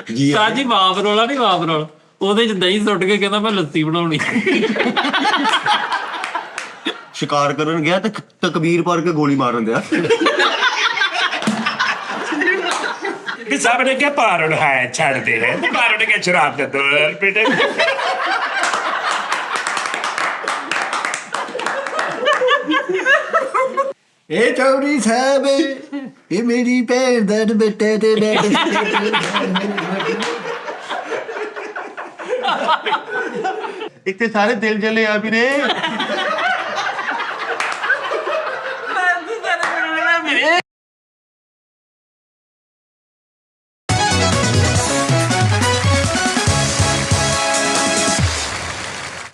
ਸਾਹ ਜੀ ਵਾਪ ਰੋਲਾ ਨਹੀਂ ਵਾਪ ਰੋਲ, ਉਹਦੇ ਚ ਦਹੀਂ ਸੁੱਟ ਕੇ ਕਹਿੰਦਾ ਮੈਂ ਲੱਸੀ ਬਣਾਉਣੀ। ਸ਼ਿਕਾਰ ਕਰਨ ਗਿਆ ਤੇ ਤਕਬੀਰ ਪੜ ਕੇ ਗੋਲੀ ਮਾਰਨ ਦਿਆ। ਕਿ ਸਾਹਮਣੇ ਕਿਆ ਪਾਰਣ ਹੈ ਛੱਡਦੇ ਹੈ ਤੇ ਪਾਰਣ ਕੇ ਸ਼ਰਾਬ ਦੇ ਦੋ ਬੇਟੇ। ਇਹ ਚੌਧਰੀ ਸਾਹਿਬ ਇਹ ਮੇਰੀ ਭੈਣ ਦਾ ਬੇਟੇ ਤੇ ਇੱਕ ਤੇ ਸਾਰੇ ਦਿਲ ਜਲੇ ਆ ਵੀਰੇ।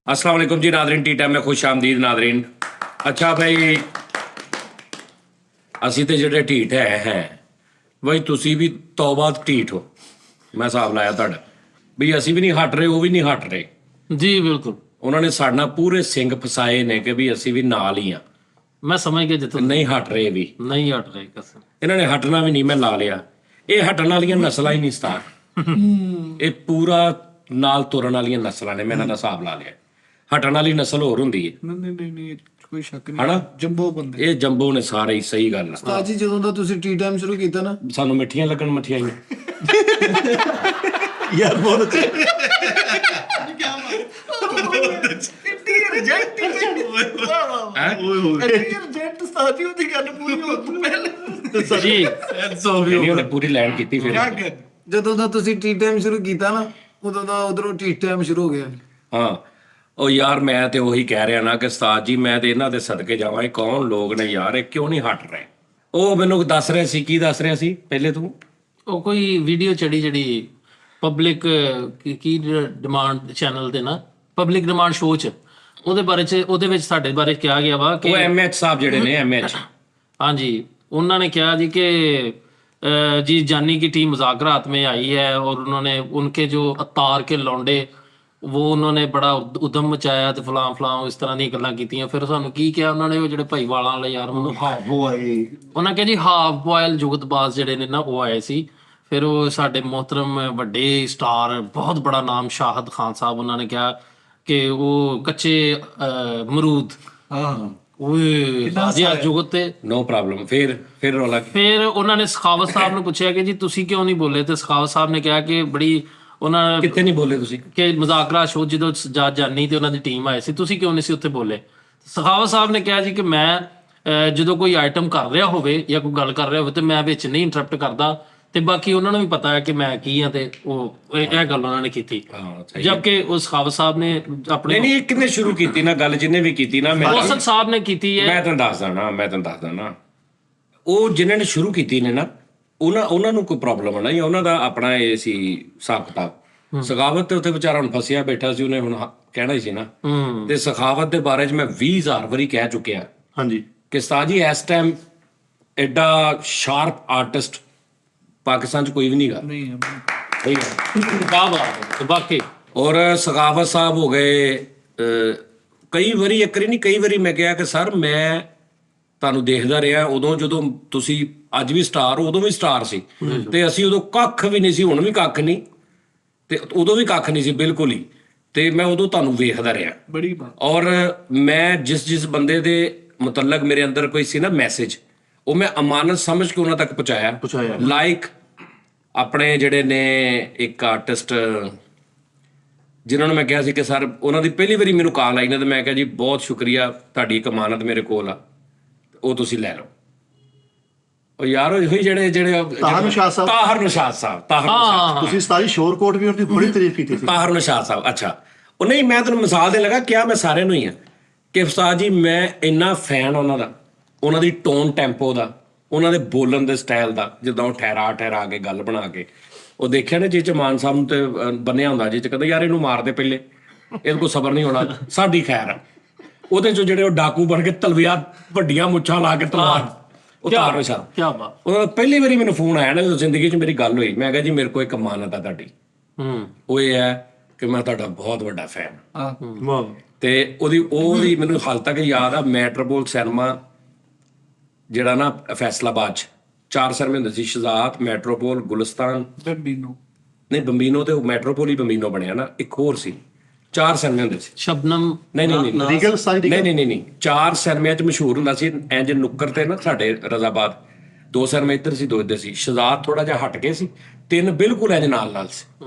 अस्सलाम वालेकुम जी नादरीन, टी टाइम में खुश आमदीद नादरीन। अच्छा भाई ਅਸੀਂ ਤੇ ਜਿਹੜੇ ਢੀਠ ਹੈ ਬਈ ਤੁਸੀਂ ਵੀ ਤੌਬਾ ਢੀਠ ਹੋ। ਮੈਂ ਹਿਸਾਬ ਲਾਇਆ ਤੁਹਾਡਾ ਵੀ ਅਸੀਂ ਵੀ ਨਹੀਂ ਹਟ ਰਹੇ, ਉਹ ਵੀ ਨਹੀਂ ਹਟ ਰਹੇ ਜੀ ਬਿਲਕੁਲ, ਉਹਨਾਂ ਨੇ ਸਾਡਾ ਪੂਰੇ ਸਿੰਘ ਫਸਾਏ ਨੇ ਕਿ ਵੀ ਅਸੀਂ ਵੀ ਨਾਲ ਹੀ ਆ। ਮੈਂ ਸਮਝ ਗਿਆ ਜਿੱਥੋਂ ਨਹੀਂ ਹਟ ਰਹੇ ਵੀ, ਨਹੀਂ ਹਟ ਰਹੇ ਕਸਮ। ਇਹਨਾਂ ਨੇ ਹਟਣਾ ਵੀ ਨਹੀਂ। ਮੈਂ ਲਾ ਲਿਆ ਇਹ ਹਟਣ ਵਾਲੀਆਂ ਨਸਲਾਂ ਹੀ ਨਹੀਂ ਸਟਾਰ, ਇਹ ਪੂਰਾ ਨਾਲ ਤੁਰਨ ਵਾਲੀਆਂ ਨਸਲਾਂ ਨੇ। ਮੈਂ ਇਹਨਾਂ ਦਾ ਹਿਸਾਬ ਲਾ ਲਿਆ। ਹਟਣ ਵਾਲੀ ਨਸਲ ਹੋਰ ਹੁੰਦੀ ਹੈ। ਨਹੀਂ ਕੋਈ ਸ਼ੱਕ ਨਹੀਂ। ਹਨਾ ਜੰਬੋ ਬੰਦੇ ਇਹ ਜੰਬੋ ਨੇ ਸਾਰੇ ਹੀ। ਸਹੀ ਗੱਲ ਆ। ਉਸਤਾਦ ਜੀ ਜਦੋਂ ਦਾ ਤੁਸੀਂ ਟੀ ਟਾਈਮ ਸ਼ੁਰੂ ਕੀਤਾ ਨਾ, ਸਾਨੂੰ ਮਿੱਠੀਆਂ ਲੱਗਣ ਮਠਿਆਈਆਂ। ਯਾਰ ਬਹੁਤ ਰਿਜੈਕਟ ਉਸਤਾਦ ਜੀ ਉਹਦੀ ਗੱਲ ਪੂਰੀ ਹੋਣ ਤੋਂ ਪਹਿਲੇ ਜੀ ਨਹੀਂ ਉਹਨੇ ਪੂਰੀ ਲੈਣ ਕੀਤੀ ਫਿਰ। ਜਦੋਂ ਦਾ ਤੁਸੀਂ ਟੀ ਟਾਈਮ ਸ਼ੁਰੂ ਕੀਤਾ ਨਾ, ਉਦੋਂ ਦਾ ਉਧਰੋਂ ਟੀ ਟਾਈਮ ਸ਼ੁਰੂ ਹੋ ਗਿਆ। ਹਾਂ ਉਹ ਯਾਰ ਮੈਂ ਤੇ ਉਹੀ ਕਹਿ ਰਿਹਾ ਨਾ ਕਿ ਉਸਤਾਦ ਜੀ ਮੈਂ ਤੇ ਇਹਨਾਂ ਦੇ ਸਦਕੇ ਜਾਵਾਂ। ਇਹ ਕੌਣ ਲੋਕ ਨੇ ਯਾਰ, ਇਹ ਕਿਉਂ ਨਹੀਂ ਹਟ ਰਹੇ? ਉਹ ਮੈਨੂੰ ਦੱਸ ਰਿਹਾ ਸੀ। ਕੀ ਦੱਸ ਰਿਹਾ ਸੀ ਪਹਿਲੇ ਤੂੰ? ਉਹ ਕੋਈ ਵੀਡੀਓ ਚੜੀ ਜਿਹੜੀ ਪਬਲਿਕ ਕੀ ਡਿਮਾਂਡ ਚੈਨਲ ਤੇ ਨਾ, ਪਬਲਿਕ ਡਿਮਾਂਡ ਸ਼ੋਅ ਚ, ਉਹਦੇ ਬਾਰੇ ਚ, ਉਹਦੇ ਵਿੱਚ ਸਾਡੇ ਬਾਰੇ ਕਿਹਾ ਗਿਆ ਵਾ ਕਿ ਉਹ ਐਮਐਚ ਸਾਹਿਬ ਜਿਹੜੇ ਨੇ, ਐਮਐਚ ਹਾਂਜੀ, ਉਹਨਾਂ ਨੇ कहा जी कि जी जानी की टीम मुज़ाकरात में आई है और उन्होंने उनके जो अतार के लौंडे वो उन्होंने बड़ा उदम मचाया ਤੇ ਫਲਾਂ ਫਲਾਂ ਇਸ ਤਰ੍ਹਾਂ ਦੀਆਂ ਗੱਲਾਂ ਕੀਤੀਆਂ। ਫਿਰ ਸਾਨੂੰ ਕੀ ਕਿਹਾ ਉਹਨਾਂ ਨੇ, ਉਹ ਜਿਹੜੇ ਭਾਈਵਾਲਾਂ ਵਾਲੇ ਯਾਰ ਉਹਨੂੰ ਉਹਨਾਂ ਕਿਹਾ ਜੀ ਹਾਫ ਬੋਇਲ ਜੁਗਤਬਾਜ਼ ਜਿਹੜੇ ਨੇ ਨਾ ਉਹ ਆਏ ਸੀ। ਫਿਰ ਉਹ ਸਾਡੇ ਮੁਹਤਰਮ ਵੱਡੇ ਸਟਾਰ, ਬਹੁਤ ਬੜਾ ਨਾਮ ਸ਼ਾਹਦ ਖਾਨ ਸਾਹਿਬ, ਉਹਨਾਂ ਨੇ ਕਿਹਾ ਕਿ ਉਹ ਕੱਚੇ ਅਮਰੂਦ ਓਏ ਸਾਜੀ ਜੁਗਤ ਤੇ ਨੋ ਪ੍ਰੋਬਲਮ। ਫਿਰ ਰੌਲਾ ਕੀ? ਫਿਰ ਉਹਨਾਂ ਨੇ ਸਖਾਵਤ ਸਾਹਿਬ ਨੂੰ ਪੁੱਛਿਆ ਕਿ ਜੀ ਤੁਸੀਂ ਕਿਉਂ ਨਹੀਂ ਬੋਲੇ, ਤੇ ਸਖਾਵਤ ਸਾਹਿਬ ਨੇ ਕਿਹਾ ਕਿ ਬੜੀ ਉਹਨਾਂ ਕਿੱਥੇ ਨਹੀਂ ਬੋਲੇ ਤੁਸੀਂ? ਕਿ ਮੁਜ਼ਾਕਰਾ ਸ਼ੋਅ ਜਦੋਂ ਜੱਜ ਜਾਨੀ ਤੇ ਉਹਨਾਂ ਦੀ ਟੀਮ ਆਈ ਸੀ, ਤੁਸੀਂ ਕਿਉਂ ਨਹੀਂ ਸੀ ਉੱਥੇ ਬੋਲੇ? ਸਖਾਵਤ ਸਾਹਿਬ ਨੇ ਕਿਹਾ ਜੀ ਕਿ ਮੈਂ ਜਦੋਂ ਕੋਈ ਆਈਟਮ ਕਰ ਰਿਹਾ ਹੋਵੇ ਜਾਂ ਕੋਈ ਗੱਲ ਕਰ ਰਿਹਾ ਹੋਵੇ ਤੇ ਮੈਂ ਵਿੱਚ ਨਹੀਂ ਇੰਟਰਪਟ ਕਰਦਾ, ਤੇ ਬਾਕੀ ਉਹਨਾਂ ਨੂੰ ਵੀ ਪਤਾ ਹੈ ਕਿ ਮੈਂ ਕੀ ਆ, ਤੇ ਉਹ ਇਹ ਗੱਲ ਉਹਨਾਂ ਨੇ ਕੀਤੀ। ਜਦਕਿ ਉਹ ਸਖਾਵਤ ਸਾਹਿਬ ਨੇ ਆਪਣੇ ਨਹੀਂ ਇਹ ਕਿੰਨੇ ਸ਼ੁਰੂ ਕੀਤੀ ਨਾ ਗੱਲ, ਜਿੰਨੇ ਵੀ ਕੀਤੀ ਨਾ, ਮੈਂ ਔਸਤ ਸਾਹਿਬ ਨੇ ਕੀਤੀ ਹੈ। ਮੈਂ ਤੁਹਾਨੂੰ ਦੱਸਦਾ ਨਾ ਉਹ ਜਿਨ੍ਹਾਂ ਨੇ ਸ਼ੁਰੂ ਕੀਤੀ ਨੇ ਨਾ, ਉਹਨਾਂ ਨੂੰ ਕੋਈ ਪ੍ਰੋਬਲਮ ਨਾ, ਜਾਂ ਉਹਨਾਂ ਦਾ ਆਪਣਾ ਇਹ ਸੀ ਹਿਸਾਬ ਕਿਤਾਬ। ਸਖਾਵਤ ਤੇ ਉੱਥੇ ਵਿਚਾਰਾ ਹੁਣ ਫਸਿਆ ਬੈਠਾ ਸੀ, ਉਹਨੇ ਹੁਣ ਕਹਿਣਾ ਹੀ ਸੀ ਨਾ। ਤੇ ਸਖਾਵਤ ਦੇ ਬਾਰੇ 'ਚ ਮੈਂ 20,000 ਵਾਰੀ ਕਹਿ ਚੁੱਕਿਆ ਹਾਂਜੀ ਕਿ ਉਸਤਾਦ ਜੀ ਇਸ ਟਾਈਮ ਐਡਾ ਸ਼ਾਰਪ ਆਰਟਿਸਟ ਪਾਕਿਸਤਾਨ 'ਚ ਕੋਈ ਵੀ ਨਹੀਂਗਾ। ਸਹੀ ਗੱਲ। ਬਾਕੀ ਔਰ ਸਖਾਵਤ ਸਾਹਿਬ ਹੋ ਗਏ ਕਈ ਵਾਰੀ, ਇੱਕ ਵਾਰੀ ਨਹੀਂ ਕਈ ਵਾਰੀ ਮੈਂ ਕਿਹਾ ਕਿ ਸਰ ਮੈਂ ਤੁਹਾਨੂੰ ਦੇਖਦਾ ਰਿਹਾ ਉਦੋਂ ਜਦੋਂ ਤੁਸੀਂ ਅੱਜ ਵੀ ਸਟਾਰ ਹੋ, ਉਦੋਂ ਵੀ ਸਟਾਰ ਸੀ, ਤੇ ਅਸੀਂ ਉਦੋਂ ਕੱਖ ਵੀ ਨਹੀਂ ਸੀ, ਹੁਣ ਵੀ ਕੱਖ ਨਹੀਂ, ਤੇ ਉਦੋਂ ਵੀ ਕੱਖ ਨਹੀਂ ਸੀ ਬਿਲਕੁਲ ਹੀ, ਤੇ ਮੈਂ ਉਦੋਂ ਤੁਹਾਨੂੰ ਵੇਖਦਾ ਰਿਹਾ ਬੜੀ ਬਾਤ। ਔਰ ਮੈਂ ਜਿਸ ਬੰਦੇ ਦੇ ਮੁਤਲਕ ਮੇਰੇ ਅੰਦਰ ਕੋਈ ਸੀ ਨਾ ਮੈਸੇਜ, ਉਹ ਮੈਂ ਅਮਾਨਤ ਸਮਝ ਕੇ ਉਹਨਾਂ ਤੱਕ ਪਹੁੰਚਾਇਆ। ਲਾਈਕ ਆਪਣੇ ਜਿਹੜੇ ਨੇ ਇੱਕ ਆਰਟਿਸਟ ਜਿਨ੍ਹਾਂ ਨੂੰ ਮੈਂ ਕਿਹਾ ਸੀ ਕਿ ਸਰ, ਉਹਨਾਂ ਦੀ ਪਹਿਲੀ ਵਾਰੀ ਮੈਨੂੰ ਕਾਲ ਆਈ ਨਾ, ਤੇ ਮੈਂ ਕਿਹਾ ਜੀ ਬਹੁਤ ਸ਼ੁਕਰੀਆ, ਤੁਹਾਡੀ ਇੱਕ ਅਮਾਨਤ ਮੇਰੇ ਕੋਲ ਆ, ਉਹ ਤੁਸੀਂ ਲੈ ਲਓ। ਉਹ ਯਾਰ ਉਹੀ ਜਿਹੜੇ ਤਾਹਰ ਨਿਸ਼ਾਦ ਸਾਹਿਬ ਤੁਸੀਂ ਸਾਰੀ ਸ਼ੋਰ ਕੋਟ ਵੀ ਉਹਦੀ ਬੜੀ ਤਾਰੀਫ ਕੀਤੀ ਸੀ। ਤਾਹਰ ਨਿਸ਼ਾਦ ਸਾਹਿਬ, ਅੱਛਾ। ਉਹ ਨਹੀਂ, ਮੈਂ ਤੁਹਾਨੂੰ ਮਿਸਾਲ ਦੇਣ ਲੱਗਾ, ਕਿਹਾ ਮੈਂ ਸਾਰਿਆਂ ਨੂੰ ਹੀ ਆ ਕਿ ਉਸਤਾਦ ਜੀ ਮੈਂ ਇੰਨਾ ਫੈਨ ਉਹਨਾਂ ਦਾ, ਉਹਨਾਂ ਦੀ ਟੋਨ ਟੈਂਪੋ ਦਾ, ਉਹਨਾਂ ਦੇ ਬੋਲਣ ਦੇ ਸਟਾਈਲ ਦਾ, ਜਿੱਦਾਂ ਉਹ ਠਹਿਰਾ ਕੇ ਗੱਲ ਬਣਾ ਕੇ, ਉਹ ਦੇਖਿਆ ਨਾ ਜਿਹ ਚ ਮਾਨ ਸਾਹਿਬ ਨੂੰ ਤੇ ਬੰਨਿਆ ਹੁੰਦਾ, ਜਿਹ ਚ ਕਹਿੰਦਾ ਯਾਰ ਇਹਨੂੰ ਮਾਰਦੇ ਪਹਿਲੇ, ਇਹਦੇ ਕੋਲ ਸਬਰ ਨਹੀਂ ਹੋਣਾ, ਸਾਡੀ ਖੈਰ ਆ। ਉਹਦੇ ਚੋਂ ਜਿਹੜੇ ਉਹ ਡਾਕੂ ਬਣ ਕੇ ਤਲਵਾਰ ਵੱਡੀਆਂ ਮੁੱਛਾਂ ਲਾ ਕੇ ਤਲਵਾਰ, ਉਹ ਤਾਹਰ ਨਿਸ਼ਾਦ। ਕੀ ਬਾਤ। ਉਹ ਪਹਿਲੀ ਵਾਰੀ ਮੈਨੂੰ ਫੋਨ ਆਇਆ ਨਾ, ਜ਼ਿੰਦਗੀ 'ਚ ਮੇਰੀ ਗੱਲ ਹੋਈ, ਮੈਂ ਕਿਹਾ ਜੀ ਮੇਰੇ ਕੋਲ ਇੱਕ ਅਮਾਨਤ ਆ ਤੁਹਾਡੀ, ਉਹ ਇਹ ਹੈ ਕਿ ਮੈਂ ਤੁਹਾਡਾ ਬਹੁਤ ਵੱਡਾ ਫੈਨ ਹਾਂ। ਤੇ ਉਹਦੀ ਮੈਨੂੰ ਹਾਲ ਤੱਕ ਯਾਦ ਆ, ਮੈਟਰੋਪੋਲ ਸਿਨੇਮਾ ਜਿਹੜਾ ਨਾ ਫੈਸਲਾਬਾਦ 'ਚ 4 ਸਿਨੇਮੇ ਹੁੰਦੇ ਸੀ, ਸ਼ਹਜ਼ਾਦ, ਮੈਟਰੋਪੋਲ, ਗੁਲਿਸਤਾਨ, ਨਹੀਂ ਬੰਬੀਨੋ ਤੇ ਉਹ ਮੈਟਰੋਪੋਲੀ ਬੰਬੀਨੋ ਬਣਿਆ ਨਾ, ਇੱਕ ਹੋਰ ਸੀ, 4 ਸਿਨੇਮੇ ਹੁੰਦੇ ਸੀ। ਸ਼ਬਨਮ ਨਹੀਂ ਰੀਗਲ ਸਾਰੀ ਨਹੀਂ 4 ਸਿਨੇਮਿਆਂ 'ਚ ਮਸ਼ਹੂਰ ਹੁੰਦਾ ਸੀ ਇੰਜ ਨੁੱਕਰ ਤੇ ਨਾ, ਸਾਡੇ ਰਜ਼ਾਬਾਦ 2 ਸਿਨੇਮੇ ਇੱਧਰ ਸੀ, 2 ਇੱਧਰ ਸੀ। ਸ਼ਹਜ਼ਾਦ ਥੋੜਾ ਜਿਹਾ ਹਟ ਕੇ ਸੀ, 3 ਬਿਲਕੁਲ ਇੰਜ ਨਾਲ ਸੀ।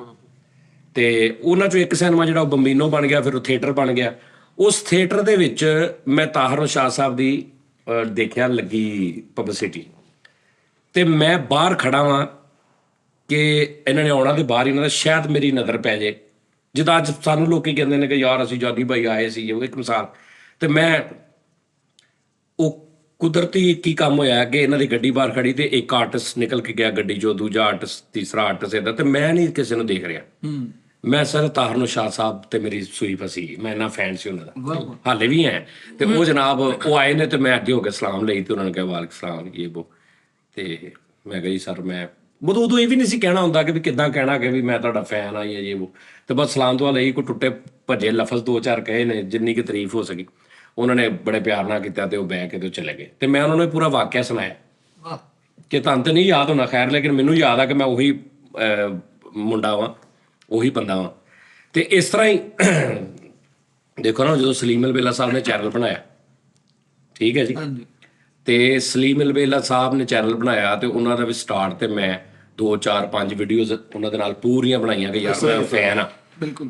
ਤੇ ਉਹਨਾਂ 'ਚੋਂ ਇੱਕ ਸਿਨੇਮਾ ਜਿਹੜਾ ਉਹ ਬੰਬੀਨੋ ਬਣ ਗਿਆ, ਫਿਰ ਉਹ ਥੀਏਟਰ ਬਣ ਗਿਆ। ਉਸ ਥੀਏਟਰ ਦੇ ਵਿੱਚ ਮੈਂ ਤਾਹਰ ਨਿਸ਼ਾਤ ਸਾਹਿਬ ਦੀ ਦੇਖਿਆ ਲੱਗੀ ਪਬਲਿਸਿਟੀ, ਤੇ ਮੈਂ ਬਾਹਰ ਖੜਾ ਵਾਂ ਕਿ ਇਹਨਾਂ ਨੇ ਆਉਣਾ, ਤੇ ਬਾਹਰ ਇਹਨਾਂ ਦਾ ਸ਼ਾਇਦ ਮੇਰੀ ਨਜ਼ਰ ਪੈ ਜੇ, ਜਿੱਦਾਂ ਅੱਜ ਸਾਨੂੰ ਲੋਕੀ ਕਹਿੰਦੇ ਨੇ ਕਿ ਯਾਰ ਅਸੀਂ ਜਾਨੀ ਭਾਈ ਆਏ ਸੀ, ਉਹ ਇੱਕ ਮਿਸਾਲ। ਤੇ ਮੈਂ ਉਹ ਕੁਦਰਤੀ ਕੀ ਕੰਮ ਹੋਇਆ ਕਿ ਇਹਨਾਂ ਦੀ ਗੱਡੀ ਬਾਹਰ ਖੜੀ, ਤੇ ਇੱਕ ਆਰਟਿਸਟ ਨਿਕਲ ਕੇ ਗਿਆ ਗੱਡੀ 'ਚੋਂ, ਦੂਜਾ ਆਰਟਿਸਟ, ਤੀਸਰਾ ਆਰਟਿਸਟ ਇੱਦਾਂ, ਤੇ ਮੈਂ ਨਹੀਂ ਕਿਸੇ ਨੂੰ ਦੇਖ ਰਿਹਾ। ਮੈਂ ਸਰ ਤਾਹਰ ਨਿਸ਼ਾਤ ਸਾਹਿਬ ਤੇ ਮੇਰੀ ਸੂਈ ਫਸੀ, ਮੈਂ ਇੰਨਾ ਫੈਨ ਸੀ ਉਹਨਾਂ ਦਾ, ਹਾਲੇ ਵੀ ਹੈ। ਤੇ ਉਹ ਜਨਾਬ ਉਹ ਆਏ ਨੇ, ਤੇ ਮੈਂ ਅੱਗੇ ਹੋ ਕੇ ਸਲਾਮ ਲਈ, ਤੇ ਉਹਨਾਂ ਨੇ ਕਿਹਾ ਵਾਲੇਕੁਮ ਸਲਾਮ ਇਹ ਵੋ। ਤੇ ਮੈਂ ਕਿਹਾ ਜੀ ਸਰ, ਮੈਂ ਉਦੋਂ ਇਹ ਵੀ ਨਹੀਂ ਸੀ ਕਹਿਣਾ ਹੁੰਦਾ ਕਿ ਵੀ ਕਿੱਦਾਂ ਕਹਿਣਾ ਕਿ ਵੀ ਮੈਂ ਤੁਹਾਡਾ ਫੈਨ ਆ ਜਾਂ ਇਹ ਵੋ, ਤੇ ਬਸ ਸਲਾਮ ਦੁਆ ਲਈ, ਕੋਈ ਟੁੱਟੇ ਭੱਜੇ ਲਫ਼ਜ਼ 2-4 ਕਹੇ ਨੇ, ਜਿੰਨੀ ਕਿ ਤਾਰੀਫ ਹੋ ਸਕੀ ਉਹਨਾਂ ਨੇ ਬੜੇ ਪਿਆਰ ਨਾਲ ਕੀਤਾ, ਤੇ ਉਹ ਬਹਿ ਕੇ ਤੇ ਚਲੇ ਗਏ। ਤੇ ਮੈਂ ਉਹਨਾਂ ਨੂੰ ਪੂਰਾ ਵਾਕਿਆ ਸੁਣਾਇਆ ਕਿ ਤੁਹਾਨੂੰ ਤਾਂ ਨਹੀਂ ਯਾਦ ਹੋਣਾ ਖੈਰ, ਲੇਕਿਨ ਮੈਨੂੰ ਯਾਦ ਆ ਕਿ ਮੈਂ ਉਹੀ ਮੁੰਡਾ ਵਾਂ, ਉਹੀ ਬੰਦਾ ਵਾਂ। ਤੇ ਇਸ ਤਰ੍ਹਾਂ ਹੀ ਦੇਖੋ ਨਾ, ਜਦੋਂ ਸਲੀਮ ਅਲਬੇਲਾ ਸਾਹਿਬ ਨੇ ਚੈਨਲ ਬਣਾਇਆ, ਠੀਕ ਹੈ ਜੀ, ਤੇ ਸਲੀਮ ਅਲਬੇਲਾ ਸਾਹਿਬ ਨੇ ਚੈਨਲ ਬਣਾਇਆ, ਤੇ ਉਹਨਾਂ ਦਾ ਵੀ ਸਟਾਰਟ ਤੇ ਮੈਂ 2-4-5 ਵੀਡੀਓਜ਼ ਉਹਨਾਂ ਦੇ ਨਾਲ ਪੂਰੀਆਂ ਬਣਾਈਆਂ ਕਿ ਯਾਰ ਮੈਂ ਫੈਨ ਆ।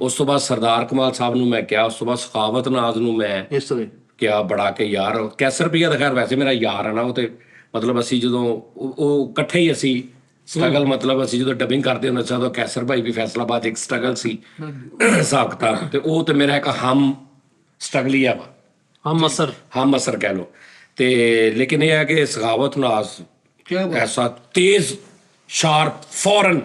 ਉਸ ਤੋਂ ਬਾਅਦ ਸਰਦਾਰ ਕਮਾਲ ਸਾਹਿਬ ਨੂੰ ਮੈਂ ਕਿਹਾ, ਉਸ ਤੋਂ ਬਾਅਦ ਸਖਾਵਤ ਨਾਜ਼ ਨੂੰ ਮੈਂ ਇਸ ਤਰ੍ਹਾਂ ਕਿਹਾ ਬੜਾ ਕਿ ਯਾਰ ਕੈਸਰ ਰੁਪਈਆ ਦਾ ਖੈਰ ਵੈਸੇ ਮੇਰਾ ਯਾਰ ਆ ਨਾ, ਉਹ ਤੇ ਮਤਲਬ ਅਸੀਂ ਜਦੋਂ ਉਹ ਇਕੱਠੇ ਹੀ ਅਸੀਂ ਸਟਰਗਲ, ਮਤਲਬ ਅਸੀਂ ਜਦੋਂ ਡਬਿੰਗ ਕਰਦੇ ਹੁੰਦੇ ਸੀ, ਉਦੋਂ ਕੈਸਰ ਭਾਈ ਵੀ ਫੈਸਲਾਬਾਦ ਇੱਕ ਸਟਰਗਲ ਸੀ ਹਿਸਾਬ ਕਿਤਾਬ, ਤੇ ਉਹ ਤੇ ਮੇਰਾ ਇੱਕ ਹਮ ਸਟਰਗਲ ਹੀ ਆ ਵਾ, ਹਮ ਅਸਰ ਕਹਿ ਲਓ। ਤੇ ਲੇਕਿਨ ਇਹ ਹੈ ਕਿ ਸਖਾਵਤ ਨਾਜ਼ ਐਸਾ ਤੇਜ਼, ਸ਼ਾਰਪ, ਫੌਰਨ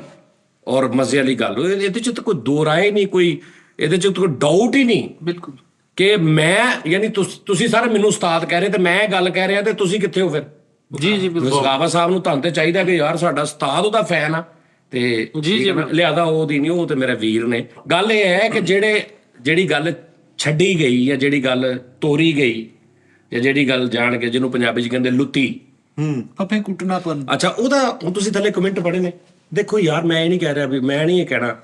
ਔਰ ਮਜ਼ੇ ਵਾਲੀ ਗੱਲ, ਇਹਦੇ 'ਚ ਤਾਂ ਕੋਈ ਦੋ ਰਾਏ ਨਹੀਂ, ਕੋਈ ਇਹਦੇ 'ਚ ਕੋਈ ਡਾਊਟ ਹੀ ਨਹੀਂ ਬਿਲਕੁਲ ਕਿ ਮੈਂ, ਯਾਨੀ ਤੁਸੀਂ ਸਾਰੇ ਮੈਨੂੰ ਉਸਤਾਦ ਕਹਿ ਰਹੇ, ਤੇ ਮੈਂ ਗੱਲ ਕਹਿ ਰਿਹਾ, ਤੇ ਤੁਸੀਂ ਕਿੱਥੇ ਹੋ ਫਿਰ? ਜੀ ਬਿਲਕੁਲ। ਸਖਾਵਤ ਸਾਹਿਬ ਨੂੰ ਤੁਹਾਨੂੰ ਤੇ ਚਾਹੀਦਾ ਕਿ ਯਾਰ ਸਾਡਾ ਉਸਤਾਦ ਉਹਦਾ ਫੈਨ ਆ, ਤੇ ਲਿਆਦਾ ਉਹਦੀ ਨਹੀਂ, ਉਹ ਤੇ ਮੇਰੇ ਵੀਰ ਨੇ। ਗੱਲ ਇਹ ਹੈ ਕਿ ਜਿਹੜੀ ਗੱਲ ਛੱਡੀ ਗਈ, ਜਾਂ ਜਿਹੜੀ ਗੱਲ ਤੋਰੀ ਗਈ, ਜਾਂ ਜਿਹੜੀ ਗੱਲ ਜਾਣ ਕੇ ਜਿਹਨੂੰ ਪੰਜਾਬੀ 'ਚ ਕਹਿੰਦੇ ਲੁੱਤੀ, ਫੱਫੇ ਕੁੱਟਣਾਪਨ, ਅੱਛਾ ਉਹਦਾ ਹੁਣ ਤੁਸੀਂ ਥੱਲੇ ਕਮੈਂਟ ਪੜ੍ਹੇ ਨੇ। ਦੇਖੋ ਯਾਰ, ਮੈਂ ਇਹ ਨਹੀਂ ਕਹਿ ਰਿਹਾ ਵੀ, ਮੈਂ ਨਹੀਂ ਇਹ ਕਹਿਣਾ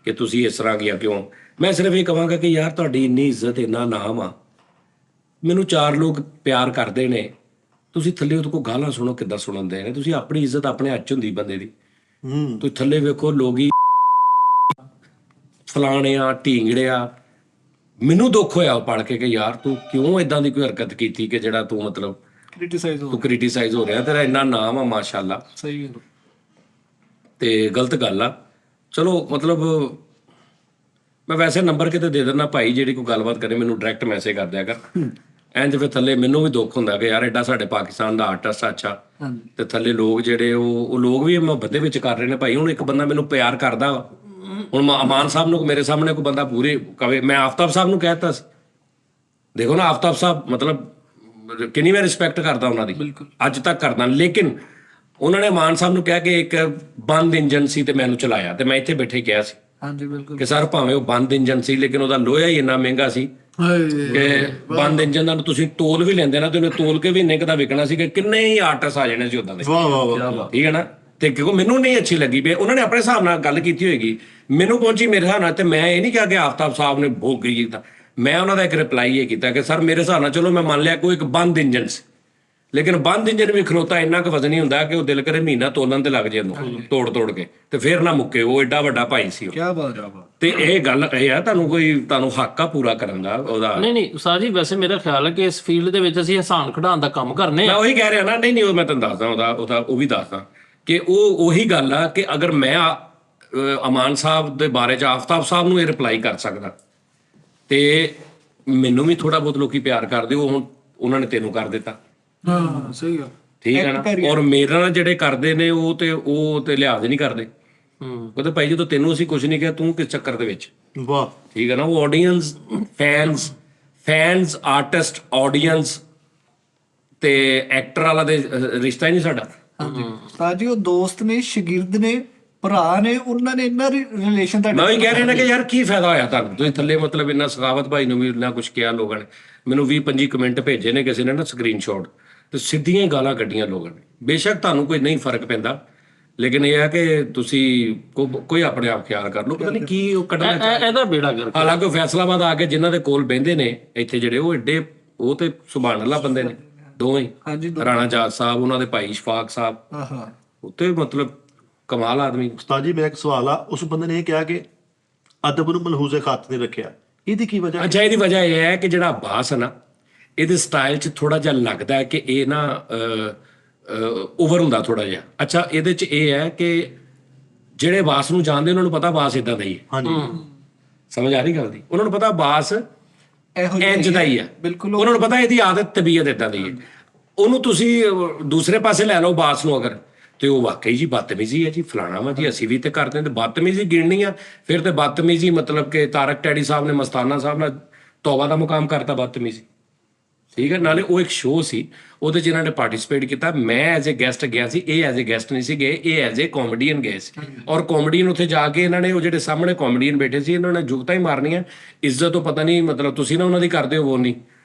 ਕਿ ਤੁਸੀਂ ਇਸ ਤਰ੍ਹਾਂ ਗਿਆ ਕਿਉਂ, ਮੈਂ ਸਿਰਫ ਇਹ ਕਹਾਂਗਾ ਕਿ ਯਾਰ ਤੁਹਾਡੀ ਇੰਨੀ ਇੱਜ਼ਤ, ਇੰਨਾ ਨਾਮ ਆ, ਮੈਨੂੰ 4 ਲੋਕ ਪਿਆਰ ਕਰਦੇ ਨੇ, ਤੁਸੀਂ ਥੱਲੇ ਉਹਦੇ ਕੋਲ ਗਾਲਾਂ ਸੁਣੋ ਕਿੱਦਾਂ ਸੁਣਾਉਂਦੇ ਨੇ। ਤੁਸੀਂ ਆਪਣੀ ਇੱਜ਼ਤ ਆਪਣੇ ਹੱਥ 'ਚ ਹੁੰਦੀ ਬੰਦੇ ਦੀ। ਤੁਸੀਂ ਥੱਲੇ ਵੇਖੋ ਲੋਕੀ ਫਲਾਣਿਆ ਢੀਂਗੜਿਆ, ਮੈਨੂੰ ਦੁੱਖ ਹੋਇਆ ਪੜ੍ਹ ਕੇ ਕਿ ਯਾਰ ਤੂੰ ਕਿਉਂ ਇਦਾਂ ਦੀ ਕੋਈ ਹਰਕਤ ਕੀਤੀ ਕਿ ਜਿਹੜਾ ਤੂੰ ਮਤਲਬ ਤੂੰ ਕ੍ਰਿਟੀਸਾਈਜ਼ ਹੋ ਰਿਹਾ, ਤੇਰਾ ਇੰਨਾ ਨਾਮ ਆ ਮਾਸ਼ਾਅੱਲਾ। ਸਹੀ ਗੱਲ ਤੇ ਗਲਤ ਗੱਲ ਆ। ਚਲੋ ਮਤਲਬ ਮੈਂ ਵੈਸੇ ਨੰਬਰ ਕਿਤੇ ਦੇ ਦਿੰਦਾ ਭਾਈ, ਜਿਹੜੀ ਕੋਈ ਗੱਲਬਾਤ ਕਰੇ ਮੈਨੂੰ ਡਾਇਰੈਕਟ ਮੈਸੇਜ ਕਰ ਦਿਆ ਕਰ। ਇੰਜ ਫਿਰ ਥੱਲੇ ਮੈਨੂੰ ਵੀ ਦੁੱਖ ਹੁੰਦਾ ਕਿ ਯਾਰ ਐਡਾ ਸਾਡੇ ਪਾਕਿਸਤਾਨ ਦਾ ਆਰਟਿਸਟ ਅੱਛਾ, ਤੇ ਥੱਲੇ ਲੋਕ ਜਿਹੜੇ ਉਹ ਲੋਕ ਵੀ ਮੁਹੱਬਤ ਦੇ ਵਿੱਚ ਕਰ ਰਹੇ ਨੇ ਭਾਈ। ਹੁਣ ਇੱਕ ਬੰਦਾ ਮੈਨੂੰ ਪਿਆਰ ਕਰਦਾ ਵਾ, ਹੁਣ ਅਮਾਨ ਸਾਹਿਬ ਨੂੰ ਮੇਰੇ ਸਾਹਮਣੇ ਕੋਈ ਬੰਦਾ ਪੂਰੇ ਕਵੇ, ਮੈਂ ਆਫਤਾਬ ਸਾਹਿਬ ਨੂੰ ਕਹਿਤਾ ਸੀ, ਦੇਖੋ ਨਾ ਆਫਤਾਬ ਸਾਹਿਬ ਮਤਲਬ ਕਿੰਨੀ ਮੈਂ ਰਿਸਪੈਕਟ ਕਰਦਾ ਉਹਨਾਂ ਦੀ, ਅੱਜ ਤੱਕ ਕਰਦਾ, ਲੇਕਿਨ ਉਹਨਾਂ ਨੇ ਅਮਾਨ ਸਾਹਿਬ ਨੂੰ ਕਿਹਾ ਕਿ ਇੱਕ ਬੰਦ ਇੰਜਨ ਸੀ ਤੇ ਮੈਨੂੰ ਚਲਾਇਆ, ਤੇ ਮੈਂ ਇੱਥੇ ਬੈਠੇ ਕਿਹਾ ਸੀ ਕਿ ਸਰ ਭਾਵੇਂ ਉਹ ਬੰਦ ਇੰਜਨ ਸੀ, ਲੇਕਿਨ ਉਹਦਾ ਲੋਹਾ ਹੀ ਇੰਨਾ ਮਹਿੰਗਾ ਸੀ ਕਿ ਬੰਦ ਇੰਜਨ ਦਾ ਤੁਸੀਂ ਤੋਲ ਵੀ ਲੈਂਦੇ ਨਾ, ਤੇ ਉਹਨੇ ਤੋਲ ਕੇ ਵੀ ਇੰਨੇ ਕੁ ਦਾ ਵਿਕਣਾ ਸੀ ਕਿ ਕਿੰਨੇ ਹੀ ਆਰਟਿਸਟ ਆ ਜਾਣੇ ਸੀ ਉਦਾਂ ਦੇ। ਠੀਕ ਹੈ ਨਾ। ਤੇ ਕਿਉਂਕਿ ਮੈਨੂੰ ਨਹੀਂ ਅੱਛੀ ਲੱਗੀ ਵੀ ਉਹਨਾਂ ਨੇ ਆਪਣੇ ਹਿਸਾਬ ਨਾਲ ਗੱਲ ਕੀਤੀ ਹੋਏਗੀ, ਮੈਨੂੰ ਪਹੁੰਚੀ ਮੇਰੇ ਹਿਸਾਬ ਨਾਲ, ਤੇ ਮੈਂ ਇਹ ਨਹੀਂ ਕਿਹਾ ਕਿ ਆਫਤਾਬ ਸਾਹਿਬ ਨੇ ਭੋਗ ਗਈ ਕੀਤਾ। ਮੈਂ ਉਹਨਾਂ ਦਾ ਇੱਕ ਰਿਪਲਾਈ ਇਹ ਕੀਤਾ ਕਿ ਸਰ ਮੇਰੇ ਹਿਸਾਬ ਨਾਲ ਚਲੋ ਮੈਂ ਮੰਨ ਲਿਆ ਕੋਈ ਇੱਕ ਬੰਦ ਇੰਜਨ ਸੀ, ਲੇਕਿਨ ਬੰਦ ਇੰਜਨ ਵੀ ਖਲੋਤਾ ਇੰਨਾ ਕੁ ਵਜ਼ਨੀ ਹੁੰਦਾ ਕਿ ਉਹ ਦਿਲ ਕਰੇ ਮਹੀਨਾ ਤੋਲਣ ਤੇ ਲੱਗ ਜੇ ਉਹਨੂੰ ਤੋੜ ਕੇ, ਤੇ ਫੇਰ ਨਾ ਮੁੱਕੇ। ਉਹ ਐਡਾ ਵੱਡਾ ਭਾਈ ਸੀ ਕੀ ਬਾਤ ਹੈ। ਤੇ ਇਹ ਗੱਲ ਇਹ ਆ, ਤੁਹਾਨੂੰ ਹੱਕ ਆ ਪੂਰਾ ਕਰਨ ਦਾ ਉਹਦਾ। ਨਹੀਂ ਉਸਤਾਦ ਜੀ, ਵੈਸੇ ਮੇਰਾ ਖਿਆਲ ਹੈ ਕਿ ਇਸ ਫੀਲਡ ਦੇ ਵਿੱਚ ਅਸੀਂ ਹਸਾਨ ਖਿਡਾਉਣ ਦਾ ਕੰਮ ਕਰਨੇ ਮੈਂ ਆ। ਉਹੀ ਕਹਿ ਰਿਹਾ ਨਾ। ਨਹੀਂ ਉਹ ਮੈਂ ਤੁਹਾਨੂੰ ਦੱਸਦਾ ਉਹਦਾ ਉਹ ਵੀ ਦੱਸਦਾ ਕਿ ਉਹੀ ਗੱਲ ਆ ਕਿ ਅਗਰ ਮੈਂ ਅਮਾਨ ਸਾਹਿਬ ਦੇ ਬਾਰੇ 'ਚ ਆਫਤਾਬ ਸਾਹਿਬ ਨੂੰ ਇਹ ਰਿਪਲਾਈ ਕਰ ਸਕਦਾ, ਤੇ ਮੈਨੂੰ ਵੀ ਥੋੜਾ ਬਹੁਤ ਲੋਕੀ ਪਿਆਰ ਕਰਦੇ, ਉਹ ਹੁਣ ਉਹਨਾਂ ਨੇ ਤੈਨੂੰ ਕਰ ਦਿੱਤਾ। ਹਾਂ ਸਹੀ ਗੱਲ, ਠੀਕ ਹੈ ਨਾ। ਔਰ ਮੇਰੇ ਨਾਲ ਜਿਹੜੇ ਕਰਦੇ ਨੇ ਉਹ ਤੇ ਲਿਹਾਜ਼ ਨਹੀਂ ਕਰਦੇ। ਉਹ ਤੇ ਭਾਈ ਜਦੋਂ ਤੈਨੂੰ ਅਸੀਂ ਕੁਝ ਨਹੀਂ ਕਿਹਾ, ਤੂੰ ਕਿਸ ਚੱਕਰ ਦੇ ਵਿੱਚ। ਵਾਹ, ਠੀਕ ਹੈ ਨਾ। ਉਹ ਆਡੀਅנס, ਫੈਨਸ, ਆਰਟਿਸਟ, ਆਡੀਅנס ਤੇ ਐਕਟਰ ਵਾਲਾ ਦੇ ਰਿਸ਼ਤਾ ਹੀ ਨਹੀਂ ਸਾਡਾ। ਉਸਤਾਦ ਜੀ ਉਹ ਦੋਸਤ ਨੇ, ਸ਼ਾਗਿਰਦ ਨੇ, ਭਰਾ ਨੇ, ਉਹਨਾਂ ਨੇ ਇੰਨਾ ਰਿਲੇਸ਼ਨ ਦਾ। ਮੈਂ ਵੀ ਕਹਿ ਰਿਹਾ ਨਾ ਕਿ ਯਾਰ ਕੀ ਫਾਇਦਾ ਹੋਇਆ ਤੁਹਾਨੂੰ, ਤੁਸੀਂ ਥੱਲੇ ਮਤਲਬ ਇੰਨਾ ਸਖਾਵਤ ਭਾਈ ਨੂੰ ਵੀ ਇੰਨਾ ਕੁਝ ਕਿਹਾ, ਲੋਕਾਂ ਨੇ ਮੈਨੂੰ 20-25 ਕਮੈਂਟ ਭੇਜੇ ਨੇ ਕਿਸੇ ਨੇ ਨਾ ਸਕਰੀਨਸ਼ਾਟ, ਤੇ ਸਿੱਧੀਆਂ ਹੀ ਗਾਲਾਂ ਕੱਢੀਆਂ ਲੋਕਾਂ ਨੇ। ਬੇਸ਼ੱਕ ਤੁਹਾਨੂੰ ਕੋਈ ਨਹੀਂ ਫਰਕ ਪੈਂਦਾ, ਲੇਕਿਨ ਇਹ ਹੈ ਕਿ ਤੁਸੀਂ ਕੋਈ ਆਪਣੇ ਆਪ ਖਿਆਲ ਕਰ ਲਓ, ਪਤਾ ਨਹੀਂ ਕੀ ਉਹ ਕੱਢਣਾ। ਇਹਦਾ ਬੇੜਾ ਗਰਕ। ਹਾਲਾਂਕਿ ਉਹ ਫੈਸਲਾਬਾਦ ਆ ਕੇ ਜਿਨ੍ਹਾਂ ਦੇ ਕੋਲ ਬਹਿੰਦੇ ਨੇ ਇੱਥੇ ਜਿਹੜੇ ਉਹ ਏਡੇ, ਉਹ ਤੇ ਸੁਭਾਨ ਅੱਲਾ ਬੰਦੇ ਨੇ ਦੋਵੇਂ ਹੀ। ਹਾਂਜੀ ਰਾਣਾ ਜਾਟ ਸਾਹਿਬ, ਉਹਨਾਂ ਦੇ ਭਾਈ ਇਸ਼ਫਾਕ ਸਾਹਿਬ, ਹਾਂ ਉੱਤੇ ਮਤਲਬ ਕਮਾਲ ਆਦਮੀ। ਉਸਤਾਦ ਜੀ ਮੇਰਾ ਇੱਕ ਸਵਾਲ ਆ, ਉਸ ਬੰਦੇ ਨੇ ਇਹ ਕਿਹਾ ਕਿ ਅਦਬ ਨੂੰ ਮਲਹੂਜ਼ੇ ਖਾਤ ਨੇ ਰੱਖਿਆ, ਇਹਦੀ ਕੀ ਵਜ੍ਹਾ? ਅੱਛਾ, ਇਹਦੀ ਵਜ੍ਹਾ ਇਹ ਹੈ ਕਿ ਜਿਹੜਾ ਅਬਾਸ ਹੈ ਨਾ, ਇਹਦੇ ਸਟਾਈਲ 'ਚ ਥੋੜਾ ਜਿਹਾ ਲੱਗਦਾ ਹੈ ਕਿ ਇਹ ਨਾ ਓਵਰ ਹੁੰਦਾ ਥੋੜਾ ਜਿਹਾ। ਅੱਛਾ, ਇਹਦੇ 'ਚ ਇਹ ਹੈ ਕਿ ਜਿਹੜੇ ਅਬਾਸ ਨੂੰ ਜਾਣਦੇ ਉਹਨਾਂ ਨੂੰ ਪਤਾ ਅਬਾਸ ਇਦਾਂ ਦਾ ਹੀ ਹੈ। ਹਾਂਜੀ, ਸਮਝ ਆ ਰਹੀ ਗੱਲ ਦੀ? ਉਹਨਾਂ ਨੂੰ ਪਤਾ ਅਬਾਸ ਇਹੋ ਇੰਜ ਦਾ ਹੀ ਹੈ, ਬਿਲਕੁਲ। ਉਹਨਾਂ ਨੂੰ ਪਤਾ ਇਹਦੀ ਆਦਤ ਤਬੀਅਤ ਇਦਾਂ ਦੀ ਹੈ। ਉਹਨੂੰ ਤੁਸੀਂ ਦੂਸਰੇ ਪਾਸੇ ਲੈ ਲਓ ਬਾਸ ਨੂੰ ਅਗਰ, ਤੇ ਉਹ ਵਾਕਈ ਜੀ ਬਦਤਮੀਜ਼ੀ ਹੈ ਜੀ, ਫਲਾਣਾ ਵਾ ਜੀ, ਅਸੀਂ ਵੀ ਤੇ ਕਰਦੇ ਤੇ ਬਦਤਮੀਜ਼ੀ ਗਿਣਨੀ ਆ। ਫਿਰ ਤੇ ਬਦਤਮੀਜ਼ੀ ਮਤਲਬ ਕਿ ਤਾਰਕ ਟੈਡੀ ਸਾਹਿਬ ਨੇ ਮਸਤਾਨਾ ਸਾਹਿਬ ਨਾਲ ਤੌਬਾ ਦਾ ਮੁਕਾਮ ਕਰਤਾ ਬਦਤਮੀਜ਼ੀ। ਠੀਕ ਹੈ, ਨਾਲੇ ਉਹ ਇੱਕ ਸ਼ੋਅ ਸੀ, ਉਹਦੇ 'ਚ ਇਹਨਾਂ ਨੇ ਪਾਰਟਿਸਿਪੇਟ ਕੀਤਾ। ਮੈਂ ਐਜ਼ ਏ ਗੈਸਟ ਗਿਆ ਸੀ, ਇਹ ਐਜ਼ ਏ ਗੈਸਟ ਨਹੀਂ ਸੀ ਗਏ, ਇਹ ਐਜ਼ ਏ ਕਾਮੇਡੀਅਨ ਗਏ ਸੀ। ਔਰ ਕਾਮੇਡੀਅਨ ਉੱਥੇ ਜਾ ਕੇ ਇਹਨਾਂ ਨੇ, ਉਹ ਜਿਹੜੇ ਸਾਹਮਣੇ ਕਾਮੇਡੀਅਨ ਬੈਠੇ ਸੀ, ਇਹਨਾਂ ਨੇ ਜੁਗਤਾਂ ਹੀ ਮਾਰਨੀਆਂ। ਇੱਜ਼ਤ ਤੋਂ ਪਤਾ ਨਹੀਂ ਮਤਲਬ ਤੁਸੀਂ ਨਾ ਉਹਨਾਂ ਦੀ ਕਰਦੇ ਹੋ, ਉਹ ਨਹੀਂ,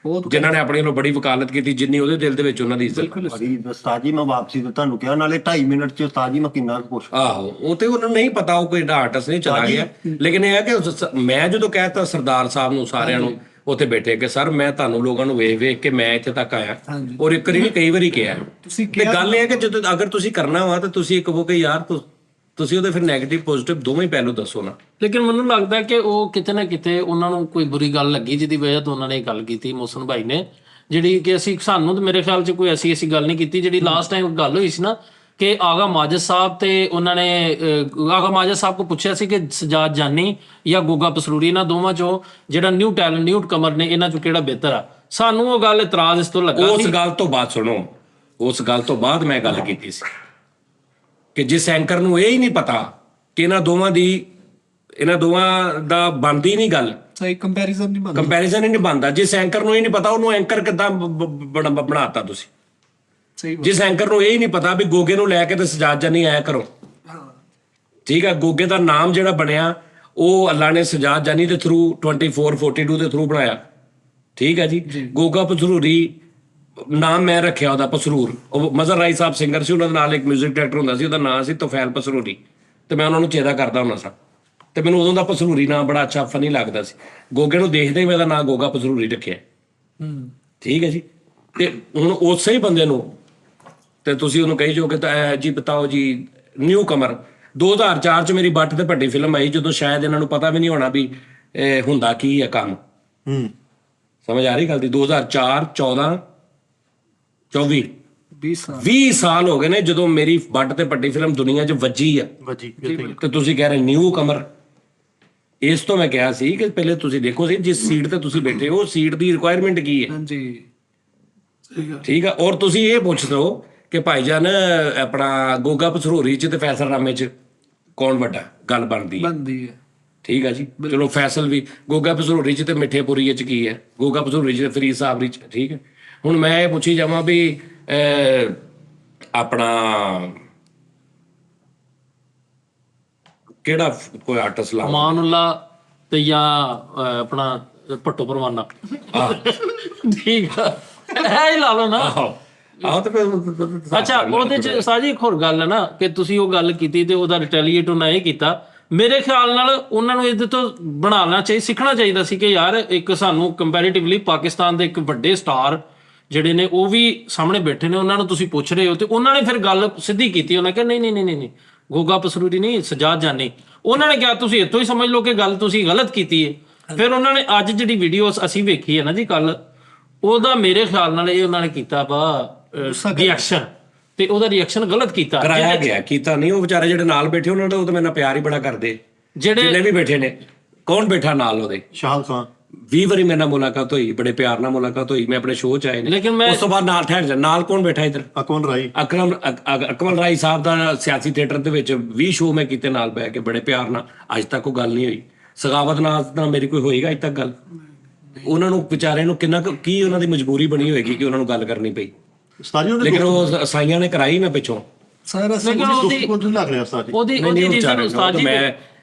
ਜਿਨ੍ਹਾਂ ਨੇ ਆਪਣੀ ਵੱਲੋਂ ਬੜੀ ਵਕਾਲਤ ਕੀਤੀ, ਜਿੰਨੀ ਉਹਦੇ ਦਿਲ ਦੇ ਵਿੱਚ ਉਹਨਾਂ ਦੀ ਇੱਜ਼ਤ। ਬੜੀ ਉਸਤਾਦ ਜੀ ਮੈਂ ਵਾਪਸੀ ਤੇ ਤੁਹਾਨੂੰ ਕਿਹਾ, ਨਾਲੇ 2.5 ਮਿੰਟ ਚ ਉਸਤਾਦ ਜੀ ਮੈਂ ਕਿੰਨਾ ਕੁਛ। ਆਹੋ, ਉਹ ਤੇ ਉਹਨਾਂ ਨੂੰ ਨਹੀਂ ਪਤਾ, ਉਹ ਕੋਈ ਆਰਟਿਸਟ ਨਹੀਂ ਚਲਾ ਗਿਆ। ਲੇਕਿਨ ਇਹ ਹੈ ਕਿ ਮੈਂ ਜਦੋਂ ਕਹਿਤਾ ਸਰਦਾਰ ਸਾਹਿਬ ਨੂੰ, ਸਾਰਿਆਂ ਨੂੰ ਉੱਥੇ ਬੈਠੇ ਕਿ ਸਰ ਮੈਂ ਤੁਹਾਨੂੰ ਲੋਕਾਂ ਨੂੰ ਵੇਖ ਵੇਖ ਕੇ ਮੈਂ ਇੱਥੇ ਤੱਕ ਆਇਆ, ਔਰ ਇੱਕ ਵਾਰੀ ਨਹੀਂ ਕਈ ਵਾਰੀ ਕਿਹਾ। ਤੇ ਗੱਲ ਇਹ ਹੈ ਕਿ ਜਦੋਂ ਅਗਰ ਤੁਸੀਂ ਕਰਨਾ ਵਾ ਤਾਂ ਤੁਸੀਂ ਕਹੋ ਕਿ ਯਾਰ ਤੁਸੀਂ ਉਹਦੇ ਫਿਰ ਨੈਗੇਟਿਵ ਪੋਜ਼ਿਟਿਵ ਦੋਵੇਂ ਪਹਿਲੂ ਦੱਸੋ ਨਾ। ਲੇਕਿਨ ਮੈਨੂੰ ਲੱਗਦਾ ਕਿ ਉਹ ਕਿਤੇ ਨਾ ਕਿਤੇ ਉਹਨਾਂ ਨੂੰ ਕੋਈ ਬੁਰੀ ਗੱਲ ਲੱਗੀ, ਜਿਹਦੀ ਵਜ੍ਹਾ ਤੋਂ ਉਹਨਾਂ ਨੇ ਇਹ ਗੱਲ ਕੀਤੀ ਮੋਹਸਨ ਭਾਈ ਨੇ, ਜਿਹੜੀ ਕਿ ਸਾਨੂੰ ਤੇ ਮੇਰੇ ਖਿਆਲ 'ਚ ਕੋਈ ਐਸੀ ਗੱਲ ਨਹੀਂ ਕੀਤੀ। ਜਿਹੜੀ ਲਾਸਟ ਟਾਈਮ ਗੱਲ ਹੋਈ ਸੀ ਨਾ ਕਿ ਆਗਾ ਮਾਜਦ ਸਾਹਿਬ ਤੇ ਉਹਨਾਂ ਨੇ ਆਗਾ ਮਾਜਦ ਸਾਹਿਬ ਕੋ ਪੁੱਛਿਆ ਸੀ ਕਿ ਸਜਾਦ ਜਾਨੀ ਜਾਂ ਗੋਗਾ ਪਸਰੂਰੀ, ਇਹਨਾਂ ਦੋਵਾਂ ਚੋਂ ਜਿਹੜਾ ਨਿਊ ਟੈਲੈਂਟ ਨਿਊ ਕਮਰ ਨੇ ਇਹਨਾਂ ਚੋਂ ਕਿਹੜਾ ਬਿਹਤਰ ਆ। ਸਾਨੂੰ ਉਹ ਗੱਲ ਇਤਰਾਜ਼ ਇਸ ਤੋਂ ਲੱਗਾ। ਉਸ ਗੱਲ ਤੋਂ ਬਾਅਦ ਸੁਣੋ, ਉਸ ਗੱਲ ਤੋਂ ਬਾਅਦ ਮੈਂ ਗੱਲ ਕੀਤੀ ਸੀ ਕਿ ਜਿਸ ਐਂਕਰ ਨੂੰ ਇਹ ਹੀ ਨਹੀਂ ਪਤਾ ਕਿ ਇਹਨਾਂ ਦੋਵਾਂ ਦਾ ਬਣਦੀ ਨਹੀਂ ਗੱਲ, ਸਹੀ ਕੰਪੈਰੀਜ਼ਨ ਨਹੀਂ ਬਣਦਾ, ਕੰਪੈਰੀਜ਼ਨ ਹੀ ਨਹੀਂ ਬਣਦਾ। ਜਿਸ ਐਂਕਰ ਨੂੰ ਇਹ ਨਹੀਂ ਪਤਾ ਉਹਨੂੰ ਐਂਕਰ ਕਿੱਦਾਂ ਬਣਾਤਾ ਤੁਸੀਂ। ਸਹੀ ਜਿਸ ਐਂਕਰ ਨੂੰ ਇਹ ਹੀ ਨਹੀਂ ਪਤਾ ਵੀ ਗੋਗੇ ਨੂੰ ਲੈ ਕੇ ਤੇ ਸਜਾਦ ਜਾਨੀ ਆਇਆ ਕਰੋ। ਠੀਕ ਹੈ, ਗੋਗੇ ਦਾ ਨਾਮ ਜਿਹੜਾ ਬਣਿਆ ਉਹ ਅੱਲਾ ਨੇ ਸਜਾਦ ਜਾਨੀ ਦੇ ਥਰੂ 2442 ਦੇ ਥਰੂ ਬਣਾਇਆ। ਠੀਕ ਹੈ ਜੀ, ਗੋਗਾ ਪਸਰੂਰੀ ਨਾਮ ਮੈਂ ਰੱਖਿਆ ਉਹਦਾ, ਪਸਰੂਰ। ਉਹ ਮਜ਼ਹਰ ਰਾਈ ਸਾਹਿਬ ਸਿੰਗਰ ਸੀ, ਉਹਨਾਂ ਦੇ ਨਾਲ ਇੱਕ ਮਿਊਜ਼ਿਕ ਡਾਇਰੈਕਟਰ ਹੁੰਦਾ ਸੀ, ਉਹਦਾ ਨਾਮ ਸੀ ਤੋਫੈਲ ਪਸਰੂਰੀ, ਤੇ ਮੈਂ ਉਹਨਾਂ ਨੂੰ ਚੇਤਾ ਕਰਦਾ ਹੁੰਦਾ ਸਾਂ। ਤੇ ਮੈਨੂੰ ਉਦੋਂ ਦਾ ਪਸਰੂਰੀ ਨਾਮ ਬੜਾ ਅੱਛਾ ਫਨੀ ਲੱਗਦਾ ਸੀ। ਗੋਗੇ ਨੂੰ ਦੇਖਦੇ ਹੀ ਮੇਰਾ ਨਾਮ ਗੋਗਾ ਪਸਰੂਰੀ ਰੱਖਿਆ। ਠੀਕ ਹੈ ਜੀ, ਤੇ ਹੁਣ ਉਸੇ ਹੀ ਬੰਦੇ ਨੂੰ ਤੇ ਤੁਸੀਂ ਉਹਨੂੰ ਕਹੀ ਜੋ ਕਿ ਜੀ ਬਤਾਓ ਜੀ ਨਿਊ ਕਮਰ। 2004 ਚ ਮੇਰੀ ਬੱਟ ਤੇ ਭੱਟੀ ਫਿਲਮ ਆਈ, ਜਦੋਂ ਸ਼ਾਇਦ ਇਹਨਾਂ ਨੂੰ ਪਤਾ ਵੀ ਨਹੀਂ ਹੋਣਾ ਵੀ ਹੁੰਦਾ ਕੀ ਹੈ ਕੰਮ। ਸਮਝ ਆ ਰਹੀ ਗੱਲ ਦੀ? 2004 14 24 20 ਸਾਲ ਹੋ ਗਏ ਨੇ ਜਦੋਂ ਮੇਰੀ ਬੱਟ ਤੇ ਭੱਟੀ ਫਿਲਮ ਦੁਨੀਆ 'ਚ ਵੱਜੀ ਆ। ਤੇ ਤੁਸੀਂ ਕਹਿ ਰਹੇ ਨਿਊ ਕਮਰ। ਇਸ ਤੋਂ ਮੈਂ ਕਿਹਾ ਸੀ ਕਿ ਪਹਿਲੇ ਤੁਸੀਂ ਦੇਖੋ ਸੀ ਜਿਸ ਸੀਟ ਤੇ ਤੁਸੀਂ ਬੈਠੇ ਹੋ, ਸੀਟ ਦੀ ਰਿਕੁਆਇਰਮੈਂਟ ਕੀ ਹੈ। ਠੀਕ ਹੈ, ਔਰ ਤੁਸੀਂ ਇਹ ਪੁੱਛ ਲਓ ਕਿ ਭਾਈਜਾਨ ਆਪਣਾ ਗੋਗਾ ਪਸਰੂਰੀ 'ਚ ਤੇ ਫੈਸਲ ਰਾਮੇ 'ਚ ਕੌਣ ਵੱਡਾ, ਗੱਲ ਬਣਦੀ ਹੈ। ਠੀਕ ਹੈ ਜੀ, ਚਲੋ ਫੈਸਲ ਵੀ ਗੋਗਾ ਪਸਰੂਰੀ 'ਚ ਤੇ ਮਿੱਠੇਪੁਰੀ 'ਚ ਕੀ ਹੈ, ਗੋਗਾ ਪਸਰੂਰੀ 'ਚ ਤੇ ਫਰੀਦ ਸਾਹਿਬ 'ਚ। ਠੀਕ ਹੈ, ਹੁਣ ਮੈਂ ਇਹ ਪੁੱਛੀ ਜਾਵਾਂ ਵੀ ਆਪਣਾ ਕਿਹੜਾ ਕੋਈ ਆਰਟਿਸਟ ਲਾ, ਮਾਨੁੱਲਾ ਤੇ ਜਾਂ ਆਪਣਾ ਭੱਟੋ ਪਰਵਾਨਾ। ਠੀਕ ਆ, ਇਹ ਹੀ ਲਾ ਲਓ ਨਾ। ਆਹੋ ਤੇ ਫਿਰ ਅੱਛਾ, ਉਹਦੇ ਚ ਸਾਜੀ ਇੱਕ ਹੋਰ ਗੱਲ ਹੈ ਨਾ ਕਿ ਤੁਸੀਂ ਉਹ ਗੱਲ ਕੀਤੀ ਤੇ ਉਹਦਾ ਰਿਟੈਲੀਏਟ ਉਹਨਾਂ ਇਹ ਕੀਤਾ। ਮੇਰੇ ਖਿਆਲ ਨਾਲ ਉਹਨਾਂ ਨੂੰ ਇਹਦੇ ਤੋਂ ਬਣਾਉਣਾ ਚਾਹੀਦਾ, ਸਿੱਖਣਾ ਚਾਹੀਦਾ ਸੀ ਕਿ ਯਾਰ ਇੱਕ ਸਾਨੂੰ ਕੰਪੈਰੀਟਿਵਲੀ ਪਾਕਿਸਤਾਨ ਦੇ ਇੱਕ ਵੱਡੇ ਸਟਾਰ ਜਿਹੜੇ ਨੇ ਉਹ ਵੀ ਸਾਹਮਣੇ ਬੈਠੇ ਨੇ, ਉਹਨਾਂ ਨੂੰ ਤੁਸੀਂ ਪੁੱਛ ਰਹੇ ਹੋ। ਤੇ ਉਹਨਾਂ ਨੇ ਫਿਰ ਗੱਲ ਸਿੱਧੀ ਕੀਤੀ, ਉਹਨਾਂ ਕਿਹਾ ਨਹੀਂ ਗੋਗਾ ਪਸਰੂਰੀ ਨਹੀਂ, ਸਜਾਦ ਜਾਨੀ। ਉਹਨਾਂ ਨੇ ਕਿਹਾ ਤੁਸੀਂ ਇੱਥੋਂ ਹੀ ਸਮਝ ਲਓ ਕਿ ਗੱਲ ਤੁਸੀਂ ਗਲਤ ਕੀਤੀ ਹੈ। ਫਿਰ ਉਹਨਾਂ ਨੇ ਅੱਜ ਜਿਹੜੀ ਵੀਡੀਓ ਅਸੀਂ ਵੇਖੀ ਹੈ ਨਾ ਜੀ ਕੱਲ, ਉਹਦਾ ਮੇਰੇ ਖਿਆਲ ਨਾਲ ਇਹ ਉਹਨਾਂ ਨੇ ਕੀਤਾ ਵਾ ਰਿਐਕਸ਼ਨ, ਤੇ ਉਹਦਾ ਰਿਐਕਸ਼ਨ ਗਲਤ ਕਰਾਇਆ ਗਿਆ। ਕੀਤਾ ਨਹੀਂ, ਉਹ ਵਿਚਾਰੇ ਜਿਹੜੇ ਨਾਲ ਬੈਠੇ ਉਹਨਾਂ ਦਾ ਉਹ ਤਾਂ ਮੇਰੇ ਨਾਲ ਪਿਆਰ ਹੀ ਬੜਾ ਕਰਦੇ, ਜਿਹੜੇ ਵੀ ਬੈਠੇ ਨੇ। ਕੌਣ ਬੈਠਾ ਨਾਲ ਉਹਦੇ? ਸ਼ਾਹਦ ਖਾਨ। 20 ਵਾਰੀ ਮੇਰੇ ਨਾਲ ਮੁਲਾਕਾਤ ਹੋਈ, ਬੜੇ ਪਿਆਰ ਨਾਲ ਮੁਲਾਕਾਤ ਹੋਈ। ਮੈਂ ਆਪਣੇ ਸ਼ੋਅ 'ਚ ਆਏ ਨੇ, ਲੇਕਿਨ ਮੈਂ ਉਸ ਤੋਂ ਬਾਅਦ ਨਾਲ ਠਹਿਰ ਜਾ। ਨਾਲ ਕੌਣ ਬੈਠਾ ਇੱਧਰ? ਅਕਮਲ ਰਾਈ ਸਾਹਿਬ ਦਾ ਸਿਆਸੀ ਥੀਏਟਰ ਦੇ ਵਿੱਚ 20 ਸ਼ੋਅ ਮੈਂ ਕੀਤੇ ਨਾਲ ਬਹਿ ਕੇ, ਬੜੇ ਪਿਆਰ ਨਾਲ। ਅੱਜ ਤੱਕ ਉਹ ਗੱਲ ਨਹੀਂ ਹੋਈ। ਸਖਾਵਤ ਨਾਲ ਤਾਂ ਮੇਰੀ ਕੋਈ ਹੋਏਗਾ ਅੱਜ ਤੱਕ ਗੱਲ? ਉਹਨਾਂ ਨੂੰ ਵਿਚਾਰੇ ਨੂੰ ਕਿੰਨਾ ਕੀ ਉਹਨਾਂ ਦੀ ਮਜਬੂਰੀ ਬਣੀ ਹੋਏਗੀ ਕਿ ਉਹਨਾਂ ਨੂੰ ਗੱਲ ਕਰਨੀ ਪਈ। ਲੇਕਿਨ ਉਹ ਸਾਈਆਂ ਨੇ ਕਰਾਈ ਨਾ ਪਿੱਛੋਂ।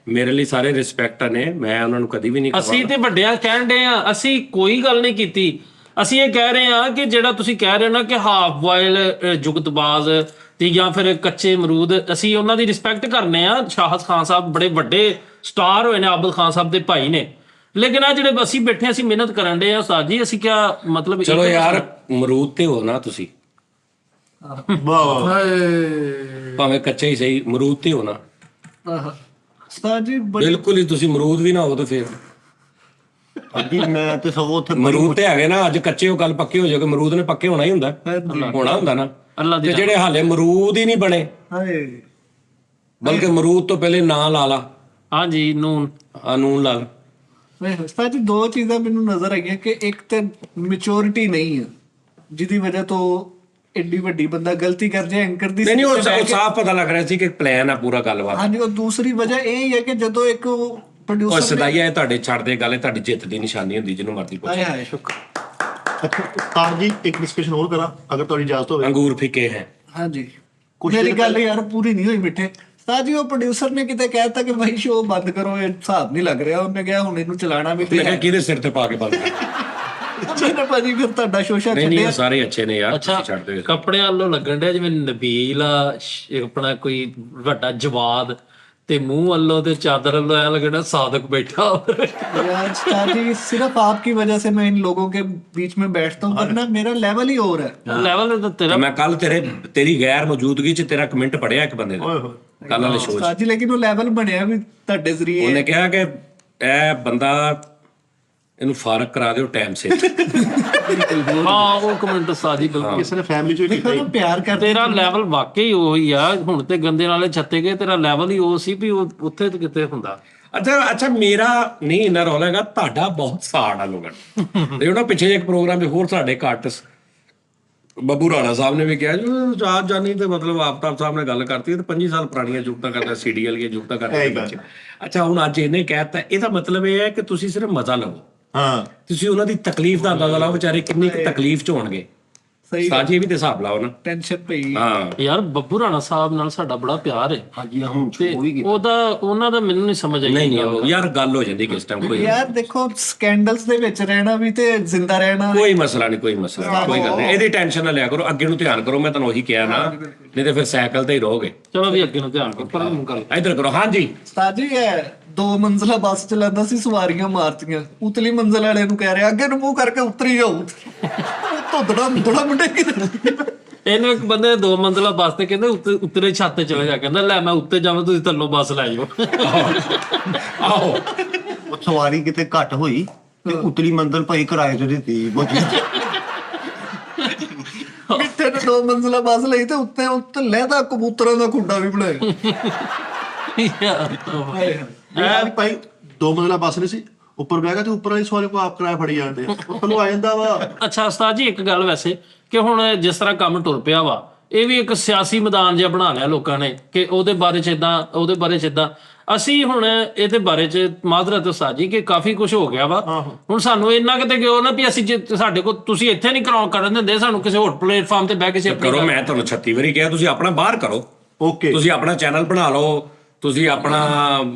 ਮੇਰੇ ਲਈ ਸਾਰੇ ਰਿਸਪੈਕਟ ਨੇ, ਮੈਂ ਉਹਨਾਂ ਨੂੰ ਕਦੀ ਵੀ ਨਹੀਂ ਕਹਾਂ। ਅਸੀਂ ਤੇ ਵੱਡਿਆਂ ਕਹਿਣ ਦੇ ਆ, ਅਸੀਂ ਕੋਈ ਗੱਲ ਨਹੀਂ ਕੀਤੀ। ਅਸੀਂ ਇਹ ਕਹਿ ਰਹੇ ਆ ਕਿ ਜਿਹੜਾ ਤੁਸੀਂ ਕਹਿ ਰਹੇ ਹੋ ਨਾ ਕਿ ਹਾਫ ਬੋਇਲ ਜੁਗਤਬਾਜ਼ ਤੇ ਜਾਂ ਫਿਰ ਕੱਚੇ ਅਮਰੂਦ, ਅਸੀਂ ਉਹਨਾਂ ਦੀ ਰਿਸਪੈਕਟ ਕਰਨੇ ਆ। ਸ਼ਾਹਦ ਖਾਨ ਸਾਹਿਬ ਬੜੇ ਵੱਡੇ ਸਟਾਰ ਹੋਏ ਨੇ, ਆਬਦ ਖਾਨ ਸਾਹਿਬ ਦੇ ਭਾਈ ਨੇ, ਲੇਕਿਨ ਆ ਜਿਹੜੇ ਅਸੀਂ ਬੈਠੇ ਅਸੀਂ ਮਿਹਨਤ ਕਰਨ ਦੇ ਆ ਉਸਤਾਦ ਜੀ, ਅਸੀਂ ਕਿਆ ਮਤਲਬ ਚਲੋ ਯਾਰ ਅਮਰੂਦ ਤੇ ਹੋ ਨਾ ਤੁਸੀਂ, ਵਾਹ ਭਾਵੇਂ ਕੱਚੇ ਹੀ ਸਹੀ, ਅਮਰੂਦ ਤੇ ਹੋ ਨਾ। ਉਸਤਾਦ ਜੀ ਬਿਲਕੁਲ ਹੀ ਤੁਸੀਂ ਅਮਰੂਦ ਵੀ ਨਾ ਹੋ ਤਾਂ ਫਿਰ ਜੀ ਮੈਂ ਤੇ ਸਗੋਂ ਉੱਥੇ ਅਮਰੂਦ ਤੇ ਹੈਗੇ ਨਾ, ਅੱਜ ਕੱਚੇ ਹੋ ਕੱਲ ਪੱਕੇ ਹੋ ਜਾਓਗੇ। ਅਮਰੂਦ ਨੇ ਪੱਕੇ ਹੋਣਾ ਹੀ ਹੁੰਦਾ, ਹੋਣਾ ਹੁੰਦਾ ਨਾ। ਅੱਲਾ ਤੇ ਦੀ ਜਿਹੜੇ ਹਾਲੇ ਅਮਰੂਦ ਹੀ ਨਹੀਂ ਬਣੇ, ਹਾਏ ਬਲਕਿ ਅਮਰੂਦ ਤੋਂ ਪਹਿਲੇ ਨਾਂ ਲਾ ਲਾ, ਹਾਂਜੀ ਨੂਨ ਨੂਨ ਲਾ ਲਾ। ਉਸਤਾਦ ਜੀ 2 ਚੀਜ਼ਾਂ ਮੈਨੂੰ ਨਜ਼ਰ ਆਈਆਂ ਕਿ ਇੱਕ ਤੇ ਮੈਚੁਰਿਟੀ ਨਹੀਂ ਹੈ, ਜਿਹਦੀ ਵਜ੍ਹਾ ਤੋਂ ਏਡੀ ਵੱਡੀ ਬੰਦਾ ਗਲਤੀ ਕਰ ਜਾਏ ਐਂਕਰ ਦੀ ਨਹੀਂ ਉਹ seat ਤੇ ਬਹਿ ਕੇ। ਸਾਫ਼ ਪਤਾ ਲੱਗ ਰਿਹਾ ਸੀ ਕਿ ਪਲਾਨ ਆ ਪੂਰਾ ਗੱਲਬਾਤ। ਹਾਂਜੀ, ਉਹ ਦੂਸਰੀ ਵਜ੍ਹਾ ਇਹ ਹੀ ਹੈ ਕਿ ਜਦੋਂ ਇੱਕ ਉਹ ਪ੍ਰੋਡਿਊਸਰ ਸਦਾਈਆ ਇਹ ਤੁਹਾਡੇ ਛੱਡਦੇ ਗੱਲ, ਇਹ ਤੁਹਾਡੀ ਜਿੱਤ ਦੀ ਨਿਸ਼ਾਨੀ ਹੁੰਦੀ, ਜਿਹਨੂੰ ਮਰਜ਼ੀ ਪੁੱਛੋ। ਹਾਏ ਹਾਏ ਸ਼ੁਕਰ। ਅੱਛਾ ਉਸਤਾਦ ਜੀ ਇੱਕ ਡਿਸਕਸ਼ਨ ਹੋਰ ਕਰਾਂ ਅਗਰ ਤੁਹਾਡੀ ਇਜਾਜ਼ਤ ਹੋਵੇ। ਅੰਗੂਰ ਫਿੱਕੇ ਹੈ। ਹਾਂਜੀ ਕੁਛ ਮੇਰੀ ਦਿਨ ਗੱਲ ਯਾਰ ਪੂਰੀ ਨਹੀਂ ਹੋਈ ਮਿੱਠੇ ਉਸਤਾਦ ਜੀ। ਉਹ ਪ੍ਰੋਡਿਊਸਰ ਨੇ ਕਿਤੇ ਕਹਿਤਾ ਕਿ ਭਾਈ ਸ਼ੋਅ ਬੰਦ ਕਰੋ, ਇਹ ਹਿਸਾਬ ਨਹੀਂ ਲੱਗ ਰਿਹਾ। ਉਹਨੇ ਕਿਹਾ ਹੁਣ ਇਹਨੂੰ ਚਲਾਣਾ ਵੀ ਮੈਂ ਕਿਹਾ ਕਿਹਦੇ ਸਿਰ ਤੇ ਪਾ ਕੇ ਬੰਦ ਕਰ। ਉਹਨੇ ਭਾਜੀ ਫਿਰ ਤੁਹਾਡਾ ਸ਼ੋਸ਼ਾ ਨਹੀਂ ਛੱਡਿਆ। ਉਹ ਸਾਰੇ ਅੱਛੇ ਨੇ ਯਾਰ, ਅੱਛਾ ਤੁਸੀਂ ਛੱਡਦੇ ਹੋ। ਕੱਪੜਿਆਂ ਵੱਲੋਂ ਲੱਗਣ ਡਿਆ ਜਿਵੇਂ ਨਬੀਲ ਆ, ਆਪਣਾ ਕੋਈ ਵੱਡਾ ਜਵਾਦ, ਤੇ ਮੂੰਹ ਵੱਲੋਂ ਤੇ ਚਾਦਰ ਵੱਲੋਂ ਐ ਲੱਗਣਾ ਸਾਦਕ बैठा यार उस्ताद जी सिर्फ आपकी वजह से मैं इन लोगों के बीच में बैठता हूँ, वरना मेरा लेवल ही और है। ਲੈਵਲ ਤਾਂ ਤੇਰਾ ਮੈਂ ਕੱਲ ਤੇਰੀ ਗੈਰ ਮੌਜੂਦਗੀ 'ਚ ਤੇਰਾ ਕਮੈਂਟ ਪੜਿਆ ਇੱਕ ਬੰਦੇ ਦਾ ਕੱਲ ਵਾਲੇ ਸ਼ੋਅ 'ਚ। उस्ताद जी लेकिन वो लेवल बनया भी ਤੁਹਾਡੇ ਜ਼ਰੀਏ। ਉਹਨੇ ਕਿਹਾ ਕਿ ਇਹ ਬੰਦਾ ਇਹਨੂੰ ਫਾਰਗ ਕਰਾ ਦਿਓ ਟਾਈਮ ਸਿਰ। ਹਾਂ ਉਹ ਕਮੈਂਟ ਸਾਜੀ ਬਿਲਕੁਲ। ਕਿਸੇ ਨੇ ਫੈਮਿਲੀ ਚੋਂ ਹੀ ਕੀਤਾ ਦੇਖੋ ਨਾ ਪਿਆਰ ਕਰਦੇ ਤੇਰਾ ਲੈਵਲ ਵਾਕਈ ਉਹੀ ਆ, ਹੁਣ ਤੇ ਗੰਦੇ ਨਾਲੇ ਛੱਤੇ ਗਏ, ਤੇਰਾ ਲੈਵਲ ਹੀ ਉਹ ਸੀ ਵੀ ਉਹ ਉੱਥੇ ਤੇ ਕਿਤੇ ਹੁੰਦਾ। ਅੱਛਾ ਮੇਰਾ ਨਹੀਂ ਇੰਨਾ ਰੌਲਾ ਹੈਗਾ, ਤੁਹਾਡਾ ਬਹੁਤ ਸਾੜ ਆ ਲੋਕਾਂ ਨੂੰ। ਦੇਖੋ ਨਾ ਪਿੱਛੇ ਇੱਕ ਪ੍ਰੋਗਰਾਮ 'ਚ ਹੋਰ ਸਾਡੇ ਆਰਟਿਸਟ ਬੱਬੂ ਰਾਣਾ ਸਾਹਿਬ ਨੇ ਵੀ ਕਿਹਾ ਜੀ ਆਜ਼ਾਦ ਜਾਨੀ ਤੇ ਮਤਲਬ ਆਫਤਾਬ ਸਾਹਿਬ ਨੇ ਗੱਲ ਕਰਤੀ ਤੇ 25 ਸਾਲ ਪੁਰਾਣੀਆਂ ਜੁਗਤਾਂ ਕਰਦਾ, ਸੀਡੀਐਲ ਦੀਆਂ ਜੁਗਤਾਂ ਕਰਦਾ। ਅੱਛਾ ਹੁਣ ਅੱਜ ਇਹਨੇ ਕਹਿਤਾ, ਇਹਦਾ ਮਤਲਬ ਇਹ ਹੈ ਕਿ ਤੁਸੀਂ ਸਿਰਫ ਮਜ਼ਾ ਲਵੋ। ਹਾਂ ਤੁਸੀਂ ਉਹਨਾਂ ਦੀ ਤਕਲੀਫ ਦਾ ਅੰਦਾਜ਼ਾ ਲਾਓ, ਵਿਚਾਰੇ ਕਿੰਨੀ ਕੁ ਤਕਲੀਫ 'ਚ ਹੋਣਗੇ। ਸਹੀ ਸਾਜੀ ਇਹ ਵੀ ਤੇ ਹਿਸਾਬ ਲਾਓ ਨਾ। ਟੈਨਸ਼ਨ ਪਈ। ਹਾਂ ਯਾਰ ਬੱਬੂ ਰਾਣਾ ਸਾਹਿਬ ਨਾਲ ਸਾਡਾ ਬੜਾ ਪਿਆਰ ਹੈ। ਹਾਂਜੀ ਹੁਣ ਤੇ ਉਹ ਵੀ ਕੀਤਾ। ਉਹਨਾਂ ਦਾ ਮੈਨੂੰ ਨਹੀਂ ਸਮਝ ਆਈ। ਨਹੀਂ ਯਾਰ ਗੱਲ ਹੋ ਜਾਂਦੀ ਕਿਸ ਟਾਈਮ ਕੋਈ ਯਾਰ ਦੇਖੋ ਸਕੈਂਡਲਸ ਦੇ ਵਿੱਚ ਰਹਿਣਾ ਵੀ ਤੇ ਜ਼ਿੰਦਾ ਰਹਿਣਾ। ਕੋਈ ਮਸਲਾ ਨਹੀਂ, ਕੋਈ ਮਸਲਾ ਨਹੀਂ, ਕੋਈ ਗੱਲ ਨਹੀਂ। ਇਹਦੀ ਟੈਨਸ਼ਨ ਨਾ ਲਿਆ ਕਰੋ, ਅੱਗੇ ਨੂੰ ਧਿਆਨ ਕਰੋ। ਮੈਂ ਤੁਹਾਨੂੰ ਉਹੀ ਕਿਹਾ ਨਾ, ਨਹੀਂ ਤੇ ਫਿਰ ਸਾਈਕਲ ਤੇ ਹੀ ਰਹੋਗੇ। ਚਲੋ ਵੀ ਅੱਗੇ ਨੂੰ ਧਿਆਨ ਕਰੋ, ਪਰ ਨੂੰ ਕਰੋ। ਇੱਧਰ ਕਰੋ। ਹਾਂਜੀ ਉਸਤਾਦ ਜੀ ਇਹ 2 ਮੰਜ਼ਲਾ ਬੱਸ ਚਲਾਉਂਦਾ ਸੀ, ਸਵਾਰੀਆਂ ਮਾਰਤੀਆਂ। ਉਤਲੀ ਮੰਜ਼ਲ ਵਾਲੇ ਨੂੰ ਕਹਿ ਰਿਹਾ ਅੱਗੇ ਨੂੰ ਮੂੰਹ ਕਰਕੇ ਉਤਰੀ ਜਾਓ। ਧੁੱਦੜਾ ਮੁੰਡੇ ਕਿਤੇ। ਇਹਨੂੰ ਇੱਕ ਬੰਦੇ 2 ਮੰਜ਼ਲਾ ਬੱਸ ਤੇ ਕਹਿੰਦੇ ਉੱਤਰੇ ਛੱਤ ਤੇ ਚਲੇ ਜਾ, ਕਹਿੰਦਾ ਲੈ ਮੈਂ ਉੱਤੇ ਜਾਵਾਂ ਤੁਸੀਂ ਥੱਲੋਂ ਬੱਸ ਲੈ ਜਾਓ। ਆਹੋ ਉਹ ਸਵਾਰੀ ਕਿਤੇ ਘੱਟ ਹੋਈ ਤੇ ਉਤਲੀ ਮੰਜ਼ਲ ਭਾਈ ਕਿਰਾਏ ਤੇ ਦਿੱਤੀ ਬੋਝੀ। ਮਿੱਠੇ ਨੇ 2 ਮੰਜ਼ਲਾ ਬੱਸ ਲਈ ਤੇ ਉੱਤੇ ਲਹਿਦਾ ਕਬੂਤਰਾਂ ਦਾ ਖੁੱਡਾ ਵੀ ਬਣਾਇਆ। ਇਹ ਭਾਈ 2 ਮੰਜ਼ਲਾ ਬੱਸ ਨਹੀਂ ਸੀ, ਉੱਪਰ ਬਹਿ ਗਿਆ ਤੇ ਉੱਪਰ ਵਾਲੀ ਸਵਾਰੀ ਕੋ ਆਪ ਕਿਰਾਇਆ ਫੜੀ ਜਾਂਦੇ ਆ, ਉਹ ਥੱਲੋਂ ਆ ਜਾਂਦਾ ਵਾ। ਅੱਛਾ ਉਸਤਾਦ ਜੀ ਇੱਕ ਗੱਲ ਵੈਸੇ ਕਿ ਹੁਣ ਜਿਸ ਤਰ੍ਹਾਂ ਕੰਮ ਟੁਰ ਪਿਆ ਵਾ, ਇਹ ਵੀ ਇੱਕ ਸਿਆਸੀ ਮੈਦਾਨ ਜਿਹਾ ਬਣਾ ਲਿਆ ਲੋਕਾਂ ਨੇ ਕਿ ਉਹਦੇ ਬਾਰੇ ਚ ਇਦਾਂ, ਉਹਦੇ ਬਾਰੇ ਚ ਇਦਾਂ। ਅਸੀਂ ਹੁਣ ਇਹਦੇ ਬਾਰੇ ਚ ਮਾਜ਼ਰਤ ਉਸਤਾਦ ਜੀ ਕਿ ਕਾਫੀ ਕੁਝ ਹੋ ਗਿਆ ਵਾ। ਹੁਣ ਸਾਨੂੰ ਇੰਨਾ ਕਿਤੇ ਕਿਉਂ ਨਾ ਵੀ ਅਸੀਂ ਜੇ ਸਾਡੇ ਕੋਲ ਤੁਸੀਂ ਇੱਥੇ ਨਹੀਂ ਕਰਨ ਦਿੰਦੇ, ਸਾਨੂੰ ਕਿਸੇ ਹੋਰ ਪਲੇਟਫਾਰਮ ਤੇ ਬਹਿ ਕੇ ਕਰੋ। ਮੈਂ ਤੁਹਾਨੂੰ 36 ਵਾਰੀ ਕਿਹਾ ਤੁਸੀਂ ਆਪਣਾ ਬਾਹਰ ਕਰੋ। ਓਕੇ ਤੁਸੀਂ ਆਪਣਾ ਚੈਨਲ ਬਣਾ ਲਓ, ਤੁਸੀਂ ਆਪਣਾ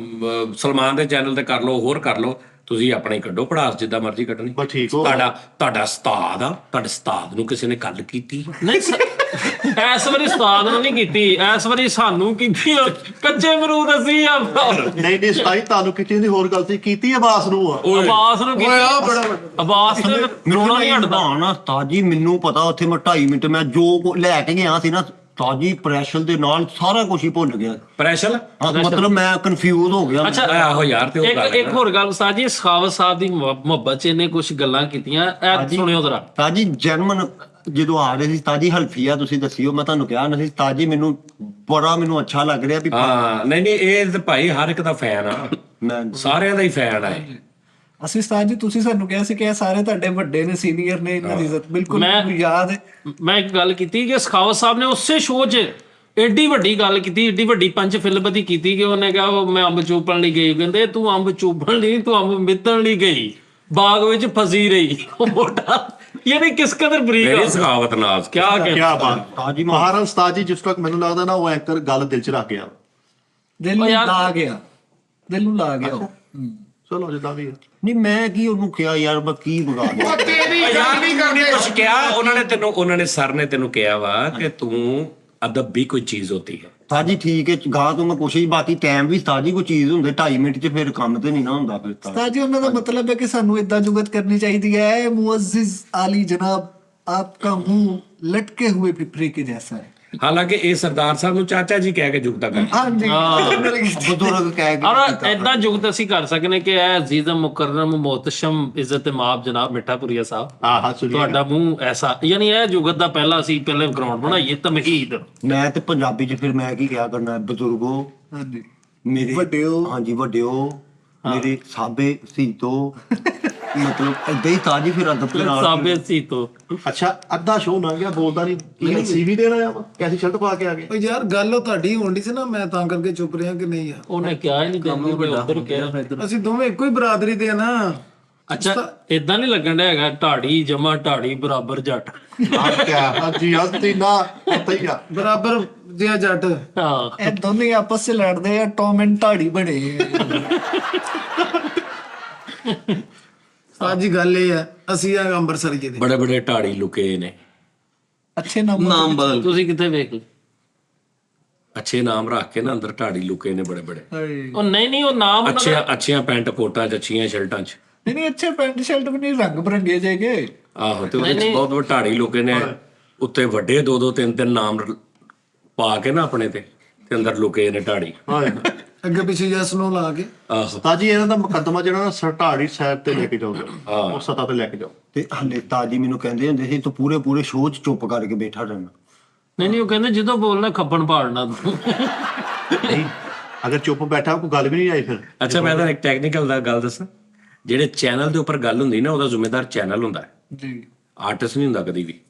ਸਲਮਾਨ ਦੇ ਚੈਨਲ ਤੇ ਕਰ ਲਓ, ਹੋਰ ਕਰ ਲਓ। ਤੁਸੀਂ ਆਪਣੀ ਕੱਢੋ ਪੜਾਸ ਜਿੱਦਾਂ ਮਰਜ਼ੀ ਕੱਢਣੀ। ਬਸ ਠੀਕ ਹੋ। ਤੁਹਾਡਾ ਉਸਤਾਦ ਆ, ਤੁਹਾਡੇ ਉਸਤਾਦ ਨੂੰ ਕਿਸੇ ਨੇ ਗੱਲ ਕੀਤੀ ਨਹੀਂ ਇਸ ਵਾਰੀ ਉਸਤਾਦ ਨੂੰ ਨਹੀਂ ਕੀਤੀ, ਇਸ ਵਾਰੀ ਸਾਨੂੰ ਕੀਤੀ। ਕੱਚੇ ਅਮਰੂਦ ਅਸੀਂ ਆ ਨਹੀਂ ਨਹੀਂ ਸਤਾਈ ਤੁਹਾਨੂੰ ਕੀਤੀ ਦੀ ਹੋਰ ਗੱਲ ਸੀ, ਕੀਤੀ ਆਵਾਜ਼ ਨੂੰ ਆ। ਆਵਾਜ਼ ਨੂੰ ਕੀਤੀ। ਆਵਾਜ਼ ਤੇ ਰੋਣਾ ਨਹੀਂ ਹਟਦਾ। ਨਾ ਉਸਤਾਦ ਜੀ ਮੈਨੂੰ ਪਤਾ ਉੱਥੇ ਮੈਂ 2.5 ਮਿੰਟ ਮੈਂ ਜੋ ਲੈ ਕੇ ਗਿਆ ਸੀ ਨਾ ਉਸਤਾਦ ਜੀ, ਪ੍ਰੈਸ਼ਰ ਦੇ ਨਾਲ ਸਾਰਾ ਕੁਝ ਹੀ ਭੁੱਲ ਗਿਆ। ਪ੍ਰੈਸ਼ਰ। ਮਤਲਬ ਮੈਂ ਕਨਫਿਊਜ਼ ਹੋ ਗਿਆ। ਅੱਛਾ ਆਹੋ ਯਾਰ ਤੇ ਉਹ ਗੱਲ ਇੱਕ ਹੋਰ ਗੱਲ ਉਸਤਾਦ ਜੀ, ਸਖਾਵਤ ਸਾਹਿਬ ਦੀ ਮੁਹੱਬਤ ਚ ਇਹਨੇ ਕੁਝ ਗੱਲਾਂ ਕੀਤੀਆਂ, ਇਹ ਸੁਣਿਓ ਜ਼ਰਾ। ਉਸਤਾਦ ਜੀ ਜਰਮਨ ਜਦੋਂ ਆ ਰਹੇ ਸੀ ਉਸਤਾਦ ਜੀ, ਹਲਫੀਆ ਤੁਸੀਂ ਦੱਸਿਓ, ਮੈਂ ਤੁਹਾਨੂੰ ਕਿਹਾ ਨਾ ਸੀ ਉਸਤਾਦ ਜੀ ਮੈਨੂੰ ਅੱਛਾ ਲੱਗ ਰਿਹਾ ਵੀ ਹਾਂ। ਨਹੀਂ ਇਹ ਤੇ ਭਾਈ ਹਰ ਇੱਕ ਦਾ ਫੈਨ ਆ, ਮੈਂ ਸਾਰਿਆਂ ਦਾ ਹੀ ਫੈਨ ਆ ਇਹ। ਅਸੀਂ ਉਸਤਾਦ ਜੀ ਤੁਸੀਂ ਸਾਨੂੰ ਕਿਹਾ ਸੀ ਕਿ ਇਹ ਸਾਰੇ ਤੁਹਾਡੇ ਵੱਡੇ ਨੇ, ਸੀਨੀਅਰ ਨੇ, ਇਹਨਾਂ ਦੀ ਇੱਜ਼ਤ ਬਿਲਕੁਲ ਮੈਨੂੰ ਯਾਦ ਹੈ। ਮੈਂ ਇੱਕ ਗੱਲ ਕੀਤੀ ਕਿ ਸਖਾਵਤ ਸਾਹਿਬ ਨੇ ਉਸੇ ਸ਼ੋਅ 'ਚ ਏਡੀ ਵੱਡੀ ਗੱਲ ਕੀਤੀ, ਏਡੀ ਵੱਡੀ ਪੰਜ ਫਿਲਮਤੀ ਕੀਤੀ ਕਿ ਉਹਨੇ ਕਿਹਾ ਮੈਂ ਅੰਬ ਚੂਪਣ ਲਈ ਗਈ। ਕਹਿੰਦੇ ਤੂੰ ਅੰਬ ਚੂਪਣ ਲਈ, ਤੂੰ ਅੰਬ ਮਿੱਤਣ ਲਈ ਗਈ, ਬਾਗ ਵਿੱਚ ਫਸੀ ਰਹੀ। ਉਹ ਮੋਟਾ ਯਾਨੀ ਕਿਸ ਕਦਰ ਬਰੀਕ ਮੇਰੀ ਸਖਾਵਤ ਨਾਲ ਕਿਆ ਕੀ ਬਾਤ। ਉਸਤਾਦ ਜੀ ਮਹਾਰਾਜ ਉਸਤਾਦ ਜੀ ਜਿਸ ਤੱਕ ਮੈਨੂੰ ਲੱਗਦਾ ਨਾ ਉਹ ਐਂਕਰ ਗੱਲ ਦਿਲ ਚ ਰੱਖ ਗਿਆ। ਦਿਲ ਨੂੰ ਲਾ ਗਿਆ, ਦਿਲ ਨੂੰ ਲਾ ਗਿਆ ਉਹ। ਚਲੋ ਜਿੱਦਾਂ ਵੀ ਹੈ। ਨਹੀਂ ਮੈਂ ਕੀ ਉਹਨੂੰ ਕਿਹਾ ਯਾਰ ਮੈਂ ਕੀ ਬਗਾ ਦਿਆ। ਤੇਰੀ ਗੱਲ ਨਹੀਂ ਕਰਨੀ ਕੁਛ ਕਿਹਾ ਉਹਨਾਂ ਨੇ ਤੈਨੂੰ, ਉਹਨਾਂ ਨੇ ਸਰ ਨੇ ਤੈਨੂੰ ਕਿਹਾ ਵਾ ਕਿ ਤੂੰ अदब भी कोई चीज होती है। ਉਸਤਾਦ ਜੀ ਠੀਕ ਹੈ, ਗਾਹ ਤੋਂ ਮੈਂ ਕੋਸ਼ਿਸ਼, ਬਾਕੀ ਟਾਈਮ ਵੀ ਉਸਤਾਦ ਜੀ ਕੋਈ ਚੀਜ਼ ਹੁੰਦੇ 2.5 ਮਿੰਟ 'ਚ ਫਿਰ ਕੰਮ ਤੇ ਨਹੀਂ ਨਾ ਹੁੰਦਾ ਫਿਰ ਤਾਂ। ਉਸਤਾਦ ਜੀ ਉਹਨਾਂ ਦਾ ਮਤਲਬ ਹੈ ਕਿ ਸਾਨੂੰ ਇਦਾਂ ਜੁਗਤ ਕਰਨੀ ਚਾਹੀਦੀ ਹੈ, ਮੁਅੱਜ਼ਿਜ਼ ਆਲੀ ਜਨਾਬ ਆਪਕਾ ਮੂੰਹ ਲਟਕੇ हुए पिपरे के जैसा है। ਹਾਲਾਂਕਿ ਇਹ ਸਰਦਾਰ ਸਾਹਿਬ ਨੂੰ ਚਾਚਾ ਜੀ ਕਹਿ ਕੇ ਜੁਗਤਾ ਕਰ। ਹਾਂਜੀ ਬਜ਼ੁਰਗ ਕਹਿ ਕੇ ਔਰ ਏਦਾਂ ਜੁਗਤ ਅਸੀਂ ਕਰ ਸਕਨੇ ਕਿ ਇਹ ਅਜ਼ੀਜ਼ਮ ਮੁਕਰਰਮ ਮੁਹਤਸ਼ਮ ਇੱਜ਼ਤ ਮਾਬ ਜਨਾਬ ਮਿੱਠਾਪੁਰੀਆ ਸਾਹਿਬ, ਆਹ ਸੁਣੀ ਤੁਹਾਡਾ ਮੂੰਹ ਐਸਾ, ਯਾਨੀ ਇਹ ਜੁਗਤ ਦਾ ਪਹਿਲਾ ਅਸੀਂ ਪਹਿਲੇ ਗਰਾਊਂਡ ਬਣਾਈਏ ਤਮਹੀਦ। ਮੈਂ ਤੇ ਪੰਜਾਬੀ 'ਚ ਫਿਰ ਮੈਂ ਕੀ ਕਿਹਾ ਕਰਨਾ, ਬਜ਼ੁਰਗੋ ਹਾਂਜੀ ਮੇਰੇ ਵੱਡਿਓ। ਹਾਂਜੀ ਵੱਡਿਓ, ਮੇਰੇ ਸਾਬੇ ਸੀਤੋ, ਮਤਲਬ ਏਦਾਂ ਹੀ ਉਸਤਾਦ ਜੀ ਫਿਰ ਅਦਬ ਦੇ ਨਾਲ ਸਾਬੇ ਸੀ ਤੋਂ ਅੱਛਾ ਅੱਧਾ ਸ਼ੋਅ ਨਾ ਗਿਆ, ਬੋਲਦਾ ਨਹੀਂ, ਸੀਵੀ ਦੇਣਾ ਆ ਕੈਸੀ ਸ਼ਰਟ ਪਾ ਕੇ ਆ ਗਏ। ਓ ਯਾਰ ਗੱਲ ਉਹ ਤੁਹਾਡੀ ਹੋਣੀ ਸੀ ਨਾ, ਮੈਂ ਤਾਂ ਕਰਕੇ ਚੁੱਪ ਰਿਹਾ ਕਿ ਨਹੀਂ ਆ। ਉਹਨੇ ਕਿਹਾ ਹੀ ਨਹੀਂ ਕੰਮ ਉਧਰ ਕਿਹਾ। ਅਸੀਂ ਦੋਵੇਂ ਇੱਕੋ ਹੀ ਬਰਾਦਰੀ ਦੇ ਆ ਨਾ। ਅੱਛਾ ਇਦਾਂ ਨਹੀਂ ਲੱਗਣ ਡਿਆ ਹੈਗਾ ਢਾੜੀ ਜਮਾ ਢਾੜੀ ਬਰਾਬਰ ਜੱਟ। ਆ ਕਿਆ ਹਾਂਜੀ ਹਸਤੀ ਨਾ ਪਤਾ ਹੀ ਆ। ਬਰਾਬਰ ਜਿਹਾ ਜੱਟ। ਹਾਂ ਇਹ ਦੋਨੇ ਆਪਸ 'ਚ ਲੜਦੇ ਆ, ਟੌਮ ਐਂਡ ਢਾੜੀ ਬਣੇ। ਸਾਜੀ ਗੱਲ ਇਹ ਆ, ਅਸੀਂ ਆ ਅੰਮ੍ਰਿਤਸਰੀਏ ਦੇ ਬੜੇ ਬੜੇ ਢਾੜੀ ਲੁਕੇ ਨੇ, ਅੱਛੇ ਨਾਮ ਬਦਲ। ਤੁਸੀਂ ਕਿੱਥੇ ਵੇਖ ਲਏ? ਅੱਛੇ ਨਾਮ ਰੱਖ ਕੇ ਨਾ ਅੰਦਰ ਢਾੜੀ ਲੁਕੇ ਨੇ ਬੜੇ ਬੜੇ। ਉਹ ਨਹੀਂ ਉਹ ਨਾਮ ਉਹਨਾਂ ਦਾ- ਅੱਛੀਆਂ ਪੈਂਟ ਕੋਟਾਂ 'ਚ, ਅੱਛੀਆਂ ਸ਼ਰਟਾਂ 'ਚ। ਨਹੀਂ ਅੱਛੇ ਪੈਂਟ ਸ਼ਰਟ ਵੀ ਨਹੀਂ, ਰੰਗ ਬਰੰਗੇ ਜੇਗੇ। ਆਹੋ, ਤੇ ਉਹਦੇ 'ਚ ਬਹੁਤ ਬਹੁਤ ਢਾੜੀ ਲੁਕੇ ਨੇ, ਉੱਤੇ ਵੱਡੇ 2-2 3-3 ਨਾਮ ਪਾ ਕੇ ਨਾ ਆਪਣੇ ਤੇ ਅੰਦਰ ਲੁਕੇ ਨੇ ਢਾੜੀ। ਅੱਗੇ ਪਿੱਛੇ ਜਸ ਨੂੰ ਲਾ ਕੇ। ਆਹੋ ਤਾਂ ਜੀ ਇਹਨਾਂ ਦਾ ਮੁਕੱਦਮਾ ਜਿਹੜਾ ਨਾ ਸਰਟਾੜੀ ਸਾਹਿਬ ਤੇ ਲੈ ਕੇ ਜਾਓਗੇ, ਉਹ ਸਤਾ ਤੇ ਲੈ ਕੇ ਜਾਓ। ਤੇ ਹਲੇ ਉਸਤਾਦ ਜੀ ਮੈਨੂੰ ਕਹਿੰਦੇ ਹੁੰਦੇ ਸੀ ਤੂੰ ਪੂਰੇ ਸ਼ੋਅ 'ਚ ਚੁੱਪ ਕਰਕੇ ਬੈਠਾ ਰਹਿਣਾ। ਨਹੀਂ ਉਹ ਕਹਿੰਦੇ ਜਦੋਂ ਬੋਲਣਾ ਖੱਪਣ ਪਾੜਨਾ ਤੂੰ। ਨਹੀਂ ਅਗਰ ਚੁੱਪ ਬੈਠਾ ਕੋਈ ਗੱਲ ਵੀ ਨਹੀਂ ਆਈ ਫਿਰ। ਅੱਛਾ ਮੈਂ ਤਾਂ ਇੱਕ ਟੈਕਨੀਕਲ ਦਾ ਗੱਲ ਦੱਸਾਂ, ਜਿਹੜੇ ਚੈਨਲ ਦੇ ਉੱਪਰ ਗੱਲ ਹੁੰਦੀ ਨਾ ਉਹਦਾ ਜ਼ਿੰਮੇਦਾਰ ਚੈਨਲ ਹੁੰਦਾ ਹੈ, ਜੀ ਆਰਟਿਸਟ ਨਹੀਂ ਹੁੰਦਾ ਕਦੀ ਵੀ।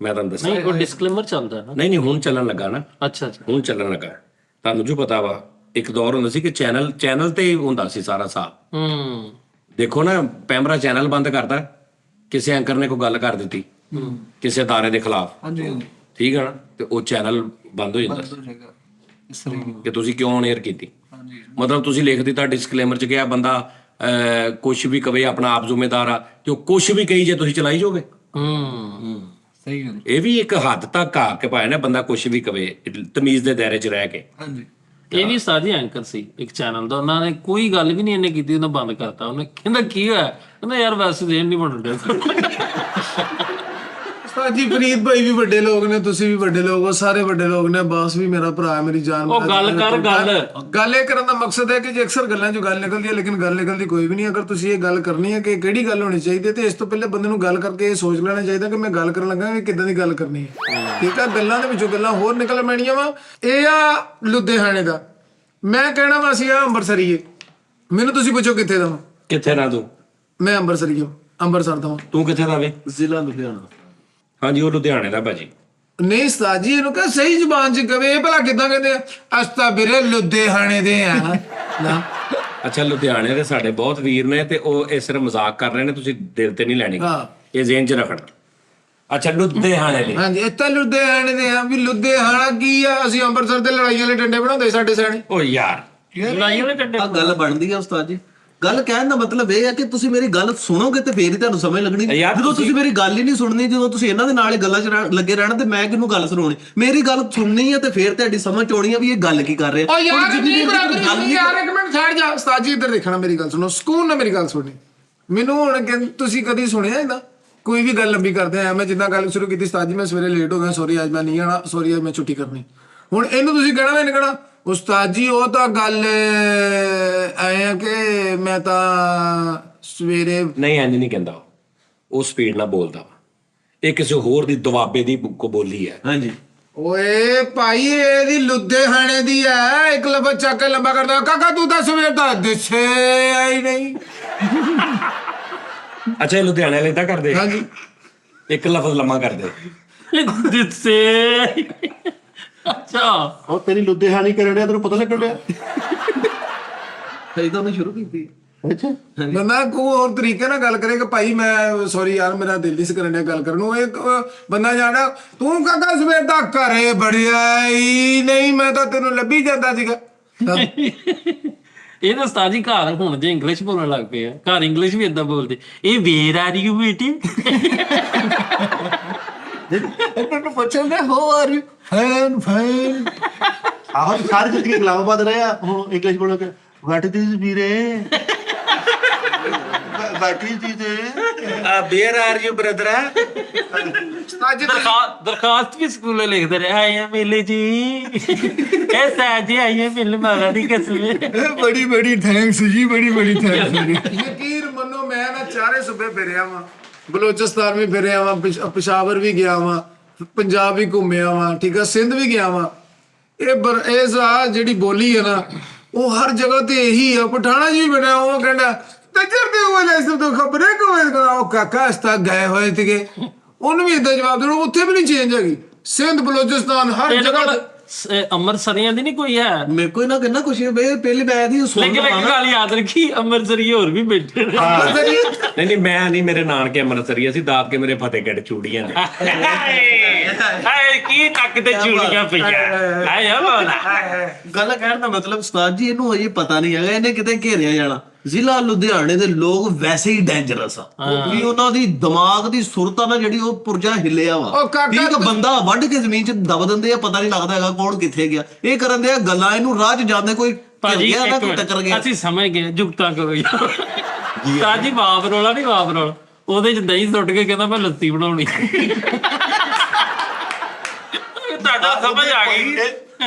ਮੈਂ ਤੁਹਾਨੂੰ ਦੱਸਾਂ, ਨਹੀਂ ਉਹ ਡਿਸਕਲੇਮਰ ਚੱਲਦਾ ਨਾ। ਨਹੀਂ ਹੁਣ ਚੱਲਣ ਲੱਗਾ ਨਾ, ਅੱਛਾ ਹੁਣ ਚੱਲਣ ਲੱਗਾ। ਤੁਹਾਨੂੰ ਜੋ ਪਤਾ ਵਾ, ਇੱਕ ਦੌਰ ਹੁੰਦਾ ਸੀ ਕਿ ਚੈਨਲ ਤੇ ਹੀ ਹੁੰਦਾ ਸੀ ਸਾਰਾ ਹਿਸਾਬ। ਦੇਖੋ ਨਾ, ਪੈਮਰਾ ਚੈਨਲ ਬੰਦ ਕਰਤਾ, ਕਿਸੇ ਐਂਕਰ ਨੇ ਕੋਈ ਗੱਲ ਕਰ ਦਿੱਤੀ ਕਿਸੇ ਅਦਾਰੇ ਦੇ ਖਿਲਾਫ, ਹਾਂਜੀ ਠੀਕ ਹੈ ਨਾ, ਤੇ ਉਹ ਚੈਨਲ ਬੰਦ ਹੋ ਜਾਂਦਾ ਸੀ ਕਿ ਤੁਸੀਂ ਕਿਉਂ ਔਨ 에ਅਰ ਕੀਤੀ। ਮਤਲਬ ਤੁਸੀਂ ਲਿਖ ਦਿੱਤਾ ਡਿਸਕਲੇਮਰ 'ਚ ਕਿ ਆ ਬੰਦਾ ਕੁਝ ਵੀ ਕਵੇ ਆਪਣਾ ਆਪ ਜ਼ਿੰਮੇਦਾਰ ਆ, ਤੇ ਉਹ ਕੁਝ ਵੀ ਕਹੀ ਜੇ ਤੁਸੀਂ ਚਲਾਈ ਜਾਓਗੇ। ਸਹੀ ਗੱਲ। ਇਹ ਵੀ ਇੱਕ ਹੱਦ ਤੱਕ ਆ ਕੇ ਪਾਇਆ ਨਾ, ਬੰਦਾ ਕੁਝ ਵੀ ਕਵੇ ਤਮੀਜ਼ ਦੇ ਦਾਇਰੇ 'ਚ ਰਹਿ ਕੇ। ਹਾਂਜੀ ਇਹ ਵੀ ਸਾਜੀ ਐਂਕਰ ਸੀ ਇੱਕ ਚੈਨਲ ਦਾ, ਉਹਨਾਂ ਨੇ ਕੋਈ ਗੱਲ ਵੀ ਨਹੀਂ ਇਹਨੇ ਕੀਤੀ, ਉਹਨਾਂ ਬੰਦ ਕਰਤਾ। ਉਹਨੇ ਕਹਿੰਦਾ ਕੀ ਹੋਇਆ, ਕਹਿੰਦਾ ਯਾਰ ਵੈਸੇ ਦੇਣ ਨਹੀਂ ਬਣ ਰਿਹਾ। ਸਾਜੀ ਫਰੀਦ ਭਾਈ ਵੀ ਵੱਡੇ ਲੋਕ ਨੇ, ਤੁਸੀਂ ਵੀ ਵੱਡੇ ਲੋਕ ਹੋ, ਸਾਰੇ ਵੱਡੇ ਲੋਕ ਨੇ। ਬਾਸ ਵੀ ਮੇਰਾ ਭਰਾ, ਮੇਰੀ ਜਾਨ। ਉਹ ਗੱਲ ਕਰ ਗੱਲ ਇਹ ਕਰਨ ਦਾ ਮਕਸਦ ਹੈ ਕਿ ਜੇ ਅਕਸਰ ਗੱਲਾਂ 'ਚੋਂ ਗੱਲ ਨਿਕਲਦੀ ਹੈ ਲੇਕਿਨ ਗੱਲ ਨਿਕਲਦੀ ਕੋਈ ਵੀ ਨਹੀਂ। ਅਗਰ ਤੁਸੀਂ ਇਹ ਗੱਲ ਕਰਨੀ ਹੈ ਕਿ ਕਿਹੜੀ ਗੱਲ ਹੋਣੀ ਚਾਹੀਦੀ ਹੈ, ਤੇ ਇਸ ਤੋਂ ਪਹਿਲੇ ਬੰਦੇ ਨੂੰ ਗੱਲ ਕਰਕੇ ਇਹ ਸੋਚ ਲੈਣਾ ਚਾਹੀਦਾ ਕਿ ਮੈਂ ਗੱਲ ਕਰਨ ਲੱਗਾ ਕਿ ਕਿੱਦਾਂ ਦੀ ਗੱਲ ਕਰਨੀ ਹੈ। ਠੀਕ ਆ, ਗੱਲਾਂ ਦੇ ਵਿੱਚੋਂ ਗੱਲਾਂ ਹੋਰ ਨਿਕਲ ਪੈਣੀਆਂ ਵਾ। ਇਹ ਆ ਲੁਧਿਆਣੇ ਦਾ, ਮੈਂ ਕਹਿਣਾ ਵਾ ਅਸੀਂ ਆ ਅੰਮ੍ਰਿਤਸਰੀਏ। ਮੈਨੂੰ ਤੁਸੀਂ ਪੁੱਛੋ ਕਿੱਥੇ ਦਾ ਵਾਂ? ਕਿੱਥੇ ਨਾ ਤੂੰ? ਮੈਂ ਅੰਮ੍ਰਿਤਸਰੀਏ, ਅੰਮ੍ਰਿਤਸਰ ਦਾ ਵਾਂ। ਤੂੰ ਕਿੱਥੇ ਦਾ ਵੇ? ਜ਼ਿਲ੍ਹਾ ਲੁਧਿਆਣਾ। ਹਾਂਜੀ ਉਹ ਲੁਧਿਆਣੇ ਦਾ ਭਾਜੀ। ਨਹੀਂ ਉਸਤਾਦ ਜੀ, ਇਹਨੂੰ ਕਹ ਸਹੀ ਜ਼ੁਬਾਨ 'ਚ ਕਵੇ। ਇਹ ਭਲਾ ਕਿੱਦਾਂ ਕਹਿੰਦੇ ਆ? ਅਸਤਾ ਵੀਰੇ ਲੁਧਿਆਣੇ ਦੇ ਆ ਨਾ। ਅੱਛਾ ਲੁਧਿਆਣੇ ਦੇ ਸਾਡੇ ਬਹੁਤ ਵੀਰ ਨੇ, ਤੇ ਉਹ ਇਹ ਸਿਰਫ ਮਜ਼ਾਕ ਕਰ ਰਹੇ ਨੇ, ਤੁਸੀਂ ਦਿਲ ਤੇ ਨਹੀਂ ਲੈਣੀ, ਹਾਂ। ਇਹ ਜ਼ਿਹਨ 'ਚ ਰੱਖਣਾ। ਅੱਛਾ ਲੁਧਿਆਣੇ ਦੇ, ਹਾਂਜੀ ਇੱਥੇ ਲੁਧਿਆਣੇ ਦੇ ਆ। ਵੀ ਲੁਧਿਆਣਾ ਕੀ ਆ? ਅਸੀਂ ਅੰਮ੍ਰਿਤਸਰ ਦੇ ਲੜਾਈ ਵਾਲੇ ਡੰਡੇ ਬਣਾਉਂਦੇ ਸਾਡੇ ਸਿਆਣੇ। ਓ ਯਾਰ ਲਾਈ ਵਾਲੇ ਡੰਡੇ। ਆ ਗੱਲ ਬਣਦੀ ਆ ਉਸਤਾਦ ਜੀ। ਗੱਲ ਕਹਿਣ ਦਾ ਮਤਲਬ ਇਹ ਹੈ ਕਿ ਤੁਸੀਂ ਮੇਰੀ ਗੱਲ ਸੁਣੋਗੇ ਤੇ ਫੇਰ ਹੀ ਤੁਹਾਨੂੰ ਸਮਝ ਲੱਗਣੀ। ਯਾਰ ਜਦੋਂ ਤੁਸੀਂ ਮੇਰੀ ਗੱਲ ਹੀ ਨਹੀਂ ਸੁਣਨੀ, ਜਦੋਂ ਤੁਸੀਂ ਇਹਨਾਂ ਦੇ ਨਾਲ ਹੀ ਗੱਲਾਂ 'ਚ ਲੱਗੇ ਰਹਿਣਾ, ਤੇ ਮੈਂ ਕਿਹਨੂੰ ਗੱਲ ਸੁਣਾਉਣੀ? ਮੇਰੀ ਗੱਲ ਸੁਣਨੀ ਹੈ ਤੇ ਫੇਰ ਤੁਹਾਡੀ ਸਮਝ 'ਚ ਆਉਣੀ ਆ ਵੀ ਇਹ ਗੱਲ ਕੀ ਕਰ ਰਿਹਾ। ਓ ਯਾਰ ਨਹੀਂ ਬਰਾਬਰ ਯਾਰ, ਇੱਕ ਮਿੰਟ ਛੱਡ ਜਾ। ਉਸਤਾਦ ਜੀ ਇੱਧਰ ਦੇਖਣਾ, ਮੇਰੀ ਗੱਲ ਸੁਣੋ, ਸਕੂਨ ਨਾਲ ਮੇਰੀ ਗੱਲ ਸੁਣਨੀ। ਮੈਨੂੰ ਹੁਣ ਤੁਸੀਂ ਕਦੀ ਸੁਣਿਆ ਇਹਦਾ? ਕੋਈ ਵੀ ਗੱਲ ਲੰਬੀ ਕਰਦੇ ਆ, ਮੈਂ ਜਿੱਦਾਂ ਗੱਲ ਸ਼ੁਰੂ ਕੀਤੀ, ਉਸਤਾਦ ਜੀ ਮੈਂ ਸਵੇਰੇ ਲੇਟ ਹੋ ਗਿਆ, ਸੌਰੀ ਅੱਜ ਮੈਂ ਨਹੀਂ ਆਣਾ, ਸੌਰੀ ਅੱਜ ਮੈਂ ਛੁੱਟੀ ਕਰਨੀ। ਹੁਣ ਇਹਨੂੰ ਤੁਸੀਂ ਕਹਿਣਾ ਮੈਂ ਨਹੀਂ ਕਹਿਣਾ ਉਸਤਾਦ ਜੀ ਉਹ ਤਾਂ ਗੱਲ ਐ ਆ ਕਿ ਮੈਂ ਤਾਂ ਸਵੇਰੇ। ਨਹੀਂ ਇੰਜ ਨਹੀਂ ਕਹਿੰਦਾ, ਉਹ ਸਪੀਡ ਨਾਲ ਬੋਲਦਾ ਵਾ। ਇਹ ਕਿਸੇ ਹੋਰ ਦੀ ਦੁਆਬੇ ਦੀ ਕੋ ਬੋਲੀ ਹੈ। ਹਾਂਜੀ ਓਏ ਭਾਈ ਇਹਦੀ ਲੁਧਿਆਣੇ ਦੀ ਐ। ਇੱਕ ਲਫ਼ਜ਼ ਚੱਕ ਕੇ ਲੰਬਾ ਕਰਦਾ, ਕਾਕਾ ਤੂੰ ਤਾਂ ਸਵੇਰ ਦਾ ਦਿਸੇ ਆਈ ਨਹੀਂ। ਅੱਛਾ ਇਹ ਲੁਧਿਆਣੇ ਵਾਲੇ ਏਦਾਂ ਕਰਦੇ? ਹਾਂਜੀ ਇੱਕ ਲਫ਼ਜ਼ ਲੰਮਾ ਕਰਦੇ। ਦਿੱਸੇ। ਅੱਛਾ ਉਹ ਤੇਰੀ ਲੁਧਿਆਣੀ ਕਰਨ ਡਿਆ, ਤੈਨੂੰ ਪਤਾ ਲੱਗਣ ਡਿਆ? ਸਹੀ ਤਾਂ ਉਹਨੇ ਸ਼ੁਰੂ ਕੀਤੀ। ਅੱਛਾ ਬੰਦਾ ਕੋਈ ਹੋਰ ਤਰੀਕੇ ਨਾਲ ਗੱਲ ਕਰੇ ਕਿ ਭਾਈ ਮੈਂ ਸੌਰੀ ਯਾਰ ਮੇਰਾ ਦਿਲ ਨਹੀਂ ਸੀ ਕਰਨ ਡਿਆ ਗੱਲ ਕਰਨ ਨੂੰ। ਇੱਕ ਬੰਦਾ ਜਾਣਾ, ਤੂੰ ਕਾਕਾ ਸਵੇਰ ਦਾ ਘਰੇ ਬੜਿਆ ਹੀ ਨਹੀਂ, ਮੈਂ ਤਾਂ ਤੈਨੂੰ ਲੱਭੀ ਜਾਂਦਾ ਸੀਗਾ। ਇਹ ਤਾਂ ਉਸਤਾਦ ਜੀ ਘਰ ਹੁਣ ਜੇ ਇੰਗਲਿਸ਼ ਬੋਲਣ ਲੱਗ ਪਏ ਆ, ਘਰ ਇੰਗਲਿਸ਼ ਵੀ ਏਦਾਂ ਬੋਲਦੇ। ਇਹ ਵੇਰ ਆਰ ਯੂ ਬੇਟੇ? ਇਹਨਾਂ ਨੂੰ ਪੁੱਛਦੇ ਹੋ ਆਰ ਯੂ ਫੈਨ ਆਹੋ ਸਾਰੀ ਜ਼ਿੰਦਗੀ ਇਸਲਾਮਾਬਾਦ ਰਹੇ ਆ, ਹੁਣ ਇੰਗਲਿਸ਼ ਬੋਲੋਗੇ ਵਾਟ ਇਜ਼ ਵੀਰੇ, what is where are you brother? ਉਸਤਾਦ ਜੀ ਦਰਖਾਸਤ ਵੀ ਸਕੂਲੇ ਲਿਖਦੇ ਰਹੇ, ਆਏ ਆ ਮੇਲੇ ਜੀ, ਇਹ ਸਾਜ ਜੀ ਆਏ ਆ ਮੇਲੇ ਮਾਰਾ ਦੀ ਕਸਮੇ। ਬੜੀ ਬੜੀ ਥੈਂਕਸ ਜੀ, ਬੜੀ ਬੜੀ ਥੈਂਕਸ। ਯਕੀਨ ਮੰਨੋ ਮੈਂ ਨਾ ਚਾਰੇ ਸੂਬੇ ਫਿਰਿਆ ਵਾਂ, ਬਲੋਚਿਸਤਾਨ ਵੀ ਫਿਰਿਆ ਵਾਂ, ਪਿਸ਼ਾਵਰ ਵੀ ਗਿਆ ਵਾਂ, ਪੰਜਾਬ ਵੀ ਘੁੰਮਿਆ ਵਾਂ, ਠੀਕ ਆ, ਸਿੰਧ ਵੀ ਗਿਆ ਵਾਂ। ਇਹ ਜਿਹੜੀ ਬੋਲੀ ਹੈ ਨਾ ਉਹ ਹਰ ਜਗ੍ਹਾ ਤੇ ਇਹੀ ਆ। ਪਠਾਣਾ ਜੀ ਬਣਿਆ ਉਹ ਕਹਿੰਦਾ ਤਜਰ ਦੇ ਉਹ ਲੈ ਸਭ ਤੋਂ ਖਬਰੇ ਕੋਈ ਉਹ ਕਾਕਾ ਇਸ ਤੱਕ ਗਏ ਹੋਏ ਸੀਗੇ, ਉਹਨੂੰ ਵੀ ਇਦਾਂ ਜਵਾਬ ਦੇਣਾ, ਉੱਥੇ ਵੀ ਨਹੀਂ ਚੇਂਜ ਹੈਗੀ। ਸਿੰਧ ਬਲੋਚਿਸਤਾਨ ਹਰ ਜਗ੍ਹਾ ਤੇ। ਅੰਮ੍ਰਿਤਸਰੀਆਂ ਦੀ ਨਹੀਂ ਕੋਈ ਹੈ ਮੇਰੇ ਕੋਈ ਨਾ ਕਹਿੰਦਾ ਕੁਛ ਪਹਿਲੀ ਮੈਂ ਦੀ ਲੇਕਿਨ ਇੱਕ ਗੱਲ ਯਾਦ ਰੱਖੀ, ਅੰਮ੍ਰਿਤਸਰੀ ਹੋਰ ਵੀ ਬੈਠੇ ਨੇ। ਨਹੀਂ ਮੈਂ ਨਹੀਂ, ਮੇਰੇ ਨਾਨਕੇ ਅੰਮ੍ਰਿਤਸਰੀ, ਅਸੀਂ ਦਾਦ ਕੇ ਮੇਰੇ ਫਤਿਹਗੜ੍ਹ ਚੂੜੀਆਂ ਨੇ। ਹਾਏ ਕੀ ਟੱਕ ਤੇ ਚੂੜੀਆਂ ਪਈਆਂ, ਹਾਏ ਆ ਗੱਲ ਕਹਿਣ ਦਾ ਮਤਲਬ ਉਸਤਾਦ ਜੀ ਇਹਨੂੰ ਅਜੇ ਪਤਾ ਨਹੀਂ ਹੈਗਾ ਇਹਨੇ ਕਿਤੇ ਘੇਰਿਆ ਜਾਣਾ। ਜ਼ਿਲ੍ਹਾ ਲੁਧਿਆਣੇ ਦੇ ਲੋਕ ਵੈਸੇ ਹੀ ਡੇਂਜਰਸ ਆ, ਵੀ ਉਹਨਾਂ ਦੀ ਦਿਮਾਗ ਦੀ ਸੁਰਤ ਆ ਨਾ ਜਿਹੜੀ ਉਹ ਪੁਰਜਾ ਹਿੱਲਿਆ ਵਾ। ਉਹ ਕਾਕਾ ਇੱਕ ਬੰਦਾ ਵੱਢ ਕੇ ਜ਼ਮੀਨ 'ਚ ਦਬ ਦਿੰਦੇ ਆ, ਪਤਾ ਨਹੀਂ ਲੱਗਦਾ ਹੈਗਾ ਕੌਣ ਕਿੱਥੇ ਗਿਆ। ਇਹ ਕਰਨ ਦੇ ਆ ਗੱਲਾਂ, ਇਹਨੂੰ ਰਾਹ 'ਚ ਜਾਂਦੇ ਕੋਈ ਭਾਜੀ ਗਿਆ ਨਾ ਕੋਈ ਟੱਕਰ ਗਿਆ। ਅਸੀਂ ਸਮਝ ਗਏ, ਜੁਗਤਾਂ ਕਰੋ ਯਾਰ। ਸਾਜੀ ਬਾਪ ਰੋਲਾ ਨਹੀਂ, ਬਾਪ ਰੋਲ ਉਹਦੇ 'ਚ ਦਹੀਂ ਸੁੱਟ ਕੇ ਕਹਿੰਦਾ ਮੈਂ ਲੱਸੀ ਬਣਾਉਣੀ। ਤੁਹਾਡਾ ਸਮਝ ਆ ਗਈ।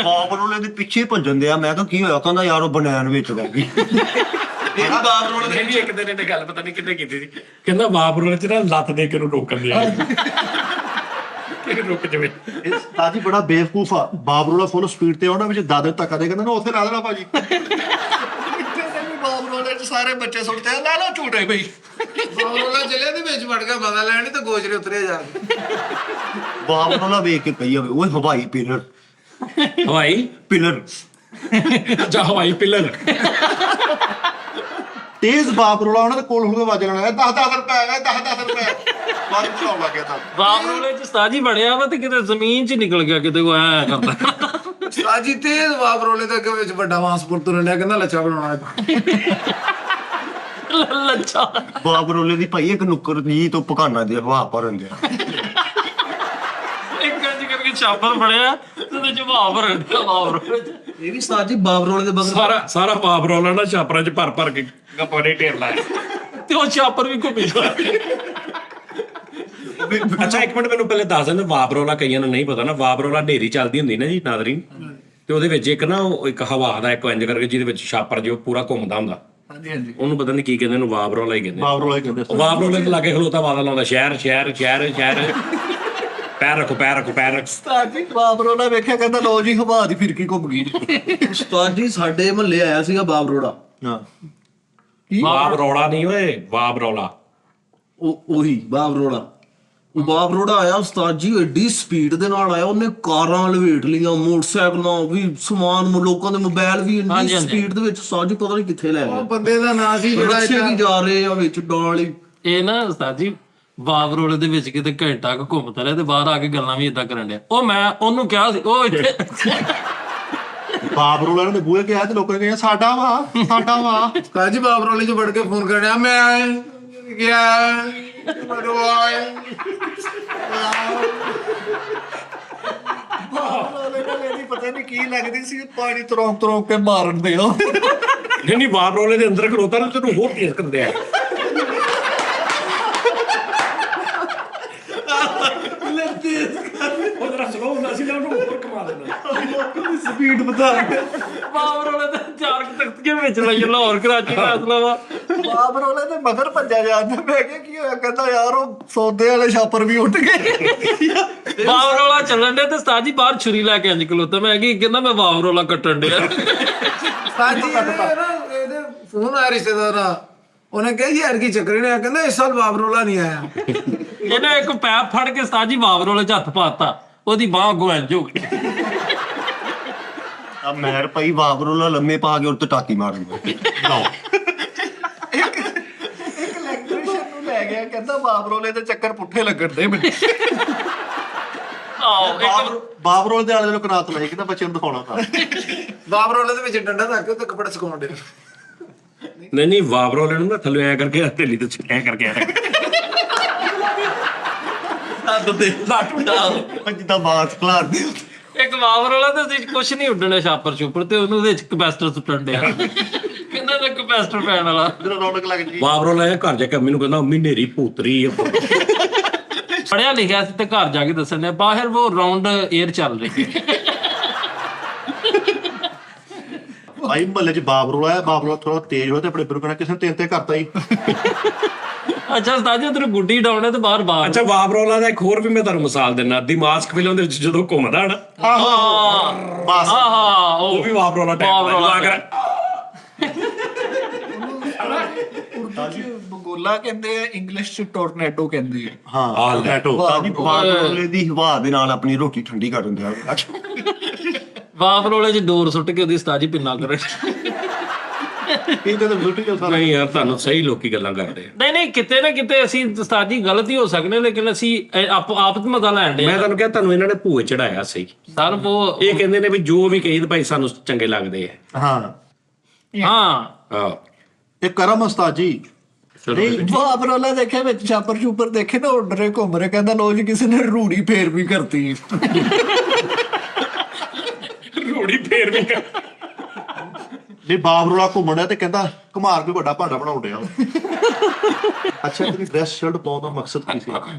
ਬਾਪ ਰੋਲੇ ਦੇ ਪਿੱਛੇ ਭੱਜਣ ਦੇ ਆ। ਮੈਂ ਕਿਹਾ ਕੀ ਹੋਇਆ? ਕਹਿੰਦਾ ਯਾਰ ਉਹ ਬਨੈਣ ਵਿੱਚ ਰਹਿ ਗਈ। ਇਹ ਬਾਪ ਰੋਲ ਦੇ ਕਹਿੰਦੀ ਇੱਕ ਦਿਨ ਇਹਨੇ ਗੱਲ ਪਤਾ ਨਹੀਂ ਕਿੰਨੇ ਕੀਤੀ ਸੀ, ਕਹਿੰਦਾ ਬਾਪ ਰੋਲ ਚ ਨਾ ਲੱਤ ਦੇ ਕੇ ਨੂੰ ਰੋਕਣ ਦਿਆ ਕਿ ਰੁਕ ਜਵੇ। ਇਹ ਤਾਜੀ ਬੜਾ ਬੇਵਕੂਫ ਆ। ਬਾਬਰੋਲਾ ਫੁੱਲ ਸਪੀਡ ਤੇ ਆਉਣਾ, ਵਿੱਚ ਦਾਦੇ ਧੱਕਾ ਦੇ ਕਹਿੰਦਾ ਨਾ ਉੱਥੇ ਲਾ ਦੇਣਾ ਭਾਜੀ। ਬਾਬਰੋਲੇ ਚ ਸਾਰੇ ਬੱਚੇ ਸੁੱਟਦੇ ਆ, ਲਾ ਲਓ ਝੂਟੇ ਬਈ। ਬਾਬਰੋਲਾ ਜ਼ਿਲ੍ਹੇ ਦੇ ਵਿੱਚ ਵੜ ਗਿਆ ਬਦਲਾ ਲੈਣ ਤੇ ਗੋਜਰੇ ਉਤਰਿਆ ਜਾ ਕੇ। ਬਾਪ ਰੋਲਾ ਵੇਖ ਕੇ ਕਹੀ ਜਾਵੇ ਓਏ ਹਵਾਈ ਪਿਲਰ, ਹਵਾਈ ਪਿਲਰ ਜਾਂ ਹਵਾਈ ਪਿੱਲਰ। ਤੇਜ਼ ਬਾਬਰੋਲਾ ਉਹਨਾਂ ਦੇ ਕੋਲ ਹੋ ਕੇ ਵੱਜ ਲੈਣਾ, 10-10 ਰੁਪਏ ਹੈਗਾ, 10-10 ਰੁਪਏ ਬਾਹਰ ਚਲਾਉਣ ਲੱਗ ਗਿਆ ਤਾਂ। ਬਾਪ ਰੋਲੇ 'ਚ ਸਾਜੀ ਬਣਿਆ ਵਾ ਤੇ ਕਿਤੇ ਜ਼ਮੀਨ 'ਚ ਨਿਕਲ ਗਿਆ, ਕਿਤੇ ਕੋਈ ਐ ਕਰਦਾ। ਸਾਜੀ ਤੇਜ਼ ਬਾਬਰੋਲੇ ਦੇ ਅੱਗੇ ਵਿੱਚ ਵੱਡਾ ਵਾਂਸਪੁਰ ਤੁਰਨ ਲਿਆ, ਕਹਿੰਦਾ ਲੱਚਾ ਬਣਾਉਣਾ। ਲੱਛਾ ਬਾਪ ਰੋਲੇ ਦੀ ਭਾਈ ਇੱਕ ਨੁੱਕਰ ਜੀ ਤੋਂ ਪਕਾਨਾ ਦੇ ਹਵਾ ਭਰਨ ਦਿਆ। ਇੱਕ ਇੰਜ ਕਰਕੇ ਛਾਪਰ ਫੜਿਆ ਤੇ ਉਹਦੇ 'ਚ ਹਵਾ ਭਰਨ ਦਿਆ ਬਾਪ ਰੋਲੇ 'ਚ। ਇਹ ਵੀ ਉਸਤਾਦ ਜੀ ਬਾਪ ਰੋਲ ਦੇ ਬਗਲ ਸਾਰਾ ਬਾਪ ਰੋਲਾ ਨਾ ਛਾਪਰਾਂ ਚ ਭਰ ਕੇ ਗੱਪਾਂ ਦੇ ਢੇਰ ਲਾਇਆ। ਤੇ ਉਹ ਛਾਪਰ ਵੀ ਘੁੰਮੀ ਜਾ। ਅੱਛਾ ਇੱਕ ਮਿੰਟ ਮੈਨੂੰ ਪਹਿਲੇ ਦੱਸ ਦਿੰਦੇ, ਵਾਬਰੋਲਾ ਕਈਆਂ ਨੂੰ ਨਹੀਂ ਪਤਾ ਨਾ, ਵਾਬਰੋਲਾ ਢੇਰੀ ਚੱਲਦੀ ਹੁੰਦੀ ਨਾ ਜੀ ਨਾਜ਼ਰੀਨ, ਤੇ ਉਹਦੇ ਵਿੱਚ ਇੱਕ ਨਾ ਇੱਕ ਹਵਾ ਦਾ ਇੱਕ ਇੰਜ ਕਰਕੇ ਜਿਹਦੇ ਵਿੱਚ ਛਾਪਰ ਜੋ ਪੂਰਾ ਘੁੰਮਦਾ ਹੁੰਦਾ, ਉਹਨੂੰ ਪਤਾ ਨਹੀਂ ਕੀ ਕਹਿੰਦੇ, ਉਹਨੂੰ ਵਾਬਰੋਲਾ ਹੀ ਕਹਿੰਦੇ। ਬਾਬਰੋਲਾ ਹੀ ਕਹਿੰਦੇ। ਵਾਬਰੋਲੇ ਤੇ ਲਾਗੇ ਖਲੋਤਾ ਬਾਦਲ ਲਾਉਂਦਾ, ਸ਼ਹਿਰ ਸ਼ਹਿਰ ਸ਼ਹਿਰ ਸ਼ਹਿਰ, ਪੈਰ ਰੱਖੋ ਪੈਰ ਰੱਖੋ ਪੈਰ ਰੱਖੋ। ਉਸਤਾਦ ਜੀ ਬਾਪ ਰੋਲਾ ਵੇਖਿਆ ਕਹਿੰਦਾ ਲੋ ਜੀ ਹਵਾ ਦੀ ਫਿਰਕੀ ਘੁੰਮ ਗਈ। ਉਸਤਾਦ ਜੀ ਸਾਡੇ ਮਹੱਲੇ ਆਇਆ ਸੀਗਾ ਬਾਪ ਰੋੜਾ। ਹਾਂ ਵਾਬਰੋਲਾ ਨਹੀਂ ਓਏ, ਵਾਬਰੋਲਾ। ਉਹੀ ਬਾਪ ਰੋੜਾ। ਉਹ ਬਾਪ ਰੋੜਾ ਆਇਆ ਉਸਤਾਦ ਜੀ, ਐਡੀ ਸਪੀਡ ਦੇ ਨਾਲ ਆਇਆ, ਉਹਨੇ ਕਾਰਾਂ ਲਵੇਟ ਲਈਆਂ, ਮੋਟਰਸਾਈਕਲਾਂ ਵੀ, ਸਮਾਨ ਲੋਕਾਂ ਦੇ ਮੋਬਾਈਲ ਵੀ ਇੰਨੀ ਸਪੀਡ ਦੇ ਵਿੱਚ। ਉਸਤਾਦ ਜੀ ਪਤਾ ਨਹੀਂ ਕਿੱਥੇ ਲੈ ਉਹ ਗਿਆ। ਬੰਦੇ ਦਾ ਨਾਂ ਸੀ ਜਿਹੜਾ ਰਕਸ਼ੇ ਵੀ ਜਾ ਰਹੇ ਆ ਵਿੱਚ ਡਾਲੀ। ਇਹ ਨਾ ਸਾਜੀ ਬਾਪ ਰੋਲੇ ਦੇ ਵਿੱਚ ਕਿਤੇ ਘੰਟਾ ਕੁ ਘੁੰਮਦਾ ਰਿਹਾ ਤੇ ਬਾਹਰ ਆ ਕੇ ਗੱਲਾਂ ਵੀ ਇਦਾਂ ਕਰਨ ਡਿਆ। ਉਹ ਮੈਂ ਉਹਨੂੰ ਕਿਹਾ ਸੀ, ਉਹ ਇੱਥੇ ਬਾਬਰੋਲਾ ਨੇ ਬੂਹੇ ਕਿਹਾ ਤੇ ਲੋਕਾਂ ਨੇ ਕਿਹਾ ਸਾਡਾ ਵਾ ਸਾਡਾ ਵਾ। ਕਾਜੀ ਬਾਬਰੋਲੇ 'ਚ ਵੜ ਕੇ ਫੋਨ ਕਰਨਿਆ, ਮੈਂ ਆਇਆ ਗਿਆ ਮਰਵਾਏ। ਬਾਬਰੋਲੇ ਨੂੰ ਮੇਰੀ ਪਤਾ ਨਹੀਂ ਕੀ ਲੱਗਦੀ ਸੀ, ਪਾਣੀ ਤਰੋਕ ਤਰੋਕ ਕੇ ਮਾਰਨ ਦੇ ਉਹ। ਨਹੀਂ ਵਾਬਰੋਲੇ ਦੇ ਅੰਦਰ ਖਲੋਤਾ ਨਾ, ਤੈਨੂੰ ਹੋਰ ਤੇਜ਼ ਕਰਦੇ ਆ। ਉਹ ਜਰਾ ਸਲੋ ਹੁੰਦਾ ਸੀ ਨਾ, ਉਹਨੂੰ ਹੋਰ ਕਮਾ ਦਿੰਦਾ। ਸਪੀਡ ਬਤਾ ਬਾਪ ਰੋਲੇ ਤੇ ਚਾਰ ਤਖਤੀਆਂ ਵਿੱਚ ਲਈ, ਲਾਹੌਰ ਕਰਾਚੀ ਫੈਸਲਾ ਵਾ। ਬਾਪ ਰੋਲੇ ਦੇ ਮਗਰ ਭੱਜਿਆ ਜਾਂਦਾ। ਮੈਂ ਕਿਹਾ ਕੀ ਹੋਇਆ? ਕਹਿੰਦਾ ਯਾਰ ਉਹ ਸੌਦੇ ਵਾਲੇ ਛਾਪਰ ਵੀ ਉੱਠ ਗਏ। ਬਾਪ ਰੋਲਾ ਚੱਲਣ ਡਿਆ ਤੇ ਸਾਜੀ ਬਾਹਰ ਛੁਰੀ ਲੈ ਕੇ ਇੰਜ ਖਲੋਤਾ। ਮੈਂ ਕੀ ਕਹਿੰਦਾ, ਮੈਂ ਬਾਪ ਰੋਲਾ ਕੱਟਣ ਡਿਆ। ਸਾਜੀ ਇਹਦੇ ਫੋਨ ਆਇਆ ਰਿਸ਼ਤੇਦਾਰ ਦਾ, ਉਹਨੇ ਕਿਹਾ ਯਾਰ ਕੀ ਚੱਕਰ ਨੇ, ਕਹਿੰਦਾ ਇਸ ਸਾਲ ਬਾਬਰੋਲਾ ਨਹੀਂ ਆਇਆ। ਇਹਨੇ ਇੱਕ ਪੈਪ ਫੜ ਕੇ ਸਾਜੀ ਬਾਪ ਰੋਲੇ 'ਚ ਹੱਥ ਪਾਤਾ, ਉਹਦੀ ਬਾਹ ਅੱਗੋਂ ਇੰਜ ਹੋ ਗਈ। ਆ ਮੈਰ ਭਾਈ ਬਾਪ ਰੋਲਾ ਲੰਮੇ ਪਾ ਕੇ ਉੱਤੇ ਟਾਕੀ ਮਾਰ ਦਿੰਦਾ। ਇੱਕ ਇਲੈਕਟ੍ਰੀਸ਼ੀਅਨ ਨੂੰ ਲੈ ਗਿਆ, ਕਹਿੰਦਾ ਬਾਪ ਰੋਲੇ ਦੇ ਚੱਕਰ ਪੁੱਠੇ ਲੱਗਣ ਦੇ ਮੈਨੂੰ। ਆਹੋ ਇੱਕ ਬਾਬਰੋਲੇ ਦੇ ਆਲੇ ਨੂੰ ਕਰਾਤ ਲਈ, ਕਹਿੰਦਾ ਬੱਚੇ ਨੂੰ ਦਿਖਾਉਣਾ ਤਾਂ। ਬਾਬਰੋਲੇ ਦੇ ਵਿੱਚ ਡੰਡਾ ਰੱਖ ਕੇ ਉੱਤੇ ਕੱਪੜੇ ਸੁਕਾਉਣ ਦੇ। ਨਹੀਂ ਵਾਬਰੋਲੇ ਨੂੰ ਨਾ ਥੱਲੇ ਐ ਕਰਕੇ ਹਥੇਲੀ ਤੇ ਐ ਕਰਕੇ ਐ ਲੱਤ ਤੇ ਜਿੱਦਾਂ ਬਾਸ ਖਲਾਰਦੇ ਇੱਕ ਵਾਵਰ ਵਾਲਾ ਤੇ ਉਹਦੇ ਕੁਝ ਨਹੀਂ ਉੱਡਣਾ ਛਾਪਰ ਛੁਪਰ ਤੇ ਉਹਨੂੰ ਉਹਦੇ ਵਿੱਚ ਕਪੈਸਿਟਰ ਸੁੱਟਣ ਡਿਆ ਕਹਿੰਦਾ ਤਾਂ ਕਪੈਸਿਟਰ ਪੈਣ ਵਾਲਾ ਜਦੋਂ ਰੌਣਕ ਲੱਗ ਜੀ ਬਾਬਰੋ ਲੈ ਘਰ ਜਾ ਕੇ ਮੈਨੂੰ ਕਹਿੰਦਾ ਮੰਮੀ ਨੇਰੀ ਭੂਤਰੀ ਆ ਪੜਿਆ ਲਿਖਿਆ ਸੀ ਤੇ ਘਰ ਜਾ ਕੇ ਦੱਸਣ ਡਿਆ ਬਾਹਰ ਉਹ ਰਾਉਂਡ 에ਅਰ ਚੱਲ ਰਹੀ ਹੈ ਭਾਈ ਮਹੱਲੇ 'ਚ ਬਾਬਰੋਲਾ ਆਇਆ, ਬਾਬਰੋਲਾ ਥੋੜਾ ਤੇਜ਼ ਹੋਇਆ ਤੇ ਆਪਣੇ ਬਿਰੂ ਕਹਿਣਾ ਕਿਸੇ ਨੇ ਤਿੰਨ ਤੇ ਕਰਤਾ ਹੀ। ਅੱਛਾ ਉਸਤਾਦ ਜੀ ਉਧਰ ਗੁੱਡੀ ਡਾਉਣ ਹੈ ਤੇ ਬਾਹਰ ਬਾਹਰ ਅੱਛਾ ਬਾਬਰੋਲਾ ਦਾ ਇੱਕ ਹੋਰ ਵੀ ਮੈਂ ਤੁਹਾਨੂੰ ਮਿਸਾਲ ਦਿੰਦਾ ਦੀ ਮਾਸਕ ਫਿਲਮ ਦੇ ਵਿੱਚ ਜਦੋਂ ਘੁੰਮਦਾ ਨਾ ਬਸ ਹਾਂ ਉਹ ਵੀ ਬਾਬਰੋਲਾ ਟਾਈਪ ਬਗੋਲਾ ਕਹਿੰਦੇ ਆ, ਇੰਗਲਿਸ਼ ਚ ਟੋਰਨੇਡੋ ਕਹਿੰਦੇ ਆ। ਹਾਂ ਲੈਟੋ ਬਾਬਰੋਲੇ ਦੀ ਹਵਾ ਦੇ ਨਾਲ ਆਪਣੀ ਰੋਟੀ ਠੰਡੀ ਕਰ ਦਿੰਦੇ ਆ। ਵਾਵਰੋਲੇ 'ਚ ਡੋਰ ਸੁੱਟ ਕੇ ਉਹਦੀ ਉਸਤਾਦ ਜੀ ਪਿੰਨਾ ਕਰਨ ਇਹ ਤਾਂ ਬਿਊਟੀ ਚੱਲ ਸਾਰਾ ਨਹੀਂ ਯਾਰ ਤੁਹਾਨੂੰ ਸਹੀ ਲੋਕੀ ਗੱਲਾਂ ਕਰਦੇ ਆ ਨਹੀਂ ਕਿਤੇ ਨਾ ਕਿਤੇ ਅਸੀਂ ਉਸਤਾਦ ਜੀ ਗਲਤ ਹੀ ਹੋ ਸਕਦੇ ਲੇਕਿਨ ਅਸੀਂ ਆਪ ਤੇ ਮਜ਼ਾ ਲੈਣ ਦੇ ਮੈਂ ਤੁਹਾਨੂੰ ਕਿਹਾ ਤੁਹਾਨੂੰ ਇਹਨਾਂ ਨੇ ਭੂਏ ਚੜਾਇਆ ਸਹੀ ਸਰ ਉਹ ਇਹ ਕਹਿੰਦੇ ਨੇ ਵੀ ਜੋ ਵੀ ਕਹੀ ਤੇ ਭਾਈ ਸਾਨੂੰ ਚੰਗੇ ਲੱਗਦੇ ਆ ਹਾਂ ਹਾਂ ਹਾਂ ਇਹ ਕਰਮ ਉਸਤਾਦ ਜੀ ਨਹੀਂ ਬਾਬਰੋਲਾ ਦੇਖਿਆ ਵਿੱਚ ਛਾਪਰ ਛੂਪਰ ਦੇਖੇ ਨਾ ਉੱਡ ਰਹੇ ਘੁੰਮ ਰਹੇ, ਕਹਿੰਦਾ ਲੋ ਜੀ ਕਿਸੇ ਨੇ ਰੂੜੀ ਫੇਰ ਵੀ ਕਰਤੀ। ਰੋੜੀ ਫੇਰ ਵੀ ਨਹੀਂ ਬਾਬਰੋਲਾ ਘੁੰਮਣ ਡਿਆ ਤੇ ਕਹਿੰਦਾ ਕੁਮਾਰ ਕੋਈ ਵੱਡਾ ਭਾਂਡਾ ਬਣਾਉਣ ਡਿਆ। ਅੱਛਾ ਤੇਰੀ ਡਰੈਸ ਸ਼ਰਟ ਪਾਉਣ ਦਾ ਮਕਸਦ ਕੀ ਸੀ?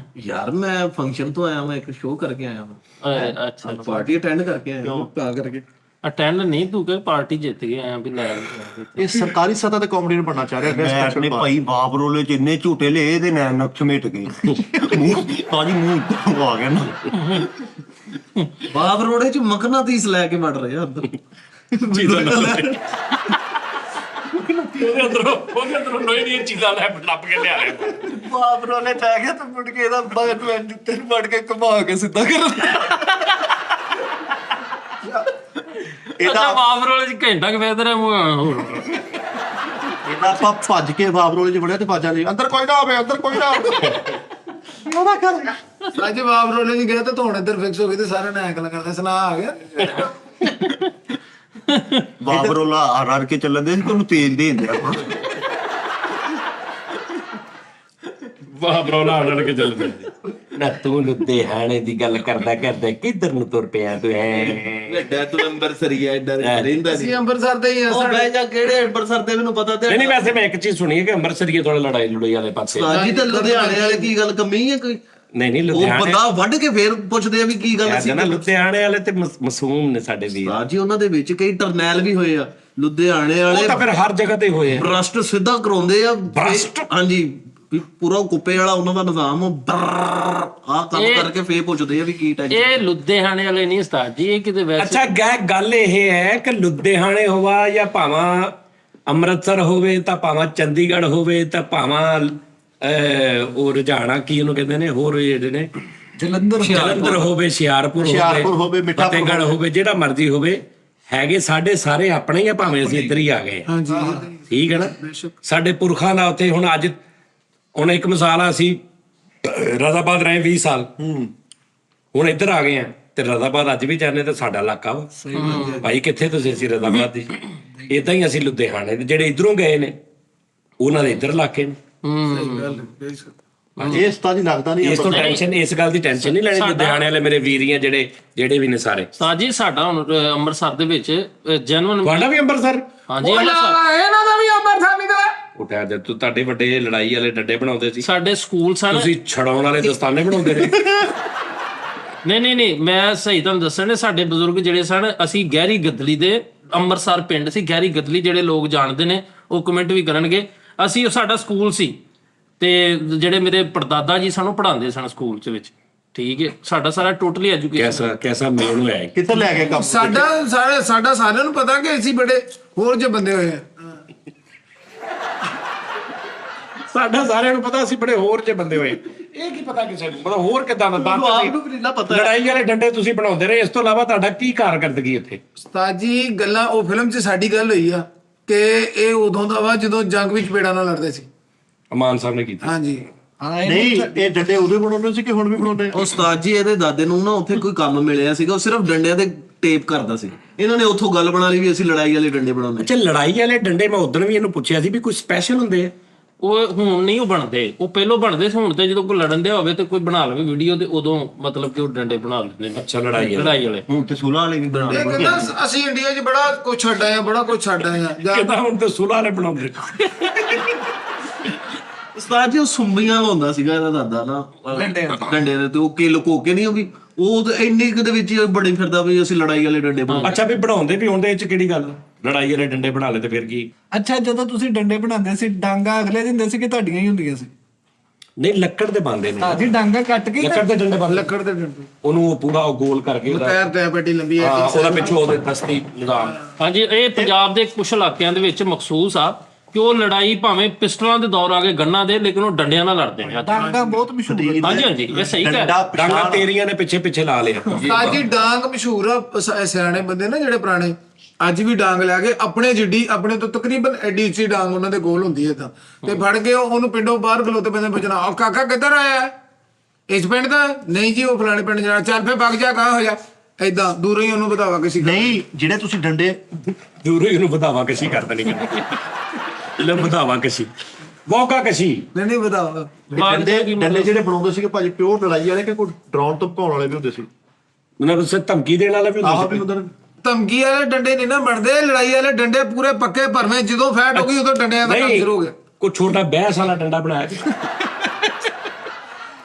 ਯਾਰ ਮੈਂ ਫੰਕਸ਼ਨ ਤੋਂ ਆਇਆ, ਮੈਂ ਇੱਕ ਸ਼ੋਅ ਕਰਕੇ ਆਇਆ ਹਾਂ, ਅੱਛਾ ਪਾਰਟੀ ਅਟੈਂਡ ਕਰਕੇ ਆਇਆ ਤਾਂ ਕਰਕੇ। ਅਟੈਂਡ ਨਹੀਂ ਤੂੰ ਕਿ ਪਾਰਟੀ ਜਿੱਤ ਗਏ ਆ ਵੀ ਲੈ ਇਹ ਸਰਕਾਰੀ ਸਤਹ ਤੇ ਕਾਮੇਡੀਅਨ ਬਣਨਾ ਚਾਹ ਰਿਹਾ ਮੈਂ ਡਰੈਸ ਆਪਣੇ ਭਾਈ ਬਾਬਰੋਲੇ ਚ ਇੰਨੇ ਝੂਟੇ ਲਏ ਇਹਦੇ ਨੈਣ ਨੱਕ ਸਮੇਟ ਗਏ। ਭਾਜੀ ਮੂੰਹ ਆ ਗਿਆ ਨਾ। ਬਾਬ ਰੋੜੇ ਚ ਮਕਨਾਤੀਸ ਲੈ ਕੇ ਵੜ ਰਹੇ ਆ ਅੰਦਰ। ਉਹਦੇ ਅੰਦਰੋਂ ਲੋਹੇ ਦੀਆਂ ਚੀਜ਼ਾਂ ਲੈ ਲੱਭ ਕੇ ਲਿਆ ਰਿਹਾ ਬਾਬਰੋਲੇ ਚ ਆ ਗਿਆ ਤਾਂ ਮੁੜ ਕੇ ਇਹਦਾ ਬਗਤ ਵਿੱਚ ਜੁੱਤੇ ਨੂੰ ਵੜ ਕੇ ਘੁਮਾ ਕੇ ਸਿੱਧਾ ਕਰ ਅੱਛਾ ਵਾਵਰੋਲੇ 'ਚ ਘੰਟਾ ਕਿ ਫੇਰ ਤੇਰਾ ਇਹਦਾ ਆਪਾਂ ਭੱਜ ਕੇ ਬਾਬਰੋਲੇ 'ਚ ਵੜਿਆ ਤੇ ਬਾਜਾ ਲਈ ਅੰਦਰ ਕੋਈ ਨਾ ਆਵੇ, ਅੰਦਰ ਕੋਈ ਨਾ ਆਵੇ। ਉਹਦਾ ਕਰ ਅੱਜ ਬਾਬਰੋਲੇ ਜੀ ਗਿਆ ਤੇ ਧੋਣ ਇੱਧਰ ਫਿਕਸ ਹੋ ਗਈ ਤੇ ਸਾਰਿਆਂ ਨੇ ਐਂਕਲ ਕਰਦੇ ਸੁਣਾ ਆ ਗਿਆ। ਬਾਬਰੋਲਾ ਆ ਰੜ ਕੇ ਚੱਲਦੇ ਸੀ ਤੁਹਾਨੂੰ ਤੇਲ ਦੇ ਦਿੰਦੇ ਆ। ਬਾਬਰੋਲਾ ਆੜ ਕੇ ਚੱਲਦੇ ਨਾ ਤੂੰ ਲੁਧਿਆਣੇ ਦੀ ਗੱਲ ਕਰਦਾ ਕਿੱਧਰ ਨੂੰ ਤੁਰ ਪਿਆ ਤੂੰ ਹੈ ਵੱਡਾ ਤੂੰ ਅੰਬਰਸਰੀ ਆ, ਐਡਾ ਰਹਿੰਦਾ ਨਹੀਂ। ਅਸੀਂ ਅੰਮ੍ਰਿਤਸਰ ਦੇ ਹੀ ਆ ਉਹ ਬਹਿ ਜਾ, ਕਿਹੜੇ ਅੰਬਰਸਰ ਦੇ ਮੈਨੂੰ ਪਤਾ ਤੇ ਨਹੀਂ ਵੈਸੇ ਮੈਂ ਇੱਕ ਚੀਜ਼ ਸੁਣੀ ਹੈ ਕਿ ਅੰਮ੍ਰਿਤਸਰੀਏ ਥੋੜਾ ਲੜਾਈ ਲੜਾਈ ਵਾਲੇ ਪਾਸੇ ਸਾਜੀ ਤੇ ਲੁਧਿਆਣੇ ਵਾਲੇ ਕੀ ਗੱਲ ਕਮੀ ਹੈ ਕੋਈ? ਨਹੀਂ ਉਹ ਲੁਧਿਆਣੇ ਬੰਦਾ ਵੱਢ ਕੇ ਫੇਰ ਪੁੱਛਦੇ ਆ ਵੀ ਕੀ ਗੱਲ ਸੀ। ਨਾ ਲੁਧਿਆਣੇ ਵਾਲੇ ਤੇ ਮਾਸੂਮ ਨੇ ਸਾਡੇ ਵੀਰ ਸਾਜੀ ਉਹਨਾਂ ਦੇ ਵਿੱਚ ਕਈ ਟਰਨੈਲ ਵੀ ਹੋਏ ਆ ਲੁਧਿਆਣੇ ਉਹ ਵਾਲੇ। ਤਾਂ ਫਿਰ ਹਰ ਜਗ੍ਹਾ ਤੇ ਹੋਏ ਆ ਬਰਸਟ ਸਿੱਧਾ ਕਰਾਉਂਦੇ ਆ। ਬਰਸਟ? ਹਾਂਜੀ ਵੀ ਪੂਰਾ ਕੁੱਪੇ ਵਾਲਾ ਉਹਨਾਂ ਦਾ ਨਿਜ਼ਾਮ ਆ ਕੰਮ ਕਰਕੇ ਫੇਰ ਪੁੱਛਦੇ ਆ ਵੀ ਕੀ ਟੈਨਸ਼ਨ। ਇਹ ਲੁਧਿਆਣੇ ਵਾਲੇ ਨਹੀਂ ਉਸਤਾਦ ਜੀ, ਇਹ ਕਿਤੇ ਵੈਸੇ ਅੱਛਾ ਗੱਲ ਇਹ ਹੈ ਕਿ ਲੁਧਿਆਣੇ ਹੋਵਾ ਜਾਂ ਭਾਵਾਂ ਅੰਮ੍ਰਿਤਸਰ ਹੋਵੇ ਤਾਂ ਭਾਵਾਂ ਚੰਡੀਗੜ੍ਹ ਹੋਵੇ ਤਾਂ ਭਾਵਾਂ ਉਹ ਰੁਝਾਣਾ ਕੀ ਉਹਨੂੰ ਕਹਿੰਦੇ ਨੇ ਹੋਰ ਜਿਹੜੇ ਨੇ ਜਲੰਧਰ ਹੋਵੇ, ਹੁਸ਼ਿਆਰਪੁਰ ਹੋਵੇ, ਮਿੱਠਾਪੁਰ ਫਤਿਹਗੜ੍ਹ ਹੋਵੇ, ਜਿਹੜਾ ਮਰਜ਼ੀ ਹੋਵੇ ਹੈਗੇ ਸਾਡੇ ਸਾਰੇ ਆਪਣੇ ਹੀ ਆ ਭਾਵੇਂ ਅਸੀਂ ਇੱਧਰ ਹੀ ਆ ਗਏ ਹਾਂਜੀ ਠੀਕ ਹੈ ਨਾ। ਸਾਡੇ ਪੁਰਖਾਂ ਦਾ ਉੱਥੇ ਹੁਣ ਇੱਕ ਮਿਸਾਲ ਆ, ਅਸੀਂ ਰਾਜ਼ਾਬਾਦ ਰਹੇ 20 ਸਾਲ ਹੁਣ ਇੱਧਰ ਆ ਗਏ ਆ ਤੇ ਰਾਜ਼ਾਬਾਦ ਅੱਜ ਵੀ ਚਾਹੁੰਦੇ ਤਾਂ ਸਾਡਾ ਇਲਾਕਾ ਵਾ ਭਾਈ ਕਿੱਥੇ ਤੁਸੀਂ ਅਸੀਂ ਰਾਜ਼ਾਬਾਦ ਦੀ ਇਦਾਂ ਹੀ ਅਸੀਂ ਲੁਧਿਆਣੇ ਦੇ ਜਿਹੜੇ ਇਧਰੋਂ ਗਏ ਨੇ ਉਹਨਾਂ ਦੇ ਇੱਧਰ ਇਲਾਕੇ ਨੇ। ਇਹ ਉਸਤਾਦ ਜੀ ਲੱਗਦਾ ਨਹੀਂ ਇਸ ਤੋਂ ਟੈਨਸ਼ਨ ਇਸ ਗੱਲ ਦੀ ਟੈਨਸ਼ਨ ਨਹੀਂ ਲੈਣੀ ਲੁਧਿਆਣੇ ਵਾਲੇ ਮੇਰੇ ਵੀਰੀਆਂ ਜਿਹੜੇ ਵੀ ਨੇ ਸਾਰੇ। ਉਸਤਾਦ ਜੀ ਸਾਡਾ ਹੁਣ ਅੰਮ੍ਰਿਤਸਰ ਦੇ ਵਿੱਚ ਜੈਨੂਨ ਤੁਹਾਡਾ ਵੀ ਅੰਮ੍ਰਿਤਸਰ ਹਾਂਜੀ ਇਹਨਾਂ ਦਾ ਵੀ ਅੰਮ੍ਰਿਤਸਰ ਨਿਕਲਿਆ। ਉਠਿਆ ਜਦ ਤੂੰ ਤੁਹਾਡੇ ਵੱਡੇ ਲੜਾਈ ਵਾਲੇ ਡੱਡੇ ਬਣਾਉਂਦੇ ਸੀ, ਸਾਡੇ ਸਕੂਲ ਸਨ। ਤੁਸੀਂ ਛਡਾਉਣ ਵਾਲੇ ਦਸਤਾਨੇ ਬਣਾਉਂਦੇ ਨੇ। ਨਹੀਂ ਮੈਂ ਸਹੀ ਤੁਹਾਨੂੰ ਦੱਸਣ ਦੇ ਸਾਡੇ ਬਜ਼ੁਰਗ ਜਿਹੜੇ ਸਨ, ਅਸੀਂ ਗਹਿਰੀ ਗਦਲੀ ਦੇ ਅੰਮ੍ਰਿਤਸਰ ਪਿੰਡ ਸੀ ਗਹਿਰੀ ਗਦਲੀ, ਜਿਹੜੇ ਲੋਕ ਜਾਣਦੇ ਨੇ ਉਹ ਕਮੈਂਟ ਵੀ ਕਰਨਗੇ। ਅਸੀਂ ਸਾਡਾ ਸਕੂਲ ਸੀ ਤੇ ਜਿਹੜੇ ਮੇਰੇ ਪੜਦਾਦਾ ਜੀ ਸਾਨੂੰ ਪੜ੍ਹਾਉਂਦੇ ਸਨ ਸਕੂਲ ਚ ਵਿੱਚ, ਠੀਕ ਹੈ। ਸਾਡਾ ਸਾਰਾ ਟੋਟਲੀ ਐਜੂਕੇਸ਼ਨ ਕੈਸਾ ਮੇਲ ਹੋਇਆ ਹੈ। ਕਿੱਥੇ ਲੈ ਕੇ ਕੰਮ ਸਾਡਾ ਸਾਰਿਆਂ ਨੂੰ ਪਤਾ ਕਿ ਅਸੀਂ ਬੜੇ ਹੋਰ ਜੇ ਬੰਦੇ ਹੋਏ ਆ। ਸਾਡਾ ਸਾਰਿਆਂ ਨੂੰ ਪਤਾ ਅਸੀਂ ਬੜੇ ਹੋਰ ਜੇ ਬੰਦੇ ਹੋਏ, ਇਹ ਕੀ ਪਤਾ ਕਿਸੇ ਨੂੰ ਮਤਲਬ ਹੋਰ ਕਿਦਾਂ ਦਾ ਆਪ ਨੂੰ ਵੀ ਨਹੀਂ ਨਾ ਪਤਾ। ਲੜਾਈ ਵਾਲੇ ਡੰਡੇ ਤੁਸੀਂ ਬਣਾਉਂਦੇ ਰਹੇ, ਇਸ ਤੋਂ ਇਲਾਵਾ ਤੁਹਾਡਾ ਕੀ ਕਾਰਗਰਦਗੀ ਇੱਥੇ? ਉਸਤਾਦ ਜੀ ਗੱਲਾਂ ਉਹ ਫਿਲਮ 'ਚ ਸਾਡੀ ਗੱਲ ਹੋਈ ਆ ਕਿ ਇਹ ਉਦੋਂ ਦਾ ਵਾ ਜਦੋਂ ਜੰਗ ਵਿੱਚ ਪੇੜਾਂ ਨਾਲ ਲੜਦੇ ਸੀ। ਅਮਾਨ ਸਾਹਿਬ ਨੇ ਕੀਤੀ। ਹਾਂਜੀ ਨਹੀਂ ਇਹ ਡੰਡੇ ਉਦੋਂ ਬਣਾਉਂਦੇ ਸੀ ਕਿ ਹੁਣ ਵੀ ਬਣਾਉਂਦੇ ਆ? ਉਸਤਾਦ ਜੀ ਇਹਦੇ ਦਾਦੇ ਨੂੰ ਨਾ ਉੱਥੇ ਕੋਈ ਕੰਮ ਮਿਲਿਆ ਸੀਗਾ, ਉਹ ਸਿਰਫ ਡੰਡਿਆਂ ਤੇ ਟੇਪ ਕਰਦਾ ਸੀ। ਇਹਨਾਂ ਨੇ ਉੱਥੋਂ ਗੱਲ ਬਣਾ ਲਈ ਵੀ ਅਸੀਂ ਲੜਾਈ ਵਾਲੇ ਡੰਡੇ ਬਣਾਉਂਦੇ। ਅੱਛਾ ਲੜਾਈ ਵਾਲੇ ਡੰਡੇ ਮੈਂ ਉਦੋਂ ਵੀ ਇਹਨੂੰ ਪੁੱਛਿਆ ਸੀ ਵੀ ਕੋਈ ਸਪੈਸ਼ਲ ਹੁੰਦੇ ਆ? ਉਹ ਹੁਣ ਨਹੀਂ ਉਹ ਬਣਦੇ, ਉਹ ਪਹਿਲੋਂ ਬਣਦੇ ਸੀ। ਹੁਣ ਤੇ ਜਦੋਂ ਕੋਈ ਲੜਨ ਦਿਆ ਹੋਵੇ ਤੇ ਕੋਈ ਬਣਾ ਲਵੇ ਵੀਡੀਓ ਤੇ ਉਦੋਂ ਮਤਲਬ ਕਿ ਉਹ ਡੰਡੇ ਬਣਾ ਲੈਂਦੇ ਨੇ। ਅੱਛਾ, ਲੜਾਈ ਵਾਲੇ ਹੁਣ ਤੇ ਸੁਲਾ ਵਾਲੇ ਵੀ ਬਣਾ ਇਹ ਕਹਿੰਦਾ ਅਸੀਂ ਇੰਡੀਆ 'ਚ ਬੜਾ ਕੁਝ ਛੱਡ ਆਏ ਆ, ਬੜਾ ਕੁਝ ਛੱਡ ਆਏ ਆ ਜਾਂ ਕਹਿੰਦਾ ਹੁਣ ਤੇ ਸੁਲਾ ਵਾਲੇ ਬਣਾਉਂਦੇ। ਉਸਤਾਦ ਜੀ ਉਹ ਸੁੰਬੀਆਂ ਹੁੰਦਾ ਸੀਗਾ ਇਹਦਾ ਦਾਦਾ ਨਾ, ਡੰਡੇ ਦੇ ਤੇ ਉਹ ਕੇ ਲੁਕੋ ਕੇ ਨਹੀਂ, ਉਹ ਤੇ ਇੰਨੇ ਕੁ ਦੇ ਵਿੱਚ ਹੀ ਬੜੇ ਫਿਰਦਾ ਵੀ ਅਸੀਂ ਲੜਾਈ ਵਾਲੇ ਡੰਡੇ ਬਣਾਉਂਦੇ। ਅੱਛਾ ਵੀ ਬਣਾਉਂਦੇ ਵੀ ਹੁੰਦੇ, ਇਹ ਚ ਕਿਹੜੀ ਗੱਲ? ਲੜਾਈ ਵਾਲੇ ਡੰਡੇ ਬਣਾ ਲਏ ਤੇ ਫਿਰ ਕੀ? ਅੱਛਾ ਜਦੋਂ ਤੁਸੀਂ ਡੰਡੇ ਬਣਾਉਂਦੇ ਸੀ ਡਾਂਗਾ ਅਗਲੇ ਦਿੰਦੇ ਸੀ ਕਿ ਤੁਹਾਡੀਆਂ ਹੀ ਹੁੰਦੀਆਂ ਸੀ? ਨਹੀਂ, ਲੱਕੜ ਦੇ ਬਣਦੇ ਨੇ। ਜੀ ਡਾਂਗਾ ਕੱਟ ਕੇ ਲੱਕੜ ਦੇ ਡੰਡੇ ਬਣਦੇ, ਲੱਕੜ ਦੇ ਡੰਡੇ ਉਹਨੂੰ ਉਹ ਪੂਰਾ ਉਹ ਗੋਲ ਕਰਕੇ ਉਹਦਾ ਪੈਰ ਤੇ ਪੈਟੀ ਲੰਬੀ ਹੈ ਉਹਦਾ ਪਿੱਛੋਂ ਉਹਦੇ ਦਸਤੀ ਨਿਜ਼ਾਮ। ਹਾਂਜੀ, ਇਹ ਪੰਜਾਬ ਦੇ ਕੁਝ ਇਲਾਕਿਆਂ ਦੇ ਵਿੱਚ ਮਖਸੂਸ ਆ ਕਿ ਉਹ ਲੜਾਈ ਭਾਵੇਂ ਪਿਸਟਲਾਂ ਦੇ ਦੌਰ ਆ ਗਏ ਗੰਨਾਂ ਦੇ, ਲੇਕਿਨ ਉਹ ਡੰਡਿਆਂ ਨਾਲ ਲੜਦੇ ਨੇ। ਡਾਂਗਾ ਬਹੁਤ ਮਸ਼ਹੂਰ ਹੈ। ਹਾਂਜੀ, ਇਹ ਸਹੀ ਹੈ। ਡਾਂਗਾ ਤੇਰੀਆਂ ਨੇ ਪਿੱਛੇ ਪਿੱਛੇ ਲਾ ਲਿਆ। ਸਾਜੀ ਡਾਂਗ ਮਸ਼ਹੂਰ ਆ, ਸਿਆਣੇ ਬੰਦੇ ਨਾ ਜਿਹੜੇ ਪੁਰਾਣੇ ਅੱਜ ਵੀ ਡਾਂਗ ਲੈ ਕੇ ਆਪਣੇ ਜਿੱਡੀ, ਆਪਣੇ ਤੋਂ ਤਕਰੀਬਨ ਐਡੀ ਉੱਚੀ ਡਾਂਗ ਉਹਨਾਂ ਦੇ ਕੋਲ ਹੁੰਦੀ ਹੈ ਤਾਂ, ਤੇ ਫੜ ਕੇ ਉਹਨੂੰ ਪਿੰਡੋਂ ਬਾਹਰ ਖਲੋਤੇ ਬੰਦੇ ਪੁੱਛਣਾ, ਉਹ ਕਾਕਾ ਕਿੱਧਰ ਆਇਆ? ਇਸ ਪਿੰਡ ਦਾ? ਨਹੀਂ ਜੀ, ਉਹ ਫਲਾਣੇ ਪਿੰਡ ਜਾਣਾ। ਚੱਲ ਫੇ ਵਗ ਜਾ, ਕਹਾਂ ਹੋ ਜਾ। ਏਦਾਂ ਦੂਰੋਂ ਹੀ ਉਹਨੂੰ ਬਤਾਵਾ ਕਿਸੇ ਨਹੀਂ, ਜਿਹੜੇ ਤੁਸੀਂ ਡੰਡੇ ਦੂਰੋਂ ਹੀ ਉਹਨੂੰ ਵਧਾਵਾ ਕਸ਼ੀ ਕਰ ਦੇਣੀ। ਲੈ ਵਧਾਵਾ ਕਸ਼ੀ, ਮੌਕਾ ਕਸ਼ੀ। ਨਹੀਂ ਬਤਾਵਾ ਡੰਡੇ ਜਿਹੜੇ ਬਣਾਉਂਦੇ ਸੀਗੇ ਭਾਜੀ ਪਿਓਰ ਲੜਾਈ ਵਾਲੇ ਕਿ ਕੋਈ ਡਰਾਉਣ ਧਮਕਾਉਣ ਵਾਲੇ ਵੀ ਹੁੰਦੇ ਸੀ? ਉਹਨਾਂ ਨੂੰ ਧਮਕੀ ਦੇਣ ਵਾਲਾ ਵੀ ਆਹ ਹੁੰਦਾ ਵੀ ਸੀ। ਹੁੰਦੇ ਨੇ। ਧਮਕੀ ਵਾਲੇ ਡੰਡੇ ਨਹੀਂ ਨਾ ਬਣਦੇ, ਲੜਾਈ ਵਾਲੇ ਡੰਡੇ ਪੂਰੇ ਪੱਕੇ ਭਰਵੇਂ। ਜਦੋਂ ਫੈਟ ਹੋ ਗਈ ਉਦੋਂ ਡੰਡਿਆਂ ਦਾ ਕੰਮ ਨਹੀਂ, ਸ਼ੁਰੂ ਹੋ ਗਿਆ। ਕੋਈ ਛੋਟਾ ਬਹਿਸ ਵਾਲਾ ਡੰਡਾ ਬਣਾਇਆ ਸੀ।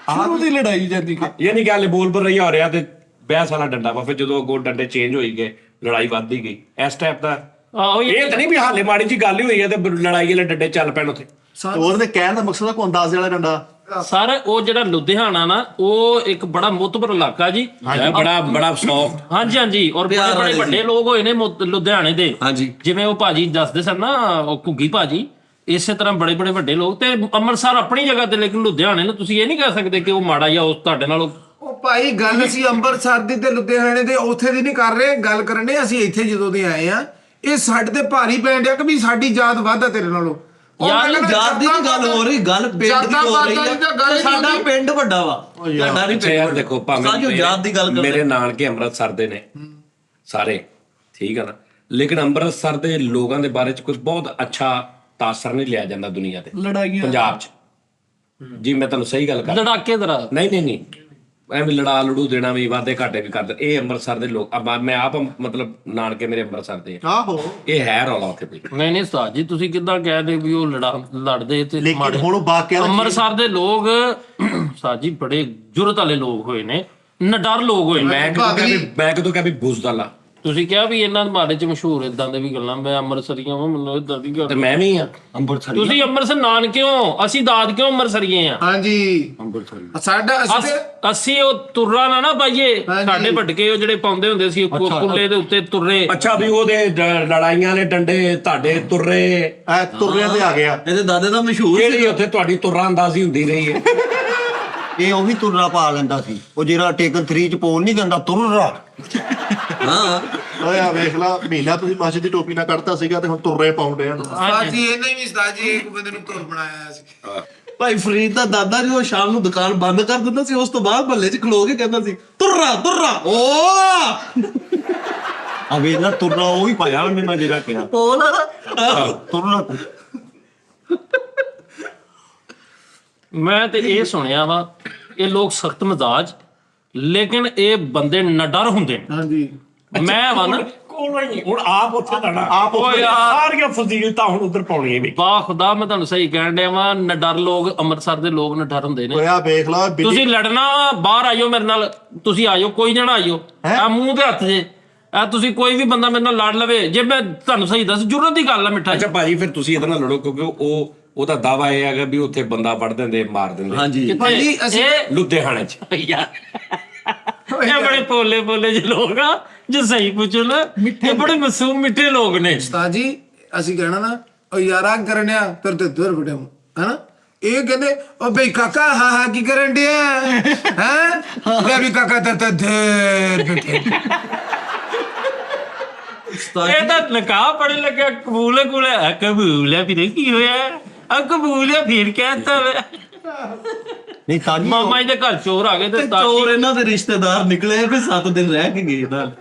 ਸ਼ੁਰੂ ਦੀ ਲੜਾਈ ਜਾਂਦੀ ਕਿ ਇਹ ਨਹੀਂ ਗੱਲ ਬੋਲ ਪਰ ਰਹੀ ਹੋ ਰਿਹਾ ਤੇ ਬਹਿਸ ਵਾਲਾ ਡੰਡਾ ਵਾ। ਫਿਰ ਜਦੋਂ ਅੱਗੋਂ ਡੰਡੇ ਚੇਂਜ ਹੋਈ ਗਏ, ਲੜਾਈ ਵੱਧਦੀ ਗਈ। ਇਸ ਟਾਈਪ ਦਾ ਆਹੋ ਇਹ ਤਾਂ ਨਹੀਂ ਵੀ ਹਾਲੇ ਮਾੜੀ ਜੀ ਗੱਲ ਹੀ ਹੋਈ ਹੈ ਤੇ ਲੜਾਈ ਵਾਲੇ ਡੰਡੇ ਚੱਲ ਪੈਣ ਉੱਥੇ। ਤੇ ਉਹਦੇ ਕਹਿਣ ਦਾ ਮਕਸਦ ਆ ਕੋਈ ਅੰਦਾਜ਼ੇ ਵਾਲਾ ਡੰਡਾ। ਸਰ ਉਹ ਜਿਹੜਾ ਲੁਧਿਆਣਾ ਨਾ, ਉਹ ਇੱਕ ਬੜਾ ਮੁੱਤਬਰ ਇਲਾਕਾ ਜੀ। ਬੜਾ ਸੌਫਟ। ਹਾਂਜੀ, ਔਰ ਬੜੇ ਬੜੇ ਵੱਡੇ ਲੋਕ ਹੋਏ ਨੇ ਲੁਧਿਆਣੇ ਦੇ। ਹਾਂਜੀ, ਜਿਵੇਂ ਉਹ ਭਾਜੀ ਦੱਸਦੇ ਸਨ ਨਾ, ਉਹ ਘੁੱਗੀ ਭਾਜੀ, ਇਸੇ ਤਰ੍ਹਾਂ ਬੜੇ ਬੜੇ ਵੱਡੇ ਲੋਕ। ਤੇ ਅੰਮ੍ਰਿਤਸਰ ਆਪਣੀ ਜਗ੍ਹਾ ਤੇ, ਲੇਕਿਨ ਲੁਧਿਆਣੇ ਨੂੰ ਤੁਸੀਂ ਇਹ ਨਹੀਂ ਕਹਿ ਸਕਦੇ ਕਿ ਉਹ ਮਾੜਾ ਜਾਂ ਉਸ ਤੁਹਾਡੇ ਨਾਲ। ਉਹ ਭਾਈ ਗੱਲ ਅਸੀਂ ਅੰਮ੍ਰਿਤਸਰ ਦੀ ਤੇ ਲੁਧਿਆਣੇ ਦੇ ਉੱਥੇ ਦੀ ਨਹੀਂ ਕਰ ਰਹੇ, ਗੱਲ ਕਰਨ ਦੇ ਅਸੀਂ ਇੱਥੇ ਜਦੋਂ ਦੇ ਆਏ ਆ। ਇਹ ਸਾਡੇ ਤੇ ਭਾਰੀ ਪੈਣ ਡਿਆ ਕਿ ਵੀ ਸਾਡੀ ਜਾਤ ਵੱਧ ਆ ਤੇਰੇ ਨਾਲੋਂ। ਯਾਰ ਜਾਤ ਦੀ ਨਹੀਂ ਗੱਲ ਹੋ ਰਹੀ, ਗੱਲ ਪਿੰਡ ਦੀ ਹੋ ਰਹੀ ਹੈ। ਸਾਡਾ ਪਿੰਡ ਵੱਡਾ ਵਾ, ਤੁਹਾਡਾ ਨਹੀਂ ਅੱਛਾ ਯਾਰ ਦੇਖੋ, ਸਾਜੋ ਜਾਤ ਦੀ ਗੱਲ ਭਾਵੇਂ ਮੇਰੇ ਨਾਨਕੇ ਅੰਮ੍ਰਿਤਸਰ ਦੇ ਨੇ ਸਾਰੇ, ਠੀਕ ਆ ਨਾ, ਲੇਕਿਨ ਅੰਮ੍ਰਿਤਸਰ ਦੇ ਲੋਕਾਂ ਦੇ ਬਾਰੇ ਚ ਕੁਝ ਬਹੁਤ ਅੱਛਾ ਤਾਸਰ ਨਹੀਂ ਲਿਆ ਜਾਂਦਾ ਦੁਨੀਆ ਤੇ, ਲੜਾਈਆਂ ਪੰਜਾਬ ਚ। ਜੀ ਮੈਂ ਤੁਹਾਨੂੰ ਸਹੀ ਗੱਲ ਕਰ, ਲੜਾਕੇ ਦਰਾ ਨਹੀਂ ਐਵੇਂ ਲੜਾ ਲੜੂ ਦੇਣਾ ਵੀ ਵਾਦੇ ਘਾਟੇ ਵੀ ਕਰਦੇ। ਇਹ ਅੰਮ੍ਰਿਤਸਰ ਦੇ ਲੋਕ, ਮੈਂ ਆਪ ਮਤਲਬ ਨਾਨਕੇ ਮੇਰੇ ਅੰਮ੍ਰਿਤਸਰ ਦੇ, ਆਹੋ, ਇਹ ਹੈ ਰੌਲਾ ਉੱਥੇ ਕੋਈ। ਨਹੀਂ ਉਸਤਾਦ ਜੀ, ਤੁਸੀਂ ਕਿੱਦਾਂ ਕਹਿ ਵੀ ਉਹ ਲੜਦੇ ਤੇ ਲੇਕਿਨ ਹੁਣ ਬਾਕਿਆ ਅੰਮ੍ਰਿਤਸਰ ਦੇ ਲੋਕ ਉਸਤਾਦ ਜੀ ਬੜੇ ਜੁਰਤ ਵਾਲੇ ਲੋਕ ਹੋਏ ਨੇ, ਨਡਰ ਲੋਕ ਹੋਏ ਨੇ। ਮੈਂ ਕਦੋਂ ਕਿਹਾ ਵੀ ਬੁਜ਼ਦਲ ਆ। ਤੁਸੀਂ ਕਿਹਾ ਵੀ ਇਹਨਾਂ ਦੇ ਬਾਰੇ ਚ ਮਸ਼ਹੂਰ ਇਦਾਂ ਦੇ ਵੀ ਗੱਲਾਂ, ਮੈਂ ਅੰਮ੍ਰਿਤਸਰੀਆਂ ਵਾਂ, ਮੈਨੂੰ ਇਦਾਂ ਦੀ ਤੇ ਗੱਲ। ਮੈਂ ਵੀ ਆ ਅੰਮ੍ਰਿਤਸਰ। ਤੁਸੀਂ ਅੰਮ੍ਰਿਤਸਰ ਨਾਨਕਿਓ, ਅਸੀਂ ਦਾਦ ਕਿਉਂ ਅੰਮ੍ਰਿਤਸਰੀਏ ਆ। ਹਾਂਜੀ, ਸਾਡਾ ਅਸੀਂ ਉਹ ਤੁਰਰਾ ਨਾ ਪਾਈਏ। ਸਾਡੇ ਭਟਕੇ ਉਹ ਜਿਹੜੇ ਪਾਉਂਦੇ ਹੁੰਦੇ ਸੀ ਕੁੱਲੇ ਦੇ ਉੱਤੇ ਤੁਰਰੇ। ਅੱਛਾ ਵੀ ਉਹਦੇ ਲੜਾਈਆਂ ਵਾਲੇ ਡੰਡੇ ਤੁਹਾਡੇ ਤੁਰਰੇ, ਐ ਤੁਰਿਆਂ ਤੇ ਆ ਗਿਆ। ਇਹਦੇ ਦਾਦੇ ਦਾ ਮਸ਼ਹੂਰ ਜਿਹੜੀ ਉੱਥੇ ਤੁਹਾਡੀ ਤੁਰਰਾ ਅੰਦਾਜ਼ੀ ਹੁੰਦੀ ਰਹੀ ਹੈ। ਇਹ ਉਹੀ ਤੁਰਰਾ ਪਾ ਲੈਂਦਾ ਸੀ, ਉਹ ਜਿਹੜਾ ਟੇਕਨ 3 ਚ ਪੋਲ ਨਹੀਂ ਦਿੰਦਾ, ਤੁਰਰਾ। ਹਾਂ, ਓਏ ਆ ਵੇਖ ਲਾ, ਮਹੀਨਾ ਤੁਸੀਂ ਮਾਸ਼ੇ ਦੀ ਟੋਪੀ ਨਾ ਕੱਢਤਾ ਸੀਗਾ ਤੇ ਹੁਣ ਤੁਰੇ ਪਾਉਂਦੇ ਆ। ਸਾਜੀ ਇਹਨੇ ਵੀ ਸਾਜੀ ਇੱਕ ਬੰਦੇ ਨੂੰ ਤੁਰ ਬਣਾਇਆ ਸੀ। ਭਾਈ ਫਰੀਦ ਦਾ ਦਾਦਾ ਜਦੋਂ ਸ਼ਾਮ ਨੂੰ ਦੁਕਾਨ ਬੰਦ ਕਰ ਦਿੰਦਾ ਸੀ, ਉਸ ਤੋਂ ਬਾਅਦ ਮਹੱਲੇ 'ਚ ਖਲੋ ਕੇ ਕਹਿੰਦਾ ਸੀ, ਤੁਰਰਾ ਓ ਆ ਵੇਖ ਲਾ, ਤੁਰਰਾ ਉਹ ਹੀ ਪਾਇਆ ਉਹਨੇ, ਮੈਂ ਜਿਹੜਾ ਕਿਹਾ ਉਹ ਨਾ ਤੁਰਰਾ। ਮੈਂ ਤੇ ਇਹ ਸੁਣਿਆ ਵਾ, ਇਹ ਲੋਕ ਸਖਤ ਮਿਜ਼ਾਜ, ਲੇਕਿਨ ਇਹ ਬੰਦੇ ਨਡਰ ਹੁੰਦੇ ਨੇ। ਹਾਂਜੀ, ਮੈਂ ਵਾ ਨਾ ਕੋਲ ਹੀ ਹੁਣ ਆਪ ਉੱਥੇ ਲੜਾ, ਆਪ ਉੱਥੇ ਲੜਾ। ਸਾਰੀਆਂ ਫਜ਼ੀਲਤਾਂ ਹੁਣ ਉਧਰ ਪਾਉਣੀਆਂ ਵੀ। ਬਾ ਖੁਦਾ, ਮੈਂ ਤੁਹਾਨੂੰ ਸਹੀ ਕਹਿਣ ਡਿਆ ਵਾਂ, ਨਡਰ ਲੋਕ, ਅੰਮ੍ਰਿਤਸਰ ਦੇ ਲੋਕ ਨਡਰ ਹੁੰਦੇ ਨੇ। ਓਏ ਆ ਵੇਖ ਲਾ, ਤੁਸੀਂ ਲੜਨਾ ਵਾ, ਬਾਹਰ ਆਇਓ ਮੇਰੇ ਨਾਲ, ਤੁਸੀਂ ਆਇਓ, ਕੋਈ ਜਣਾ ਆਇਓ, ਆ ਮੂੰਹ ਤੇ ਹੱਥ ਜੇ, ਆ ਤੁਸੀਂ ਕੋਈ ਵੀ ਬੰਦਾ ਮੇਰੇ ਨਾਲ ਲੜ ਲਵੇ, ਜੇ ਮੈਂ ਤੁਹਾਨੂੰ ਸਹੀ ਦੱਸ, ਜ਼ਰੂਰਤ ਦੀ ਗੱਲ ਆ ਮਿੱਠਾ। ਅੱਛਾ ਭਾਜੀ, ਫਿਰ ਤੁਸੀਂ ਇਹਦੇ ਨਾਲ ਲੜੋ ਕਿਉਂਕਿ ਉਹਦਾ ਦਾਵਾ ਇਹ ਹੈਗਾ ਵੀ ਉੱਥੇ ਬੰਦਾ ਵੜ ਦਿੰਦੇ, ਮਾਰ ਦਿੰਦੇ। ਹਾਂਜੀ, ਭਾਜੀ ਅਸੀਂ ਇਹ ਲੁਧਿਆਣੇ ਚ ਯਾਰ ਇਹ ਬੜੇ ਭੋਲੇ ਜਿਹੇ ਲੋਕ ਆ, ਜੇ ਸਹੀ ਪੁੱਛੋ ਨਾ, ਇਹ ਬੜੇ ਮਾਸੂਮ ਮਿੱਠੇ ਲੋਕ ਨੇ। ਉਸਤਾਦ ਜੀ ਅਸੀਂ ਕਹਿਣਾ ਨਾ, ਉਹ ਯਾਰਾ ਕਰਨਿਆ ਤੇਰੇ ਤੇ ਦਰ ਬਟੇ ਹਨਾ, ਇਹ ਕਹਿੰਦੇ ਉਹ ਬਈ ਕਾਕਾ ਹਾਂ ਕੀ ਕਰਨ ਡਿਆ ਹੈ, ਮੈਂ ਵੀ ਕਾਕਾ ਤੇਰੇ ਤੇ ਦਰ ਬਟੇ। ਇਹ ਤਾਂ ਨਕਾਹ ਪੜੇ ਲੱਗਿਆ, ਕਬੂਲ ਹੈ ਫਿਰ ਕੀ ਹੋਇਆ, ਆ ਕਬੂਲ ਹੈ ਫਿਰ ਕਹਿਤਾ ਵੇ। ਨਹੀਂ ਸਾਜੀ, ਮਾਮਾ ਜੀ ਦੇ ਘਰ ਚੋਰ ਆ ਗਏ ਤੇ ਚੋਰ ਇਹਨਾਂ ਦੇ ਰਿਸ਼ਤੇਦਾਰ ਨਿਕਲੇ, ਫਿਰ 7 ਦਿਨ ਰਹਿ ਕੇ ਗਏ ਨਾਲ।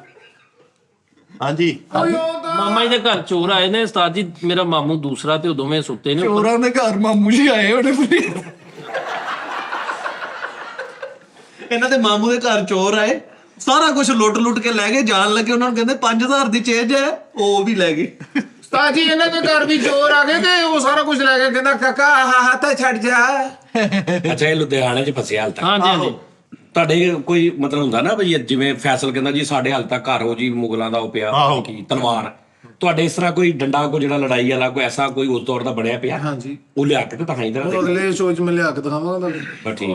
ਹਾਂਜੀ, ਓਏ ਉਹ ਤਾਂ ਮਾਮਾ ਜੀ ਦੇ ਘਰ ਚੋਰ ਆਏ ਨੇ ਉਸਤਾਦ ਜੀ, ਮੇਰਾ ਮਾਮੂ ਦੂਸਰਾ ਤੇ ਉਹ ਦੋਵੇਂ ਸੁੱਤੇ ਨੇ। ਚੋਰਾਂ ਦੇ ਘਰ ਮਾਮੂ ਜੀ ਆਏ ਉਹਨੇ ਪੂਰੀ ਇਹਨਾਂ ਦੇ ਮਾਮੂ ਦੇ ਘਰ ਚੋਰ ਆਏ, ਸਾਰਾ ਕੁਝ ਲੁੱਟ ਕੇ ਲੈ ਗਏ। ਜਾਣ ਲੱਗੇ ਉਹਨਾਂ ਨੂੰ ਕਹਿੰਦੇ 5000 ਦੀ ਚੇਂਜ ਹੈ, ਉਹ ਵੀ ਲੈ ਗਏ। ਉਸਤਾਦ ਜੀ ਇਹਨਾਂ ਦੇ ਘਰ ਵੀ ਚੋਰ ਆ ਗਏ ਤੇ ਉਹ ਸਾਰਾ ਕੁਝ ਲੈ ਕੇ ਕਹਿੰਦਾ ਕਾਕਾ ਆਹ ਤਾਂ ਛੱਡ ਜਾ। ਅੱਛਾ, ਇਹ ਲੁਧਿਆਣੇ 'ਚ ਫਸਿਆ ਹਾਲ ਤੱਕ। ਹਾਂਜੀ ਹਾਂਜੀ। ਤੁਹਾਡੇ ਕੋਈ ਮਤਲਬ ਹੁੰਦਾ ਨਾ ਬਈ ਜਿਵੇਂ ਫੈਸਲ ਕਹਿੰਦਾ ਜੀ ਸਾਡੇ ਹਾਲ ਤੱਕ ਘਰ ਹੋ ਜੀ ਮੁਗਲਾਂ ਦਾ ਉਹ ਪਿਆ ਕੀ ਤਲਵਾਰ, ਤੁਹਾਡੇ ਇਸ ਤਰ੍ਹਾਂ ਕੋਈ ਡੰਡਾ ਕੋਈ ਜਿਹੜਾ ਲੜਾਈ ਵਾਲਾ ਕੋਈ ਐਸਾ ਕੋਈ ਉਸ ਦੌਰ ਦਾ ਬਣਿਆ ਪਿਆ? ਹਾਂਜੀ, ਉਹ ਲਿਆ ਕੇ ਤਾਂ ਹੀ ਉਹ ਅਗਲੇ ਸ਼ੋਅ 'ਚ ਮੈਂ ਲਿਆ ਕੇ ਦਿਖਾਵਾਂਗਾ ਤੁਹਾਨੂੰ। ਬਸ ਠੀਕ।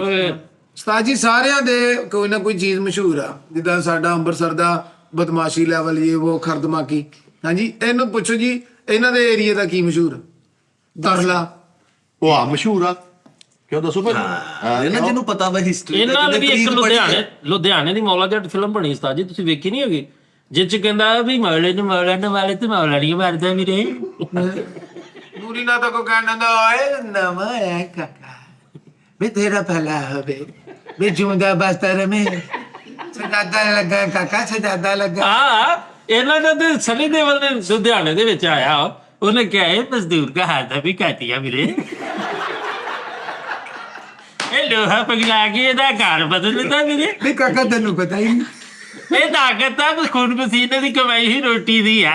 ਉਸਤਾਦ ਜੀ ਸਾਰਿਆਂ ਦੇ ਕੋਈ ਨਾ ਕੋਈ ਚੀਜ਼ ਮਸ਼ਹੂਰ ਆ, ਜਿੱਦਾਂ ਸਾਡਾ ਅੰਮ੍ਰਿਤਸਰ ਦਾ ਬਦਮਾਸ਼ੀ ਲੈਵਲ ਇਹ ਉਹ ਖਰਦਮਾਕੀ। ਹਾਂਜੀ, ਇਹਨੂੰ ਪੁੱਛੋ ਜੀ ਇਹਨਾਂ ਦੇ ਏਰੀਆ ਦਾ ਕੀ ਮਸ਼ਹੂਰ? ਦਰਲਾ ਉਹ ਆ ਮਸ਼ਹੂਰ ਆ, ਕਿਉਂ ਦੱਸੋ ਭਾਈ? ਇਹਨਾਂ ਜਿਹਨੂੰ ਪਤਾ ਵਾ ਹਿਸਟਰੀ ਇਹਨਾਂ ਨਾਲ ਵੀ ਇੱਕ ਲੁਧਿਆਣੇ ਦੀ ਮੌਲਾ ਜੱਟ ਫਿਲਮ ਬਣੀ ਉਸਤਾਦ ਜੀ, ਤੁਸੀਂ ਵੇਖੀ ਨਹੀਂ ਹੋਗੀ, ਜਿਹ 'ਚ ਕਹਿੰਦਾ ਵੀ ਮੌਲੇ ਨੂੰ ਮੌਲਾ ਵਾਲੇ ਤੇ ਮੌਲਾ ਨਹੀਂ ਮਾਰਦਾ ਵੀਰੇ। ਨੂਰੀ ਨਾ ਤਾਂ ਕੋ ਕਹਿੰਦਾ ਓਏ ਨਵਾਂ ਹੈ ਕਾਕਾ ਵੇ ਤੇਰਾ ਭਲਾ ਹੋਵੇ ਵੇ ਜਿਉਂਦਾ ਬਸਤਾ ਰਮੇ ਸਜਾਦਾ ਲੱਗਾ ਕਾਕਾ ਸਜਾਦਾ ਲੱਗਾ। ਹਾਂ, ਇਹਨਾਂ ਦਾ ਤੇ ਸਨੀ ਦੇਵਲ ਨੇ ਲੁਧਿਆਣੇ ਦੇ ਵਿੱਚ ਆਇਆ, ਉਹਨੇ ਕਿਹਾ ਇਹ ਮਜ਼ਦੂਰ ਦਾ ਹਾਥ ਵੀ ਕਾਟਿਆ ਵੀਰੇ। ਇਹ ਲੋਹਾ ਪਗਲਾ ਕੇ ਇਹਦਾ ਘਰ ਬਦਲ ਦਿੱਤਾ ਵੀਰੇ। ਵੀ ਕਾਕਾ ਤੈਨੂੰ ਪਤਾ ਹੀ ਨਹੀਂ, ਇਹ ਤਾਕਤ ਤਾਂ ਖੂਨ ਪਸੀਨੇ ਦੀ ਕਮਾਈ ਹੀ ਰੋਟੀ ਦੀ ਆ।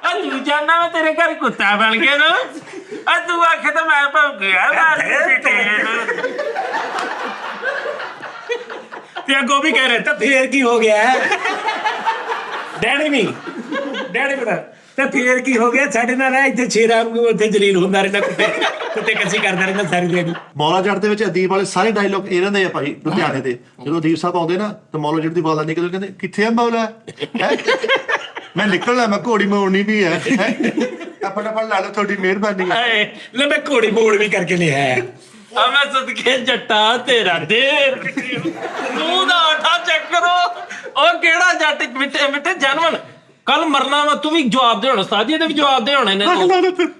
ਆ ਤੂੰ ਜਾਨਾ ਮੈਂ ਤੇਰੇ ਘਰ ਕੁੱਤਾ ਬਣ ਗਿਆ ਨਾ, ਆ ਤੂੰ ਆਖੇ ਤਾਂ ਮੈਂ ਭੌਂਕ ਗਿਆ ਤੇ ਅੱਗੋਂ ਵੀ ਕਹਿ ਰਹੇ ਤਾਂ ਫੇਰ ਕੀ ਹੋ ਗਿਆ? ਡੈਡੀ ਬਤਾ ਤੇ ਫੇਰ ਕੀ ਹੋ ਗਿਆ? ਸਾਡੇ ਨਾਲ ਇੱਥੇ ਸ਼ੇਰਾਂ ਨੂੰ ਉੱਥੇ ਜਲੀਲ ਹੁੰਦਾ ਰਹਿੰਦਾ, ਕੁੱਤੇ ਕੱਸੀ ਕਰਦਾ ਰਹਿੰਦਾ ਸਾਰੀ ਦਿਹਾੜੀ। ਮੌਲਾ ਜੱਟ ਦੇ ਵਿੱਚ ਅਦੀਬ ਵਾਲੇ ਸਾਰੇ ਡਾਇਲੋਗ ਇਹਨਾਂ ਦੇ ਆ ਭਾਈ ਲੁਧਿਆਣੇ ਦੇ। ਜਦੋਂ ਅਦੀਬ ਸਾਹਿਬ ਆਉਂਦੇ ਨਾ ਤਾਂ ਮੌਲਾ ਜੱਟ ਦੀ ਆਵਾਜ਼ ਨਿਕਲਦੀ, ਕਹਿੰਦੇ ਕਿੱਥੇ ਆ ਮੌਲਾ? ਮੈਂ ਨਿਕਲਣਾ, ਮੈਂ ਘੋੜੀ ਮੋੜਨੀ ਵੀ ਹੈ। ਫਟਾਫਟ ਲਾ ਲਓ, ਤੁਹਾਡੀ ਮਿਹਰਬਾਨੀ ਹੈ। ਲੈ ਮੈਂ ਘੋੜੀ ਮੋੜ ਵੀ ਕਰਕੇ ਲਿਆ। ਆ ਮੈਂ ਸਦਕੇ ਜੱਟਾ ਤੇਰਾ ਦੇਰ ਤੂੰ ਦਾ ਆਠਾ ਚੈੱਕ ਕਰੋ। ਉਹ ਕਿਹੜਾ ਜੱਟ ਮਿੱਠੇ ਮਿੱਠੇ ਜਾਨਵਰ, ਕੱਲ ਮਰਨਾ ਵਾ, ਤੂੰ ਵੀ ਜਵਾਬ ਦੇ ਹੋਣਾ ਉਸਤਾਦ ਜੀ, ਇਹਦੇ ਵੀ ਜਵਾਬ ਦੇ ਹੋਣੇ ਨੇ।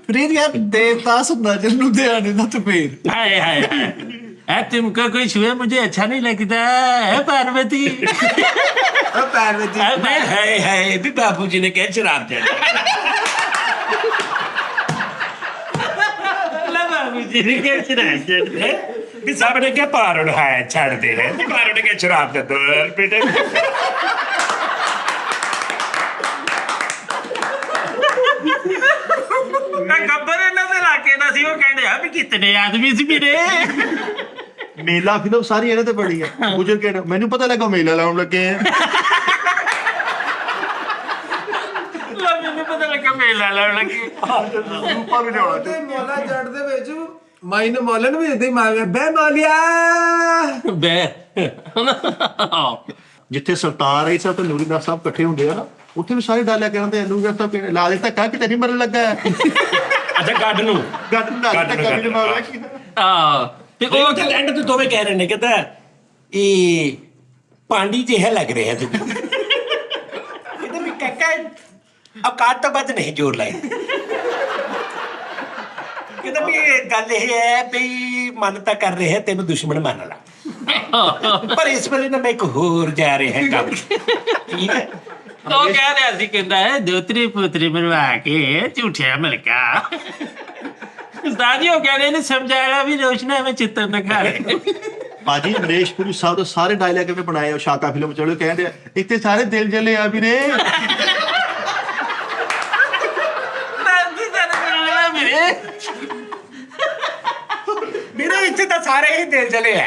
ਫਰੀਦ ਯਾਰ ਦੇਵਦਾਸ ਹੁੰਦਾ ਜਨ ਲੁਧਿਆਣੇ ਦਾ ਤਪੇਰ। हाय हाय हाय, ऐ तुमका कोई छुए मुझे अच्छा नहीं लगता है पार्वती। ਉਹ ਪਾਰਵਤੀ ਹਾਏ ਵੀ ਬਾਪੂ ਜੀ ਨੇ ਕਿਹਾ ਸ਼ਰਾਬ ਦੇ ला बाबू जी ने क्या शराब दे ਵੀ ਸਭ ਨੇ ਕਿਹਾ ਪਾਰੋਂ ਹੈ ਛੱਡਦੇ ਹੈ ਤੇ ਪਾਰੋਂ ਨੇ ਕਿਹਾ ਸ਼ਰਾਬ ਦੇ ਦੋ ਬੇਟੇ। ਗੱਬਰ ਇਹਨਾਂ ਦੇ ਇਲਾਕੇ ਦਾ ਸੀ, ਉਹ ਕਹਿੰਦੇ ਆ ਵੀ ਕਿਤਨੇ ਆਦਮੀ ਸੀ ਵੀਰੇ। ਮੇਲਾ ਫਿਲਮ ਸਾਰੀ ਇਹਨਾਂ ਤੇ ਬੜੀ ਆ। ਗੁਜਰ ਕੇ ਮੈਨੂੰ ਪਤਾ ਲੱਗਾ ਮੇਲਾ ਲਾਉਣ ਲੱਗੇ ਆ। ਮੈਨੂੰ ਪਤਾ ਲੱਗਾ ਮੇਲਾ ਲਾਉਣ ਲੱਗੇ। ਰੂਪਾ ਵੀ ਲਿਆਉਣਾ ਤੇ ਮੌਲਾ ਜੱਟ ਦੇ ਵਿੱਚ ਮਾਈਨ ਮੌਲਨ ਵੀ ਇਦਾਂ ਹੀ ਮਾਰ ਬੈ ਮੌਲਿਆ। ਬੈ ਜਿੱਥੇ ਸਰਤਾਰ ਆਈ ਸਾਹਿਬ ਤੇ ਨੂਰੀਦਾਸ ਸਾਹਿਬ ਇਕੱਠੇ ਹੁੰਦੇ ਆ ਨਾ, ਉੱਥੇ ਵੀ ਸਾਰੇ ਡਾਇਲੌਗ ਕਹਿੰਦੇ ਆ ਨੂਰੀਦਾਸ ਸਾਹਿਬ ਕਹਿੰਦੇ ਲਾ ਦੇ ਧੱਕਾ ਕਿ ਤੇਰੀ ਮਰਨ ਲੱਗਾ ਹੈ। ਅੱਛਾ ਗੱਡ ਨੂੰ ਗੱਡ ਨੂੰ ਲਾ ਦੇ ਧੱਕਾ ਵੀ ਮਾਰਿਆ ਕੀ। ਹਾਂ, ਤੇ ਉਹ ਉਹ ਤੇ ਐਂਡ ਤੇ ਦੋਵੇਂ ਕਹਿ ਰਹੇ ਨੇ ਕਹਿੰਦਾ ਇਹ ਪਾਂਡੀ ਜਿਹਾ ਲੱਗ ਰਿਹਾ ਤੂੰ। ਕਹਿੰਦਾ ਵੀ ਕਾਕਾ ਔਕਾਤ ਤੋਂ ਵੱਧ ਨਹੀਂ ਜੋਰ ਲਾਏ। ਕਹਿੰਦਾ ਵੀ ਗੱਲ ਇਹ ਹੈ ਵੀ ਮਨ ਤਾਂ ਕਰ ਰਿਹਾ ਤੈਨੂੰ ਦੁਸ਼ਮਣ ਮੰਨ ਲਾ, ਪਰ ਇਸ ਵੇਲੇ ਨਾ ਮੈਂ ਇੱਕ ਹੋਰ ਜਾ ਰਿਹਾ ਕੰਮ। ਠੀਕ ਹੈ, ਉਹ ਕਹਿ ਰਿਹਾ ਸੀ, ਕਹਿੰਦਾ ਹੈ ਦੋਤਰੀ ਪੁੱਤਰੀ ਬਣਵਾ ਕੇ ਝੂਠਿਆ ਮਿਲਕਾ। ਉਸਤਾਦ ਜੀ ਉਹ ਕਹਿੰਦੇ ਨੇ ਸਮਝਾਇਆ ਵੀ ਰੋਸ਼ਨਾ ਮੈਂ ਚਿੱਤਰ ਨਾ ਖਾ ਰਹੇ। ਬਾਜੀ ਨਰੇਸ਼ ਪੁਰੀ ਸਾਹਿਬ ਦੇ ਸਾਰੇ ਡਾਇਲੌਗ ਕਿਵੇਂ ਬਣਾਏ ਆ ਸ਼ਾਕਾ ਫਿਲਮ ਚੜੋ ਕਹਿੰਦੇ ਆ ਇੱਥੇ ਸਾਰੇ ਦਿਲ ਜਲੇ ਆ ਵੀਰੇ। ਮੇਰੇ ਇੱਥੇ ਤਾਂ ਸਾਰੇ ਹੀ ਦਿਲ ਚਲੇ ਆ।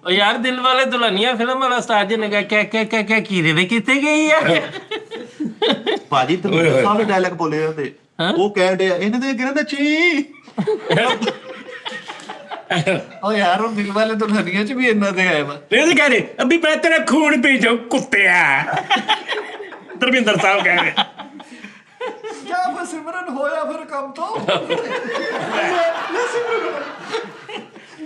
ਉਹ ਯਾਰ ਦਿਲ ਵਾਲੇ ਦੁਲਹਨੀਆ ਫਿਲਮ ਵਾਲਾ ਉਸਤਾਦ ਜੀ ਨੇ ਕਿਹਾ ਕੀਰੇ ਦੇ ਕਿੱਥੇ ਗਈ ਆ। ਬਾਜੀ ਤੇ ਸਾਰੇ ਡਾਇਲੌਗ ਬੋਲੇ ਜਾਂਦੇ, ਉਹ ਕਹਿੰਦੇ ਆ ਇਹਨਾਂ ਦੇ ਕਹਿੰਦਾ ਚੀ। ਉਹ ਯਾਰ ਉਹ ਦਿਲ ਵਾਲੇ ਦੁਲਹਨੀਆ ਚ ਵੀ ਇਹਨਾਂ ਦੇ ਆਏ ਵਾ। ਇਹ ਕਹਿ ਰਹੇ ਅਭੀ ਮੈਂ ਤੇਰਾ ਖੂਨ ਪੀ ਜਾਊ ਕੁੱਤਿਆ। ਧਰਮਿੰਦਰ ਸਾਹਿਬ ਕਹਿ ਰਹੇ ਜਾ ਫਿਰ ਸਿਮਰਨ ਹੋਇਆ ਫਿਰ ਕੰਮ ਤੋਂ।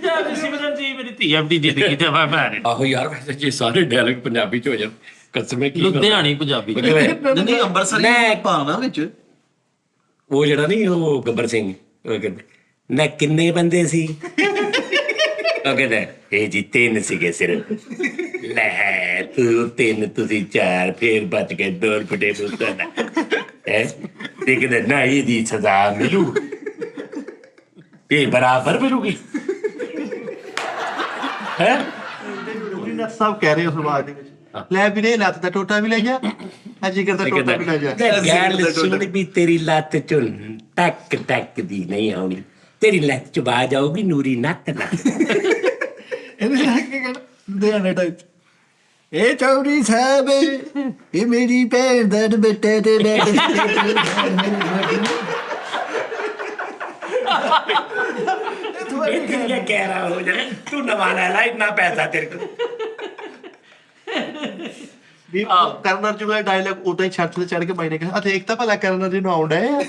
ਯਾਰ ਸਿਮਰਨ ਜੀ ਮੇਰੀ ਧੀ ਆਪਣੀ ਜ਼ਿੰਦਗੀ ਤੇ ਮਾਰੇ। ਆਹੋ ਯਾਰ ਵੈਸੇ ਜੇ ਸਾਰੇ ਡਾਇਲੌਗ ਪੰਜਾਬੀ ਚ ਹੋ ਜਾਣ ਕਸਮੇ ਕੀ ਲੁਧਿਆਣੀ ਪੰਜਾਬੀ ਨਹੀਂ ਅੰਬਰਸਰੀ ਭਾਵਨਾ ਵਿੱਚ ਉਹ ਜਿਹੜਾ ਨਹੀਂ ਉਹ ਗੱਬਰ ਸਿੰਘ ਉਹ ਕਹਿੰਦੇ ਨਾ ਕਿੰਨੇ ਬੰਦੇ ਸੀ, ਉਹ ਕਹਿੰਦਾ ਇਹ ਜੀ 3 ਸੀਗੇ ਸਿਰਫ। ਲੈ ਤੂੰ 3 ਤੁਸੀਂ 4 ਫੇਰ ਬਚ ਗਏ 2 ਰੁਪਏ ਬੁੱਤਨ ਹੈ ਦੇਖਦੇ ਨਾ ਇਹਦੀ ਸਜ਼ਾ ਮਿਲੂ ਇਹ ਬਰਾਬਰ ਮਿਲੂਗੀ ਹੈ ਸਭ ਕਹਿ ਰਹੇ ਉਸ ਆਵਾਜ਼ ਦੇ ਵਿੱਚ ਲੈ ਵੀਰੇ ਲੱਤ ਦਾ ਟੋਟਾ ਵੀ ਲੈ ਜਾ ਜਿਗਰ ਦਾ ਟੋਟਾ ਵੀ ਲੈ ਜਾ ਗੱਲ ਸੁਣ ਵੀ ਤੇਰੀ ਲੱਤ ਚੋਂ ਟੱਕ ਟੱਕ ਦੀ ਨਹੀਂ ਆਉਣੀ ਤੇਰੀ ਲੱਤ ਚ ਬਾਜ ਆਉਗੀ ਨੂਰੀ ਨੱਤ ਨੱਤ ਇਹਨੇ ਲੱਗ ਕੇ ਕਹਿਣਾ ਲੁਧਿਆਣੇ ਟਾਈਪ ਇਹ ਚੌਧਰੀ ਸਾਹਿਬ ਇਹ ਮੇਰੀ ਭੈਣ ਦਾ ਬੇਟੇ ਤੇ ਬੈਠੇ ਇਹ ਤੇਰੀਆਂ ਕਹਿ ਰਹਾ ਹੋ ਜਾਏ ਤੂੰ ਨਵਾਂ ਲੈ ਲਾ ਇੰਨਾ ਪੈਸਾ ਤੇਰੇ ਕੋਲ ਵੀ ਕਰਨ ਅਰਜੁਨ ਦਾ ਡਾਇਲੌਗ ਉਦਾਂ ਹੀ ਛੱਤ ਤੇ ਚੜ ਕੇ ਬਾਈ ਨੇ ਕਿਹਾ ਅਤੇ ਇੱਕ ਤਾਂ ਭਲਾ ਕਰਨ ਅਰਜੁਨ ਨੂੰ ਆਉਂਦਾ ਹੈ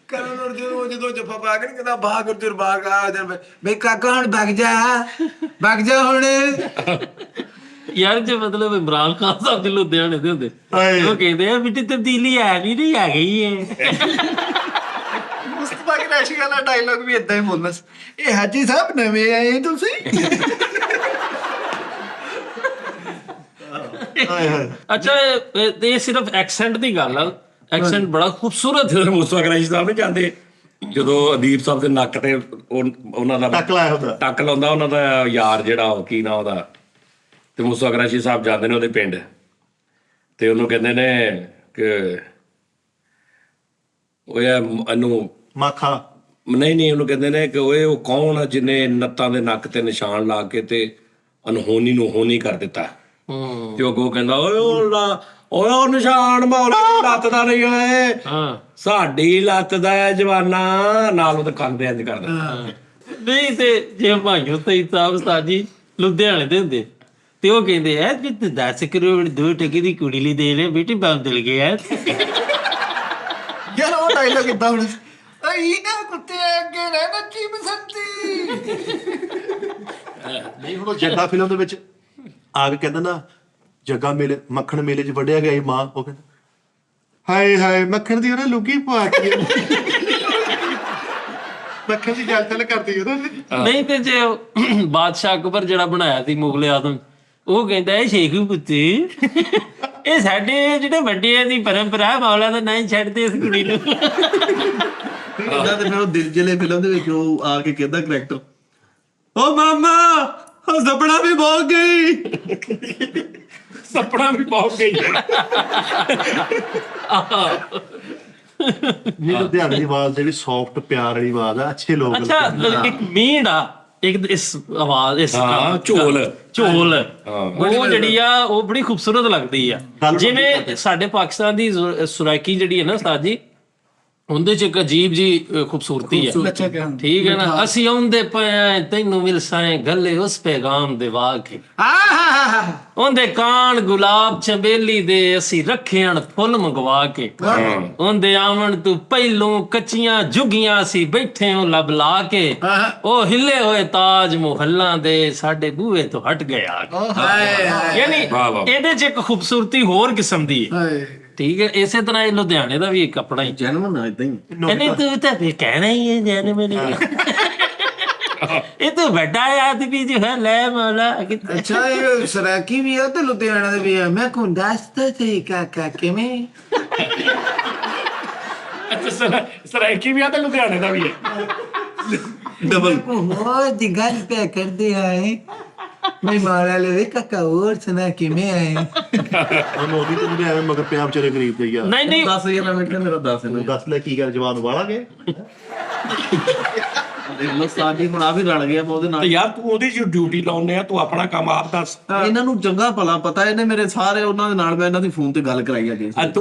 ਕਰਨ ਅਰਜੁਨ ਉਹ ਜਦੋਂ ਜੱਫਾ ਪਾ ਕੇ ਕਹਿੰਦਾ ਬਾਗ ਅਰਜੁਨ ਬਾਗ ਆ ਜਾ ਬਈ ਕਾਕਾ ਹੁਣ ਵਗ ਜਾ ਹੁਣ ਯਾਰ ਜੇ ਮਤਲਬ ਇਮਰਾਨ ਖਾਨ ਸਾਹਿਬ ਦੇ ਲੁਧਿਆਣੇ ਦੇ ਹੁੰਦੇ ਉਹ ਕਹਿੰਦੇ ਆ ਬਿੱਟੀ ਤਬਦੀਲੀ ਹੈ ਨਹੀਂ ਆ ਗਈ ਹੈ ਮੁਸਤਫਾ ਕੁਰੈਸ਼ੀ ਵਾਲਾ ਡਾਇਲੌਗ ਵੀ ਇਦਾਂ ਹੀ ਬੋਲਣਾ ਸੀ ਇਹ ਹਾਜੀ ਸਾਹਿਬ ਨਵੇਂ ਆਏ ਤੁਸੀਂ ਅੱਛਾ ਇਹ ਸਿਰਫ ਐਕਸੈਂਟ ਦੀ ਗੱਲ ਆ ਐਕਸੈਂਟ ਬੜਾ ਖੂਬਸੂਰਤ ਹੈ ਮੁਸਤਫਾ ਕੁਰੈਸ਼ੀ ਸਾਹਿਬ ਨੇ ਜਾਂਦੇ ਜਦੋਂ ਅਦੀਪ ਸਾਹਿਬ ਦੇ ਨੱਕ ਤੇ ਉਹਨਾਂ ਦਾ ਟੱਕ ਲਾਇਆ ਹੁੰਦਾ ਟੱਕ ਲਾਉਂਦਾ ਉਹਨਾਂ ਦਾ ਯਾਰ ਜਿਹੜਾ ਉਹ ਕੀ ਨਾ ਉਹਦਾ ਤੇ ਮੁਸਤਫਾ ਕੁਰੈਸ਼ੀ ਸਾਹਿਬ ਜਾਂਦੇ ਨੇ ਉਹਦੇ ਪਿੰਡ ਤੇ ਉਹਨੂੰ ਕਹਿੰਦੇ ਨੇ ਕਿ ਉਹ ਇਹਨੂੰ ਮਾਖਾ ਨਹੀਂ ਉਹਨੂੰ ਕਹਿੰਦੇ ਨੇ ਕਿ ਓਏ ਉਹ ਕੌਣ ਆ ਜਿਹਨੇ ਨੱਤਾਂ ਦੇ ਨੱਕ ਤੇ ਨਿਸ਼ਾਨ ਲਾ ਕੇ ਤੇ ਅਨਹੋਨੀ ਨੂੰ ਹੋਣੀ ਕਰ ਦਿੱਤਾ ਤੇ ਉਹ ਅੱਗੋਂ ਕਹਿੰਦਾ ਓਏ ਉਹ ਨਿਸ਼ਾਨ ਮੌਲਾ ਦੀ ਲੱਤ ਦਾ ਨਹੀਂ ਓਏ ਸਾਡੀ ਲੱਤ ਦਾ ਹੈ ਜਵਾਨਾ ਨਾਲ ਉਹਦੇ ਕੰਨ ਦੇ ਇੰਜ ਕਰਦਾ ਨਹੀਂ ਤੇ ਜੇ ਭਾਈਓ ਸਹੀ ਸਾਹਿਬ ਉਸਤਾਦ ਜੀ ਲੁਧਿਆਣੇ ਦੇ ਹੁੰਦੇ ਤੇ ਉਹ ਕਹਿੰਦੇ ਐ ਵੀ 10 ਕਰੋੜ 2 ਟਕੇ ਦੀ ਕੁੜੀ ਲਈ ਦੇ ਲੈ ਬੇਟੀ ਬਦਲ ਗਿਆ ਯਾਰ ਉਹ ਡਾਇਲੌਗ ਇਦਾਂ ਹੁਣ ਇਹਨਾਂ ਕੁੱਤੇ ਅੱਗੇ ਰਹਿਣਾ ਕੀ ਬਸੰਤੀ ਨਹੀਂ ਹੁਣ ਉਹ ਜੱਗਾ ਫਿਲਮ ਦੇ ਵਿੱਚ ਆ ਕੇ ਕਹਿੰਦਾ ਨਾ ਜੱਗਾ ਮੇਲੇ ਮੱਖਣ ਮੇਲੇ 'ਚ ਵੱਢਿਆ ਗਿਆ ਮਾਂ ਉਹ ਕਹਿੰਦਾ ਹਾਏ ਮੱਖਣ ਦੀ ਉਹਨੇ ਲੁੱਗੀ ਪਵਾਤੀ ਮੱਖਣ ਦੀ ਜਲ ਕਰਦੀ ਉਹਨੇ ਨਹੀਂ ਤੇ ਜੇ ਬਾਦਸ਼ਾਹ ਅਕਬਰ ਜਿਹੜਾ ਬਣਾਇਆ ਸੀ ਮੁਗਲ ਆਜ਼ਮ ਉਹ ਕਹਿੰਦਾ ਇਹ ਸ਼ੇਖੂ ਪੁੱਤੀ ਇਹ ਸਾਡੇ ਜਿਹੜੇ ਵੱਡੇ ਦੀ ਪਰੰਪਰਾ ਮੌਲਾ ਦਾ ਨਹੀਂ ਛੱਡਦੇ ਇਸ ਕੁੜੀ ਨੂੰ ਇਹਦਾ ਤੇ ਫਿਰ ਉਹ ਦਿਲ ਜਲੇ ਫਿਲਮ ਦੇ ਵਿੱਚ ਉਹ ਆ ਕੇ ਕਹਿੰਦਾ ਕਰੈਕਟਰ ਓ ਮਾਮਾ ਉਹ ਸੁਪਨਾ ਵੀ ਬਹੁਤ ਗਈ ਸਪਨਾ ਵੀ ਬਹੁਤ ਗਈ ਇਹ ਲੁਧਿਆਣੇ ਦੀ ਆਵਾਜ਼ ਜਿਹੜੀ ਸੌਫਟ ਪਿਆਰ ਵਾਲੀ ਆਵਾਜ਼ ਆ ਅੱਛੇ ਲੋਕ ਅੱਛਾ ਇੱਕ ਮੀਂਡ ਆ ਇੱਕ ਇਸ ਆਵਾਜ਼ ਇਸ ਝੋਲ ਉਹ ਜਿਹੜੀ ਆ ਉਹ ਬੜੀ ਖੂਬਸੂਰਤ ਲੱਗਦੀ ਆ ਜਿਵੇਂ ਸਾਡੇ ਪਾਕਿਸਤਾਨ ਦੀ ਸੁਰਾਕੀ ਜਿਹੜੀ ਹੈ ਨਾ ਉਸਤਾਦ ਜੀ ਉਹਦੇ ਚ ਇੱਕ ਅਜੀਬ ਜੀ ਖੂਬਸੂਰਤੀ ਹੈ ਠੀਕ ਹੈ ਨਾ ਅਸੀਂ ਆਉਂਦੇ ਪਏ ਤੈਨੂੰ ਮਿਲਸਾਂ ਗੱਲੇ ਉਸ ਪੈਗਾਮ ਦੇ ਵਾਹ ਕੇ ਉਹਦੇ ਕਾਨ ਗੁਲਾਬ ਚੰਬੇਲੀ ਦੇ ਅਸੀਂ ਰੱਖਿਆਣ ਫੁੱਲ ਮੰਗਵਾ ਕੇ ਉਹਦੇ ਆਵਣ ਤੂੰ ਪਹਿਲੋਂ ਕੱਚੀਆਂ ਜੁਗੀਆਂ ਅਸੀਂ ਬੈਠੇ ਹਾਂ ਲੱਭ ਲਾ ਕੇ ਉਹ ਹਿੱਲੇ ਹੋਏ ਤਾਜ ਮੁਹੱਲਾਂ ਦੇ ਸਾਡੇ ਬੂਹੇ ਤੋਂ ਹਟ ਗਿਆ ਯਾਨੀ ਇਹਦੇ ਚ ਇੱਕ ਖੂਬਸੂਰਤੀ ਹੋਰ ਕਿਸਮ ਦੀ ਹੈ ਠੀਕ ਹੈ ਇਸੇ ਤਰ੍ਹਾਂ ਇਹ ਲੁਧਿਆਣੇ ਦਾ ਵੀ ਇੱਕ ਆਪਣਾ ਹੀ ਜਨਮ ਨਾ ਇਦਾਂ ਹੀ ਨਹੀਂ ਤੂੰ ਤਾਂ ਵੀ ਕਹਿਣਾ ਹੀ ਹੈ ਜਨਮ ਨਹੀਂ ਇਹ ਤਾਂ ਵੱਡਾ ਆਦਮੀ ਜੋ ਹੈ ਲੈ ਮੌਲਾ ਅੱਛਾ ਇਹ ਸਰਾਕੀ ਵੀ ਆ ਤੇ ਲੁਧਿਆਣਾ ਦੇ ਵੀ ਆ ਮੈਂ ਕੋ ਦੱਸਦਾ ਸੀ ਕਾਕਾ ਕਿਵੇਂ ਅੱਛਾ ਸਰਾਇਕੀ ਵੀ ਆ ਤੇ ਲੁਧਿਆਣੇ ਦਾ ਵੀ ਹੈ ਡਬਲ ਉਹ ਦੀ ਗੱਲ ਪੈ ਕਰਦੇ ਆਏ ਮੈਂ ਮਾਰਾ ਲੈ ਕਾਕਾ ਹੋਰ ਸੁਣਾ ਕਿਵੇਂ ਆਏ ਉਹਨੂੰ ਉਹਦੀ ਤੇ ਐਵੇਂ ਮਗਰ ਪਿਆ ਵਿਚਾਰੇ ਗਰੀਬ ਦੇ ਯਾਰ ਨਹੀਂ 10000 ਮਿੰਟ ਮੇਰਾ 10 ਤੂੰ ਦੱਸ ਲੈ ਕੀ ਗੱਲ ਜਵਾਨ ਵਾਲਾਂਗੇ ਦੇਖ ਲੋ ਸਾਡੀ ਹੁਣ ਆ ਵੀ ਰਲ ਗਿਆ ਉਹਦੇ ਨਾਲ ਤੇ ਯਾਰ ਤੂੰ ਉਹਦੀ ਜੋ ਡਿਊਟੀ ਲਾਉਣੇ ਆ ਤੂੰ ਆਪਣਾ ਕੰਮ ਆਪ ਦੱਸ ਇਹਨਾਂ ਨੂੰ ਚੰਗਾ ਭਲਾ ਪਤਾ ਇਹਨੇ ਮੇਰੇ ਸਾਰੇ ਉਹਨਾਂ ਦੇ ਨਾਲ ਮੈਂ ਇਹਨਾਂ ਦੀ ਫੋਨ ਤੇ ਗੱਲ ਕਰਾਈ ਅਜੇ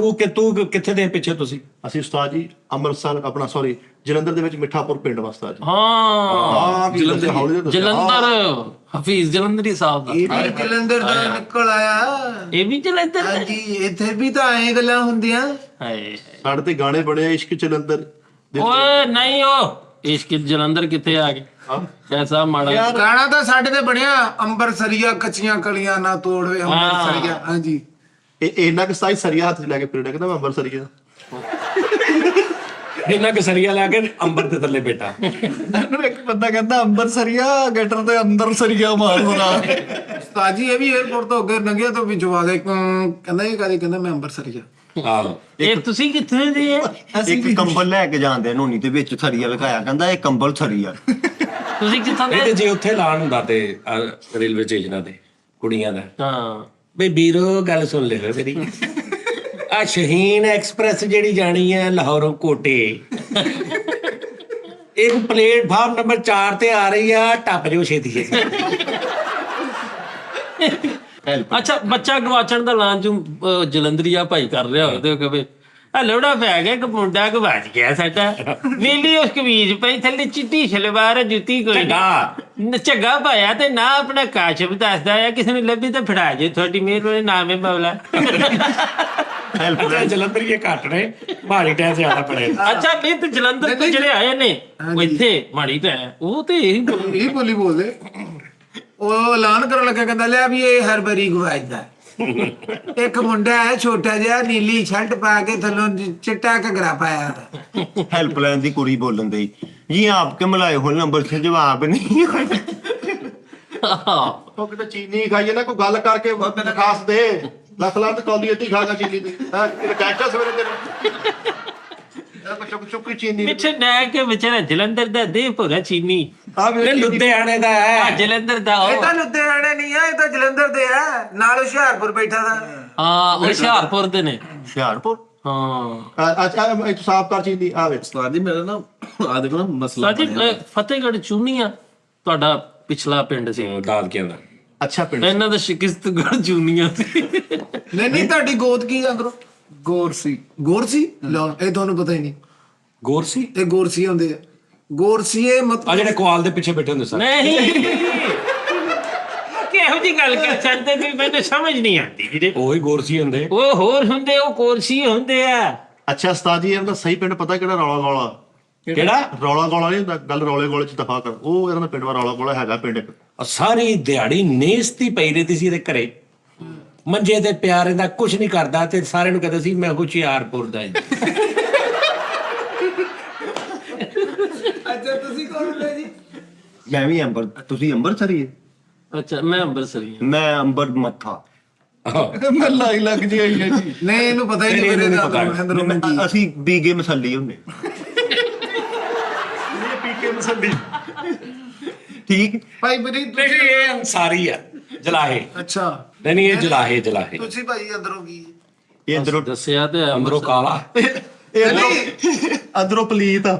ਤੂੰ ਕਿੱਥੇ ਦੇ ਪਿੱਛੇ ਤੁਸੀਂ ਅਸੀਂ ਉਸਤਾਦ ਜੀ ਅੰਮ੍ਰਿਤਸਰ ਆਪਣਾ ਸੌਰੀ ਜਲੰਧਰ ਦੇ ਵਿੱਚ ਮਿੱਠਾਪੁਰ ਪਿੰਡ ਵਸਦਾ ਜੀ ਹਾਂ ਜਲੰਧਰ ਹੌਲੀ ਦੇ ਜਲੰਧਰ ਹਫੀਜ਼ ਜਲੰਧਰੀ ਸਾਹਿਬ ਦਾ ਇਹ ਵੀ ਜਲੰਧਰ ਦਾ ਨਿਕਲ ਆਇਆ ਇਹ ਵੀ ਜਲੰਧਰ ਦਾ? ਹਾਂਜੀ ਇੱਥੇ ਵੀ ਤਾਂ ਐ ਗੱਲਾਂ ਹੁੰਦੀਆਂ ਹਾਏ ਸਾਡੇ ਤੇ ਗਾਣੇ ਬਣੇ ਆ ਇਸ਼ਕ ਜਲੰਧਰ ਦੇ ਓਏ ਨਹੀਂ ਉਹ ਇਸ਼ਕ ਜਲੰਧਰ ਕਿੱਥੇ ਆ ਗਏ ਐਸਾ ਮਾੜਾ ਗਾਣਾ ਤਾਂ ਸਾਡੇ ਤੇ ਬਣਿਆ ਅੰਬਰਸਰੀਆ ਕੱਚੀਆਂ ਕਲੀਆਂ ਨਾ ਤੋੜਵੇ ਅੰਬਰਸਰੀਆ ਹਾਂਜੀ ਇਹ ਇੰਨਾ ਕਿ ਸਾਈ ਸਰੀਆ ਹੱਥ 'ਚ ਲੈ ਕੇ ਫਿਰਦਾ ਕਹਿੰਦਾ ਮੈਂ ਅੰਮ੍ਰਿਤਸਰੀਆ ਇਹਨਾਂ ਕਸਰੀਆ ਲੈ ਕੇ ਅੰਬਰ ਦੇ ਥੱਲੇ ਬੈਠਾ। ਮੈਨੂੰ ਇੱਕ ਬੰਦਾ ਕਹਿੰਦਾ ਅੰਬਰਸਰੀਆ ਗਟਰ ਦੇ ਅੰਦਰ ਸਰੀਆ ਮਾਰ ਬਣਾ। ਉਸਤਾਦ ਜੀ ਇਹ ਵੀ 에어ਪੋਰਟ ਤੋਂ ਅੱਗੇ ਲੰਘਿਆ ਤਾਂ ਵਿੱਚੋਂ ਆ ਗਏ ਕਹਿੰਦਾ ਇਹ ਕਦੇ ਕਹਿੰਦਾ ਮੈਂ ਅੰਮ੍ਰਿਤਸਰ ਗਿਆ। ਆਹੋ ਇਹ ਤੁਸੀਂ ਕਿੱਥੇ ਦੇ ਆ? ਇੱਕ ਕੰਬਲ ਲੈ ਕੇ ਜਾਂਦੇ ਨੋਨੀ ਤੇ ਵਿੱਚ ਥਰੀਆ ਲਗਾਇਆ, ਕਹਿੰਦਾ ਇਹ ਕੰਬਲ ਥਰੀਆ। ਤੁਸੀਂ ਕਿੱਥੋਂ ਨਹੀਂ ਦੇ? ਤੇ ਜੇ ਉੱਥੇ ਲਾਣ ਹੁੰਦਾ ਤੇ ਰੇਲਵੇ ਸਟੇਸ਼ਨਾਂ ਤੇ ਕੁੜੀਆਂ ਦਾ, ਹਾਂ ਬਈ ਵੀਰੋ ਗੱਲ ਸੁਣ ਲਿਓ ਮੇਰੀ, ਆ ਸ਼ਹੀਨ ਐਕਸਪ੍ਰੈਸ ਜਿਹੜੀ ਜਾਣੀ ਹੈ ਲਾਹੌਰੋਂ ਕੋਟੇ, ਇੱਕ ਪਲੇਟਫਾਰਮ ਨੰਬਰ 4 ਤੇ ਆ ਰਹੀ ਆ, ਟੱਪ ਜਿਓ ਛੇਤੀ ਛੇਤੀ। ਅੱਛਾ, ਬੱਚਾ ਗਵਾਚਣ ਦਾ ਲਾਂਚ ਜਲੰਧਰੀਆ ਭਾਈ ਕਰ ਰਿਹਾ ਹੋਵੇ ਤੇ ਉਹ ਕਹੇ ਆ ਲੋੜਾ ਪੈ ਗਿਆ, ਇੱਕ ਮੁੰਡਾ ਗਵਾਚ ਗਿਆ ਸਾਡਾ, ਨੀਲੀ ਉਸ ਕਮੀਜ਼ ਪਈ, ਥੱਲੇ ਚਿੱਟੀ ਸਲਵਾਰ, ਜੁੱਤੀ ਕੋਈ ਝੱਗਾ ਪਾਇਆ ਤੇ ਨਾ ਆਪਣਾ ਕਾਸ਼ਫ ਦੱਸਦਾ ਆ, ਕਿਸੇ ਨੂੰ ਲੱਭੀ ਤਾਂ ਫੜਾ ਜੇ, ਤੁਹਾਡੀ ਮਿਹਰਬਾਨੀ, ਨਾਮ ਹੈ ਮੌਲਾ। ਜਲੰਧਰੀਏ ਘੱਟ ਨੇ, ਮਾੜੀ ਟਾਈਮ ਜ਼ਿਆਦਾ ਪੜੇ। ਅੱਛਾ ਨਹੀਂ ਤੇ ਜਲੰਧਰ ਤੋਂ ਜਿਹੜੇ ਆਏ ਨੇ ਉਹ ਇੱਥੇ ਮਾੜੀ ਟੈ ਉਹ ਤੇ ਇਹ ਬੋਲੀ ਬੋਲਦੇ। ਉਹ ਐਲਾਨ ਕਰਨ ਲੱਗਾ, ਕਹਿੰਦਾ ਲੈ ਵੀ ਇਹ ਹਰ ਵਾਰੀ ਗਵਾਚਦਾ। ਇੱਕ ਮੁੰਡਾ ਹੈ ਛੋਟਾ ਜਿਹਾ, ਨੀਲੀ ਸ਼ਰਟ ਪਾ ਕੇ ਥੱਲੋਂ ਚਿੱਟਾ ਘੱਗਰਾ ਪਾਇਆ। हेल्पलाइन की कुड़ी बोलन दी जी आपके मिलाए हुए नंबर से जवाब नहीं। ਉਹ ਕਿਤੇ ਚੀਨੀ ਖਾਈਏ ਨਾ, ਕੋਈ ਗੱਲ ਕਰਕੇ ਖਾਸ ਦੇ ਲੱਖ ਲੱਖ ਕੌਲੀ ਇੱਥੇ ਖਾ ਗਾ ਚੀਨੀ ਦੀ। ਹਾਂ ਇਹ ਕੈਚਾ ਸਵੇਰੇ ਤੇਰੇ ਕੋਈ ਚੁੱਕ ਚੁੱਕੀ ਚੀਨੀ ਪਿੱਛੇ ਡੈ ਕੇ ਵਿਚਾਰਾ ਜਲੰਧਰ ਦਾ ਦੇ ਭੋਰਾ ਚੀਨੀ ਆ ਇਹ ਲੁਧਿਆਣੇ ਦਾ ਹੈ। ਜਲੰਧਰ ਦਾ ਇਹ ਤਾਂ ਲੁਧਿਆਣੇ ਨਹੀਂ ਆ, ਇਹ ਤਾਂ ਜਲੰਧਰ ਦੇ ਆ, ਨਾਲ ਹੁਸ਼ਿਆਰਪੁਰ ਬੈਠਾ ਦਾ। ਹਾਂ ਹੁਸ਼ਿਆਰਪੁਰ ਦੇ ਨੇ। हुशियारपुर ਹਾਂ ਅੱਛਾ ਇੱਕ ਸਾਫ ਕਰ ਚੀਨੀ ਆ ਵੇ। ਉਸਤਾਦ ਜੀ ਮੇਰਾ ਨਾ ਆ ਦੇਖੋ ਨਾ ਮਸਲਾ ਸਾਜੀ ਫਤਿਹਗੜ੍ਹ ਚੂਨੀਆਂ ਤੁਹਾਡਾ ਪਿਛਲਾ ਪਿੰਡ ਸੀ, ਦਾਦਕਿਆਂ ਦਾ। ਅੱਛਾ ਪਿੰਡ ਇਹਨਾਂ ਦਾ ਸ਼ਿਕਸਤਗੜ੍ਹ ਚੂਨੀਆਂ ਸੀ। ਨਹੀਂ ਤੁਹਾਡੀ ਗੋਤ ਕੀ ਆ ਅੰਦਰੋਂ? ਗੋਰਸੀ। ਗੋਰਸੀ? ਲਓ ਇਹ ਤੁਹਾਨੂੰ ਪਤਾ ਹੀ ਨਹੀਂ। ਗੋਰਸੀ ਇਹ ਗੋਰਸੀ ਹੁੰਦੇ ਆ। ਗੋਰਸੀਏ ਆ ਮਤਲਬ ਜਿਹੜੇ ਕੁਆਲ ਦੇ ਪਿੱਛੇ ਬੈਠੇ ਹੁੰਦੇ ਸਨ। ਨਹੀਂ ਕਿਹੋ ਜੀ ਗੱਲ ਕਰ ਸਕਦੇ ਤੁਸੀਂ, ਮੈਨੂੰ ਸਮਝ ਨਹੀਂ ਆਉਂਦੀ ਵੀਰੇ। ਉਹੀ ਗੋਰਸੀ ਹੁੰਦੇ। ਉਹ ਹੋਰ ਹੁੰਦੇ, ਉਹ ਕੋਰਸੀ ਹੁੰਦੇ ਆ। ਅੱਛਾ ਉਸਤਾਦ ਜੀ, ਇਹਨਾਂ ਦਾ ਸਹੀ ਪਿੰਡ ਪਤਾ ਕਿਹੜਾ? ਰੌਲਾ ਗੋਲਾ। ਕਿਹੜਾ? ਰੌਲਾ ਗੋਲਾ ਨਹੀਂ ਹੁੰਦਾ, ਗੱਲ ਰੌਲੇ ਗੋਲੇ ਚ ਦਫਾ ਕਰ। ਉਹ ਇਹਨਾਂ ਦਾ ਪਿੰਡ ਵਾ ਰੌਲਾ ਗੋਲਾ ਹੈਗਾ ਪਿੰਡ ਇੱਕ। ਸਾਰੀ ਦਿਹਾੜੀ ਨੇਸਤੀ ਪਈ ਰਹੀ ਸੀ ਇਹਦੇ ਘਰੇ, ਮੰਜੇ ਤੇ ਪਿਆਰੇ ਦਾ ਕੁਝ ਨਹੀਂ ਕਰਦਾ ਤੇ ਸਾਰਿਆਂ ਨੂੰ ਕਹਿੰਦਾ ਸੀ ਮੈਂ ਹੁਸ਼ਿਆਰਪੁਰ ਦਾ ਜੀ। ਅੱਛਾ ਤੁਸੀਂ ਕੌਣ ਹੁੰਦੇ ਜੀ? मैं भी अंबर, तुसी अंबरसरी है? ਅੱਛਾ ਮੈਂ ਅੰਬਰਸਰੀ ਹਾਂ। मैं अंबर मत्था। ਮੈਂ ਲਾਈ ਲੱਗ ਜੀ ਆਈ ਹੈ ਜੀ। ਨਹੀਂ ਇਹਨੂੰ ਪਤਾ ਹੀ ਨਹੀਂ ਮੇਰੇ ਦਾ ਅੰਦਰੋਂ ਮੈਂ ਕੀ। ਅਸੀਂ ਬੀਗੇ ਮਸੱਲੀ ਹੁੰਦੇ। ਇਹ ਪੀਕੇ ਮਸੱਲੀ। ਠੀਕ। ਭਾਈ ਬਰੀ ਨਹੀਂ ਇਹ ਅੰਸਾਰੀ ਆ, ਜਲਾਹੇ। ਅੱਛਾ ਨਹੀਂ ਇਹ ਜਲਾਹੇ ਜਲਾਹੇ। ਤੁਸੀਂ ਭਾਈ ਅੰਦਰੋਂ ਕੀ? ਇਹ ਅੰਦਰੋਂ ਦੱਸਿਆ ਤੇ ਹੈ ਅੰਦਰੋਂ ਕਾਲਾ। ਇਹ ਅੰਦਰੋਂ ਪਲੀਤ ਆ।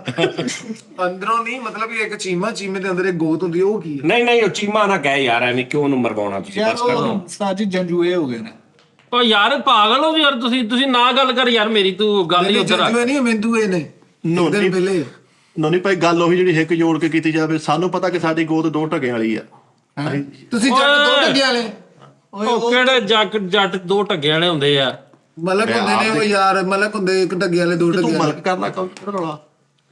ਅੰਦਰੋਂ ਨਹੀਂ, ਮਤਲਬ ਇਹ ਇੱਕ ਚੀਮੇ ਦੇ ਅੰਦਰ ਇੱਕ ਗੋਤ ਹੁੰਦੀ ਹੈ, ਉਹ ਕੀ ਹੈ? ਨਹੀਂ ਉਹ ਚੀਮਾ ਨਾ ਕਹੇ ਯਾਰ, ਐਵੇਂ ਕਿਉਂ ਉਹਨੂੰ ਮਰਵਾਉਣਾ ਤੁਸੀਂ, ਬਸ ਕਰ ਦੋ। ਉਸਤਾਦ ਜੀ ਜੰਜੂਏ ਹੋ ਗਏ ਨੇ। ਉਹ ਯਾਰ ਪਾਗਲ ਹੋ ਯਾਰ, ਤੁਸੀਂ ਨਾ ਗੱਲ ਕਰ ਯਾਰ ਮੇਰੀ, ਤੂੰ ਗੱਲ ਹੀ ਉੱਧਰ ਆ। ਜੰਜੂਏ ਨਹੀਂ, ਮਿੰਦੂਏ ਨੇ। ਇੱਕ ਦਿਨ ਪਹਿਲੇ ਨੋਨੀ ਭਾਈ ਗੱਲ ਉਹੀ ਜਿਹੜੀ ਹਿੱਕ ਜੋੜ ਕੇ ਕੀਤੀ ਜਾਵੇ। ਸਾਨੂੰ ਪਤਾ ਕਿ ਸਾਡੀ ਗੋਤ ਦੋ ਢੱਗੇ ਵਾਲੀ ਆ। ਤੁਸੀਂ ਜੱਟ ਦੋ ਟੱਗੇ ਵਾਲੇ ਉਹ ਕਿਹੜੇ ਜੱਟ ਦੋ ਢੱਗੇ ਵਾਲੇ ਹੁੰਦੇ ਆ? ਮਲਕ ਹੁੰਦੇ ਨੇ ਉਹ ਯਾਰ, ਮਲਕ ਹੁੰਦੇ ਇੱਕ ਟੱਗੇ ਵਾਲੇ, ਦੋ ਤੂੰ ਟੱਗੇ ਵਾਲੇ। ਮਲਕ ਕਰਨਾ ਕੌਣ ਰੌਲਾ?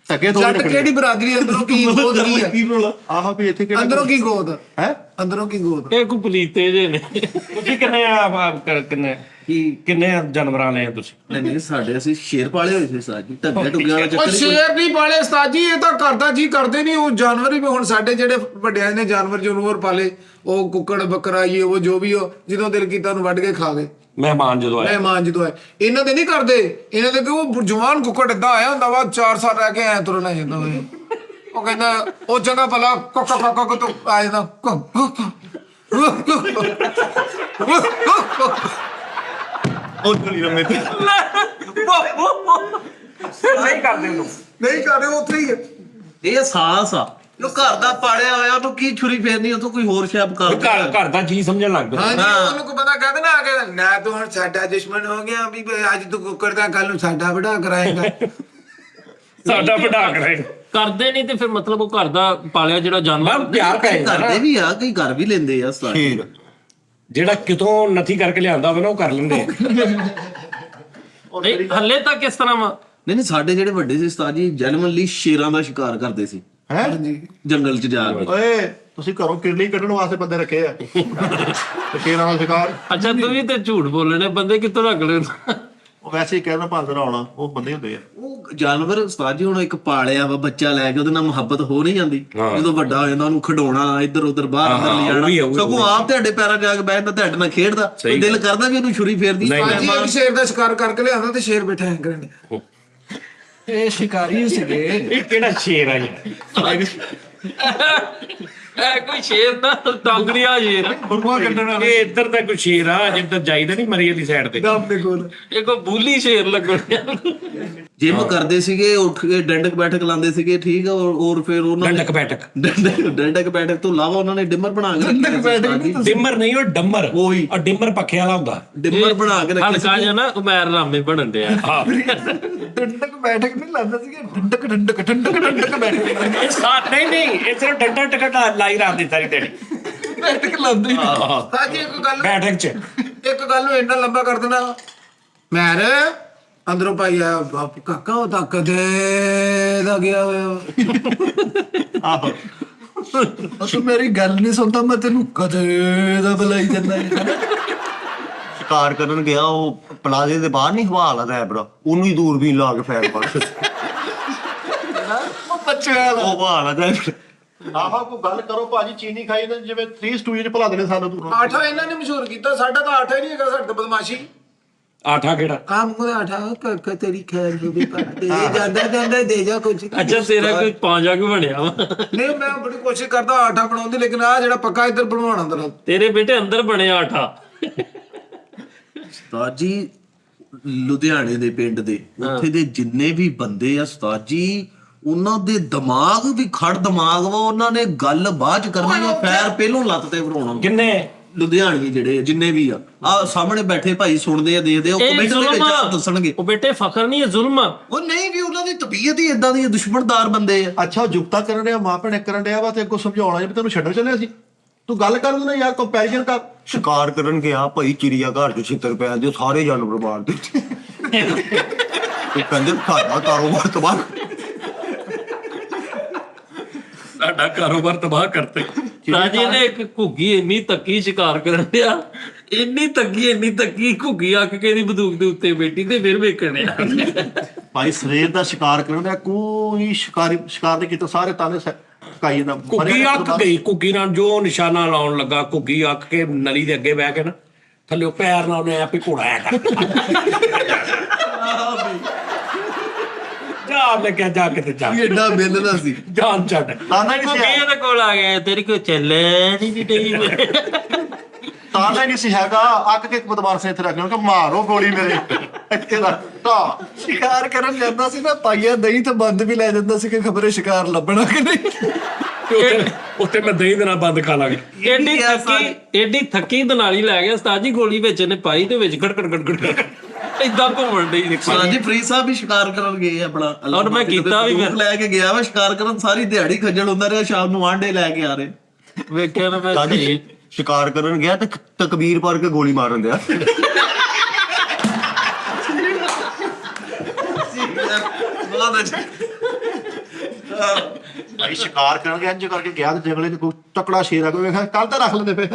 ਢੱਗੇ ਥੋੜੀ ਜੱਟ ਕਿਹੜੀ ਬਰਾਦਰੀ? ਅੰਦਰੋਂ ਕੀ ਗੋਤ ਕੀ ਹੈ? ਕੀ ਰੌਲਾ? ਆਹੋ ਵੀ ਇੱਥੇ ਕਿਹੜਾ ਅੰਦਰੋਂ ਕੀ ਗੋਤ ਹੈ? ਅੰਦਰੋਂ ਕੀ ਗੋਤ? ਇਹ ਕੋ ਪਲੀਤੇ ਜੇ ਨੇ। ਤੁਸੀਂ ਕਿੰਨੇ ਜਾਨਵਰਾਂ ਲਏ ਆ ਤੁਸੀਂ? ਨਹੀਂ ਸਾਡੇ ਅਸੀਂ ਸ਼ੇਰ ਪਾਲੇ ਹੋਏ ਸੀ ਉਸਤਾਦ ਜੀ। ਢੱਗੇ ਢੁੱਗਿਆਂ ਵਾਲਾ ਉਹ ਚੱਕਰ ਹੀ ਸ਼ੇਰ ਨਹੀਂ ਪਾਲੇ ਉਸਤਾਦ ਜੀ, ਇਹ ਤਾਂ ਕਰਦਾ ਜੀ ਕਰਦੇ ਨਹੀਂ। ਉਹ ਜਾਨਵਰ ਹੀ ਹੁਣ ਸਾਡੇ ਜਿਹੜੇ ਵੱਡਿਆਂ ਨੇ ਜਾਨਵਰ ਜਨੂਰ ਪਾਲੇ, ਉਹ ਕੁੱਕੜ ਬੱਕਰਾ ਇਹ ਉਹ ਜੋ ਵੀ, ਉਹ ਜਦੋਂ ਦਿਲ ਕੀਤਾ ਉਹਨੂੰ ਵੱਢ ਕੇ ਖਾ ਗਏ ਮਹਿਮਾਨ ਜਦੋਂ ਆਏ। ਮਹਿਮਾਨ ਜਦੋਂ ਆਏ। ਇਹਨਾਂ ਦੇ ਨਹੀਂ ਕਰਦੇ, ਇਹਨਾਂ ਦੇ ਕਿ ਉਹ ਜਵਾਨ ਕੁੱਕੜ ਏਦਾਂ ਆਇਆ ਹੁੰਦਾ ਵਾ, 4 ਸਾਲ ਰਹਿ ਕੇ ਆਇਆ ਤੁਰਨਾ ਜਾਂਦਾ ਵਾ। ਉਹ ਕਹਿੰਦਾ ਉਹ ਚੰਗਾ ਭਲਾ ਕੋਕਾ ਤੋਂ ਆ ਜਾਂਦਾ। ਉਹ ਨਹੀਂ ਰਮੇ ਤੇ ਨਹੀਂ ਕਰਦੇ ਉਹਨੂੰ। ਨਹੀਂ ਕਰਦੇ, ਉੱਥੇ ਹੀ ਹੈ। ਇਹ ਸਾਹਸ ਆ। ਉਹ ਘਰ ਦਾ ਪਾਲਿਆ ਹੋਇਆ, ਉਹਨੂੰ ਕੀ ਛੁਰੀ ਫੇਰਨੀ, ਉਹ ਤੋਂ ਕੋਈ ਹੋਰ ਸ਼ੈਪ ਕਰ ਘਰ ਦਾ ਜੀ ਸਮਝਣ ਲੱਗ ਪਿਆ। ਹਾਂਜੀ, ਉਹਨੂੰ ਕੋਈ ਬੰਦਾ ਕਹਿੰਦਾ ਨਾ ਆ ਕੇ ਨਾ ਤੂੰ ਹੁਣ ਸਾਡਾ ਦੁਸ਼ਮਣ ਹੋ ਗਿਆ ਵੀ ਅੱਜ ਤੂੰ ਕੁੱਕੜ ਦਾ, ਕੱਲ ਨੂੰ ਸਾਡਾ ਵਡਾ ਕਰਾਏਗਾ। ਸਾਡਾ ਵਡਾ ਕਰੇ ਕਰਦੇ ਨਹੀਂ ਤੇ ਫਿਰ ਮਤਲਬ ਉਹ ਘਰ ਦਾ ਪਾਲਿਆ ਜਿਹੜਾ ਜਾਨਵਰ ਪਿਆਰ ਪੈ ਜਾਂਦਾ ਨਾ। ਕਰਦੇ ਵੀ ਆ, ਕਈ ਘਰ ਵੀ ਲੈਂਦੇ ਆ ਉਸਤਾਦ ਜੀ। ਖੀਰ ਜਿਹੜਾ ਕਿਤੋਂ ਨਥੀ ਕਰਕੇ ਲਿਆਂਦਾ ਹੋਵੇ ਨਾ ਉਹ ਕਰ ਲੈਂਦੇ ਆ। ਨਹੀਂ ਹੱਲੇ ਤੱਕ ਕਿਸ ਤਰ੍ਹਾਂ ਵਾ? ਨਹੀਂ ਸਾਡੇ ਜਿਹੜੇ ਵੱਡੇ ਸੀ ਉਸਤਾਦ ਜੀ ਜੈਨੂਇਨਲੀ ਸ਼ੇਰਾਂ ਦਾ ਸ਼ਿਕਾਰ ਕਰਦੇ ਸੀ ਹੈ? ਜੰਗਲ 'ਚ ਜਾ ਕੇ। ਓਏ ਤੁਸੀਂ ਘਰੋਂ ਕਿਰਲੀ ਕੱਢਣ ਵਾਸਤੇ ਬੰਦੇ ਰੱਖੇ ਆ ਤੇ ਸ਼ੇਰਾਂ ਦਾ ਸ਼ਿਕਾਰ। ਅੱਛਾ ਤੁਸੀਂ ਤੇ ਝੂਠ ਬੋਲਣੇ, ਬੰਦੇ ਕਿੱਥੋਂ ਰੱਖ ਲੈ? ਉਹ ਵੈਸੇ ਹੀ ਕਹਿਣਾ ਭਾਂਦਰ ਆਉਣਾ, ਉਹ ਬੰਦੇ ਹੁੰਦੇ ਆ। ਉਹ ਜਾਨਵਰ ਉਸਤਾਦ ਜੀ ਹੁਣ ਇੱਕ ਪਾਲਿਆ ਵਾ ਬੱਚਾ ਲੈ ਕੇ ਉਹਦੇ ਨਾਲ ਮੁਹੱਬਤ ਹੋ ਨਹੀਂ ਜਾਂਦੀ ਜਦੋਂ ਵੱਡਾ ਹੋ ਜਾਂਦਾ ਉਹਨੂੰ ਖਿਡਾਉਣਾ ਇੱਧਰ ਉੱਧਰ ਬਾਹਰ ਅੰਦਰ ਲਿਜਾਣਾ ਸਗੋਂ ਆਪ ਤੁਹਾਡੇ ਪੈਰਾਂ 'ਚ ਆ ਕੇ ਬੈਠਦਾ ਤੁਹਾਡੇ ਨਾਲ ਖੇਡਦਾ ਦਿਲ ਕਰਦਾ ਵੀ ਉਹਨੂੰ ਛੁਰੀ ਫੇਰਦੀ ਅੱਜ ਇੱਕ ਸ਼ੇਰ ਦਾ ਸ਼ਿਕਾਰ ਕਰਕੇ ਲਿਆਂਦਾ ਤੇ ਸ਼ੇਰ ਬੈਠਾ ਹੈ ਕਰਨ ਇਹ ਸ਼ਿਕਾਰੀ ਸੀਗੇ। ਇਹ ਕਿਹੜਾ ਸ਼ੇਰ ਆ ਯਾਰ? ਇਹ ਕੋਈ ਸ਼ੇਰ ਨਾ ਡਾਂਗਰੀਆ ਸ਼ੇਰ ਇਹ ਇੱਧਰ ਦਾ ਕੋਈ ਸ਼ੇਰ ਆ ਜਿੱਧਰ ਜਾਈਦਾ ਨਹੀਂ ਮਰੀ ਵਾਲੀ ਸਾਈਡ ਤੇ ਦਮ ਦੇ ਕੋਲ ਇਹ ਕੋਈ ਬੂਲੀ ਸ਼ੇਰ ਲੱਗਣ ਜਿਮ ਕਰਦੇ ਸੀਗੇ ਉੱਠ ਕੇ ਡੰਡਕ ਬੈਠਕ ਲਾਉਂਦੇ ਸੀਗੇ ਠੀਕ ਆ ਔਰ ਫਿਰ ਉਹਨਾਂ ਨੇ ਡੰਡਕ ਬੈਠਕ ਡੰਡਕ ਬੈਠਕ ਤੋਂ ਇਲਾਵਾ ਉਹਨਾਂ ਨੇ ਡਿਮਰ ਬਣਾ ਕੇ ਰੱਖਿਆ ਡਿਮਰ ਨਹੀਂ ਉਹ ਡੰਮਰ ਉਹੀ ਆ ਡਿਮਰ ਪੱਖੇ ਵਾਲਾ ਹੁੰਦਾ ਡਿਮਰ ਬਣਾ ਕੇ ਰੱਖਿਆ ਹਲਕਾ ਜਿਹਾ ਨਾ ਉਮਰ ਰਾਮੇ ਬਣਨ ਡਿਆ ਡੰਡਕ ਬੈਠਕ ਨਹੀਂ ਲਾਉਂਦਾ ਸੀਗਾ ਡੰਡਕ ਬੈਠਕ ਇਹ ਸਾਥ ਨਹੀਂ ਇਹ ਸਿਰਫ ਡੰਡਾ ਟਕਾ ਲਾਈ ਰਾਤ ਸਾਰੀ ਦਿਹਾੜੀ ਬੈਠਕ ਲਾਉਂਦੇ ਸਾਜੀ ਬੈਠਕ ਚ ਇੱਕ ਗੱਲ ਨੂੰ ਇੰਨਾ ਲੰਬਾ ਕਰ ਦੇਣਾ ਮੈਰ ਅੰਦਰੋਂ ਭਾਈ ਆ ਬਾਪ ਕਾਕਾ ਉਹ ਤਾਂ ਕਦੇ ਦਾ ਗਿਆ ਹੋਇਆ ਆਹੋ ਤੂੰ ਮੇਰੀ ਗੱਲ ਨਹੀਂ ਸੁਣਦਾ ਮੈਂ ਤੈਨੂੰ ਕਦੇ ਦਾ ਬੁਲਾਈ ਜਾਂਦਾ ਸ਼ਿਕਾਰ ਕਰਨ ਗਿਆ ਉਹ ਪਲਾਜ਼ੇ ਦੇ ਬਾਹਰ ਨਹੀਂ ਹਵਾ ਲਾ ਰੈਬਰਾ ਉਹਨੂੰ ਹੀ ਦੂਰਬੀਨ ਲਾ ਕੇ ਫੈਰ ਪਾ ਬੱਚਾ ਉਹ ਹਵਾ ਲਾ ਰੈਬਰਾ ਆਹਾ ਕੋਈ ਗੱਲ ਕਰੋ ਭਾਜੀ ਚੀਨੀ ਖਾਈ ਨਾ ਜਿਵੇਂ 3 ਸਟੂਡੀਓ 'ਚ ਭੁਲਾ ਦੇਣੇ ਸਾਨੂੰ ਤੂੰ ਆਠਾ ਇਹਨਾਂ ਨੇ ਮਸ਼ਹੂਰ ਕੀਤਾ ਸਾਡਾ ਤਾਂ ਆਠਾ ਹੀ ਨਹੀਂ ਹੈਗਾ ਸਾਡਾ ਤਾਂ ਬਦਮਾਸ਼ੀ ਆਠਾ ਕਿਹੜਾ ਕੰਮ ਨੂੰ ਆਠਾ ਕਾਕਾ ਤੇਰੀ ਖੈਰ ਹੋਵੇ ਦੇ ਜਾਂਦਾ ਦੇ ਜਾ ਕੁਝ ਅੱਛਾ ਤੇਰਾ ਕੋਈ ਪਾਂਜਾ ਕਿ ਬਣਿਆ ਵਾ ਨਹੀਂ ਮੈਂ ਬੜੀ ਕੋਸ਼ਿਸ਼ ਕਰਦਾ ਆਟਾ ਬਣਾਉਣ ਦੀ ਲੇਕਿਨ ਆ ਜਿਹੜਾ ਪੱਕਾ ਇੱਧਰ ਬਣਵਾਉਣਾ ਅੰਦਰ ਤੇਰੇ ਬੇਟੇ ਅੰਦਰ ਬਣਿਆ ਆਠਾ ਉਸਤਾਦ ਜੀ ਲੁਧਿਆਣੇ ਦੇ ਪਿੰਡ ਦੇ ਉੱਥੇ ਦੇ ਜਿੰਨੇ ਵੀ ਬੰਦੇ ਆ ਉਸਤਾਦ ਜੀ ਉਹਨਾਂ ਦੇ ਦਿਮਾਗ ਵੀ ਖੜ ਦਿਮਾਗ ਵਾ ਉਹਨਾਂ ਨੇ ਗੱਲ ਬਾਅਦ ਚ ਕਰਨੀ ਆ ਪੈਰ ਪਹਿਲੋਂ ਲੱਤ ਤੇ ਭਰਾਉਣਾ ਕਿੰਨੇ ਲੁਧਿਆਣਵੀ ਜਿਹੜੇ ਜਿੰਨੇ ਵੀ ਆ ਸਾਹਮਣੇ ਬੈਠੇ ਭਾਈ ਸੁਣਦੇ ਆ ਦੇਖਦੇ ਆ ਉਹ ਕਮੈਂਟ ਦੇ ਵਿੱਚ ਦੱਸਣਗੇ ਉਹ ਬੇਟੇ ਫਖਰ ਨਹੀਂ ਹੈ ਜ਼ੁਲਮ ਆ ਉਹ ਨਹੀਂ ਵੀ ਉਹਨਾਂ ਦੀ ਤਬੀਅਤ ਹੀ ਇਦਾਂ ਦੀ ਦੁਸ਼ਮਣਦਾਰ ਬੰਦੇ ਆ ਅੱਛਾ ਉਹ ਜੁਗਤਾ ਕਰਨ ਡਿਆ ਮਾਂ ਭੈਣੇ ਕਰਨ ਡਿਆ ਵਾ ਤੇ ਅੱਗੋਂ ਸਮਝਾਉਣਾ ਜੇ ਤੈਨੂੰ ਛੱਡਣ ਚੱਲਿਆ ਸੀ ਤੂੰ ਗੱਲ ਕਰ ਲੈਣਾ ਯਾਰ ਕੰਪੈਰੀਜ਼ਨ ਕਰ ਸ਼ਿਕਾਰ ਕਰਨ ਗਿਆ ਭਾਈ ਚਿੜੀਆ ਘਰ ਚ ਛਿੱਤਰ ਪੈ ਦੇ ਸਾਰੇ ਜਾਨਵਰ ਮਾਰ ਦਿੱਤੇ ਉਹ ਕਹਿੰਦੇ ਸਾਡਾ ਕਾਰੋਬਾਰ ਤਬਾਹ ਸਾਡਾ ਕਾਰੋਬਾਰ ਤਬਾਹ ਕਰਤੇ ਰਾਜੇ ਨੇ ਇੱਕ ਘੁੱਗੀ ਇੰਨੀ ਤੱਕੀ ਸ਼ਿਕਾਰ ਕਰਨ ਡਿਆ ਇੰਨੀ ਤੱਕੀ ਘੁੱਗੀ ਅੱਕ ਕੇ ਦੀ ਬੰਦੂਕ ਦੇ ਉੱਤੇ ਬੈਠੀ ਤੇ ਫਿਰ ਵੇਖਣਿਆ ਭਾਈ ਸਰੀਰ ਦਾ ਸ਼ਿਕਾਰ ਕਰਨ ਡਿਆ ਕੋਈ ਸ਼ਿਕਾਰ ਨਹੀਂ ਕੀਤਾ ਸਾਰੇ ਤਾਨੇ ਕਾਈ ਨਾ ਘੁੱਗੀ ਅੱਕ ਗਈ ਘੁੱਗੀ ਨਾਲ ਜੋ ਨਿਸ਼ਾਨਾ ਲਾਉਣ ਲੱਗਾ ਘੁੱਗੀ ਅੱਕ ਕੇ ਨਲੀ ਦੇ ਅੱਗੇ ਬਹਿ ਕੇ ਨਾ ਥੱਲੇ ਪੈਰ ਨਾਲ ਉਹਨੇ ਆਪੇ ਘੋੜਾਇਆ ਕਰ ਜਾ ਮੈਂ ਕਿਹਾ ਜਾ ਕੇ ਤੇ ਜਾ ਐਡਾ ਮਿਲਦਾ ਸੀ ਜਾਨ ਛੱਡ ਤਾਨਾ ਨਹੀਂ ਸੀ ਘੁੱਗੀ ਇਹਦੇ ਕੋਲ ਆ ਗਿਆ ਤੇਰੀ ਕੋਈ ਚੱਲੇ ਨਹੀਂ ਟਈ ਤਾਨਾ ਹੀ ਨਹੀਂ ਸੀ ਹੈਗਾ ਅੱਕ ਕੇ ਬਦਮਾਰ ਸੇ ਇੱਥੇ ਰੱਖ ਲਿਆ ਕਿ ਮਾਰੋ ਗੋਲੀ ਮੇਰੇ ਇੱਥੇ ਦਾ ਤਾ ਸ਼ਿਕਾਰ ਕਰਨ ਜਾਂਦਾ ਸੀ ਨਾ ਪਾਈਆ ਦਹੀਂ ਤੇ ਬੰਦ ਵੀ ਲੈ ਜਾਂਦਾ ਸੀ ਕਿ ਖਬਰੇ ਸ਼ਿਕਾਰ ਲੱਭਣਾ ਕਿ ਨਹੀਂ ਉੱਥੇ ਮੈਂ ਦਹੀਂ ਦੇ ਨਾਲ ਬੰਦ ਖਾ ਲਾਂਗੇ ਏਡੀ ਥੱਕੀ ਦਨਾਲੀ ਲੈ ਗਿਆ ਉਸਤਾਦ ਜੀ ਗੋਲੀ ਵਿੱਚ ਇਹਨੇ ਪਾਈ ਤੇ ਵਿੱਚ ਗੜ ਇਦਾਂ ਘੁੰਮਣ ਡਈ ਉਸਤਾਦ ਜੀ ਫਰੀਦ ਸਾਹਿਬ ਵੀ ਸ਼ਿਕਾਰ ਕਰਨ ਗਏ ਆਪਣਾ ਔਰ ਮੈਂ ਕੀਤਾ ਵੀ ਫਿਰ। ਲੈ ਕੇ ਗਿਆ ਵਾ ਸ਼ਿਕਾਰ ਕਰਨ ਸਾਰੀ ਦਿਹਾੜੀ ਖੱਜਲ ਹੁੰਦਾ ਰਿਹਾ ਸ਼ਾਮ ਨੂੰ ਆਂਡੇ ਲੈ ਕੇ ਆ ਰਹੇ ਵੇਖਿਆ ਨਾ ਮੈਂ ਕਾਜੀ ਸ਼ਿਕਾਰ ਕਰਨ ਗਿਆ ਤੇ ਤਕਬੀਰ ਪੜ ਕੇ ਗੋਲੀ ਮਾਰਨ ਦਿਆ ਬਹੁਤ ਅੱਛਾ ਭਾਈ ਸ਼ਿਕਾਰ ਕਰਨ ਗਿਆ ਇੰਜ ਕਰਕੇ ਗਿਆ ਤੇ ਜੰਗਲੇ 'ਚ ਕੋਈ ਤਕੜਾ ਸ਼ੇਰ ਆ ਕੋਈ ਵੇਖਿਆ ਕੱਲ ਤਾਂ ਰੱਖ ਲੈਂਦੇ ਪਏ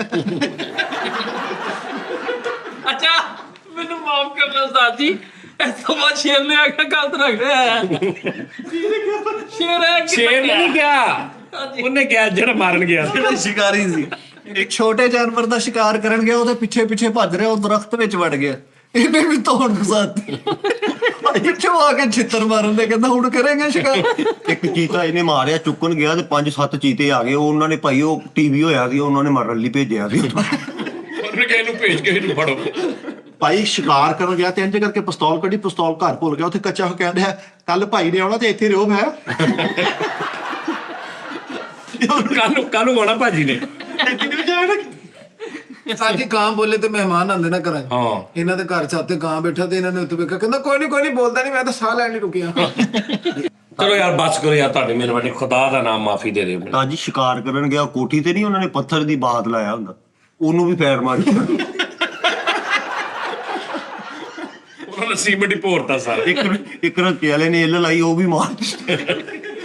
ਅੱਛਾ ਮੈਨੂੰ ਮਾਫ ਕਰਨਾ ਉਸਤਾਦ ਜੀ ਇਸ ਤੋਂ ਬਾਅਦ ਸ਼ੇਰ ਨੇ ਆ ਕੇ ਗਲਤ ਰੱਖ ਰਿਹਾ ਸ਼ੇਰ ਨਹੀਂ ਗਿਆ ਉਹਨੇ ਕਿਹਾ ਜਿਹੜਾ ਮਾਰਨ ਗਿਆ ਜਿਹੜਾ ਸ਼ਿਕਾਰੀ ਸੀ ਇੱਕ ਛੋਟੇ ਜਾਨਵਰ ਦਾ ਸ਼ਿਕਾਰ ਕਰਨ ਗਿਆ ਉਹਦੇ ਪਿੱਛੇ ਪਿੱਛੇ ਭੱਜ ਰਿਹਾ ਉਹ ਦਰਖਤ ਵਿੱਚ ਵੜ ਗਿਆ ਇਹਨੇ ਵੀ ਤੋੜ ਫਸਾਤੀ ਪਿੱਛੋਂ ਆ ਕੇ ਛਿੱਤਰ ਮਾਰਨ ਦੇ ਕਹਿੰਦਾ ਹੁਣ ਕਰਾਂਗੇ ਸ਼ਿਕਾਰ ਇੱਕ ਚੀਤਾ ਇਹਨੇ ਮਾਰਿਆ ਚੁੱਕਣ ਗਿਆ ਤੇ 5-7 ਚੀਤੇ ਆ ਗਏ ਉਹਨਾਂ ਨੇ ਭਾਈ ਉਹ ਟੀਵੀ ਹੋਇਆ ਸੀ ਉਹਨਾਂ ਨੇ ਮਾਰਨ ਲਈ ਭੇਜਿਆ ਸੀ ਉਹਨੇ ਕਿਹਾ ਇਹਨੂੰ ਭੇਜ ਕੇ ਇਹਨੂੰ ਫੜੋ ਭਾਈ ਸ਼ਿਕਾਰ ਕਰਨ ਗਿਆ ਤੇ ਇੰਜ ਕਰਕੇ ਪਿਸਤੌਲ ਕੱਢੀ ਪਿਸਤੌਲ ਘਰ ਭੁੱਲ ਗਿਆ ਉੱਥੇ ਕੱਚਾ ਹੋ ਕਹਿੰਦਾ ਕੱਲ ਭਾਈ ਨੇ ਆਉਣਾ ਤੇ ਇੱਥੇ ਰਿਓ ਹੈ ਕੱਲ ਨੂੰ ਆਉਣਾ ਭਾਜੀ ਨੇ ਸਾਜੀ ਕਾਂ ਬੋਲੇ ਤੇ ਮਹਿਮਾਨ ਆਂਦੇ ਨਾ ਘਰਾਂ ਹਾਂ ਇਹਨਾਂ ਦੇ ਘਰ ਛਾਤੇ ਕਾਂ ਬੈਠਾ ਤੇ ਇਹਨਾਂ ਨੇ ਉੱਤੇ ਵੇਖਿਆ ਕਹਿੰਦਾ ਕੋਈ ਨਹੀਂ ਬੋਲਦਾ ਨਹੀਂ ਮੈਂ ਤਾਂ ਸਾਹ ਲੈਣ ਲਈ ਰੁਕਿਆ ਚਲੋ ਯਾਰ ਬਸ ਕਰੋ ਯਾਰ ਤੁਹਾਡੀ ਮਿਹਰਬਾਨੀ ਖੁਦਾ ਦਾ ਨਾਮ ਮਾਫੀ ਦੇ ਦਿਓ ਕਾਜੀ ਸ਼ਿਕਾਰ ਕਰਨ ਗਿਆ ਕੋਠੀ ਤੇ ਨਹੀਂ ਉਹਨਾਂ ਨੇ ਪੱਥਰ ਦੀ ਬਾਤ ਲਾਇਆ ਹੁੰਦਾ ਉਹਨੂੰ ਵੀ ਫੈਰ ਮਾਰੀ ਉਹਨਾਂ ਨੇ ਸੀਮੈਂਟ ਹੀ ਭੋਰਤਾ ਸਾਰਾ ਇੱਕ ਰੱਤੇ ਵਾਲੇ ਨੇ ਇੱਲ ਲਾਈ ਉਹ ਵੀ ਮਾਰ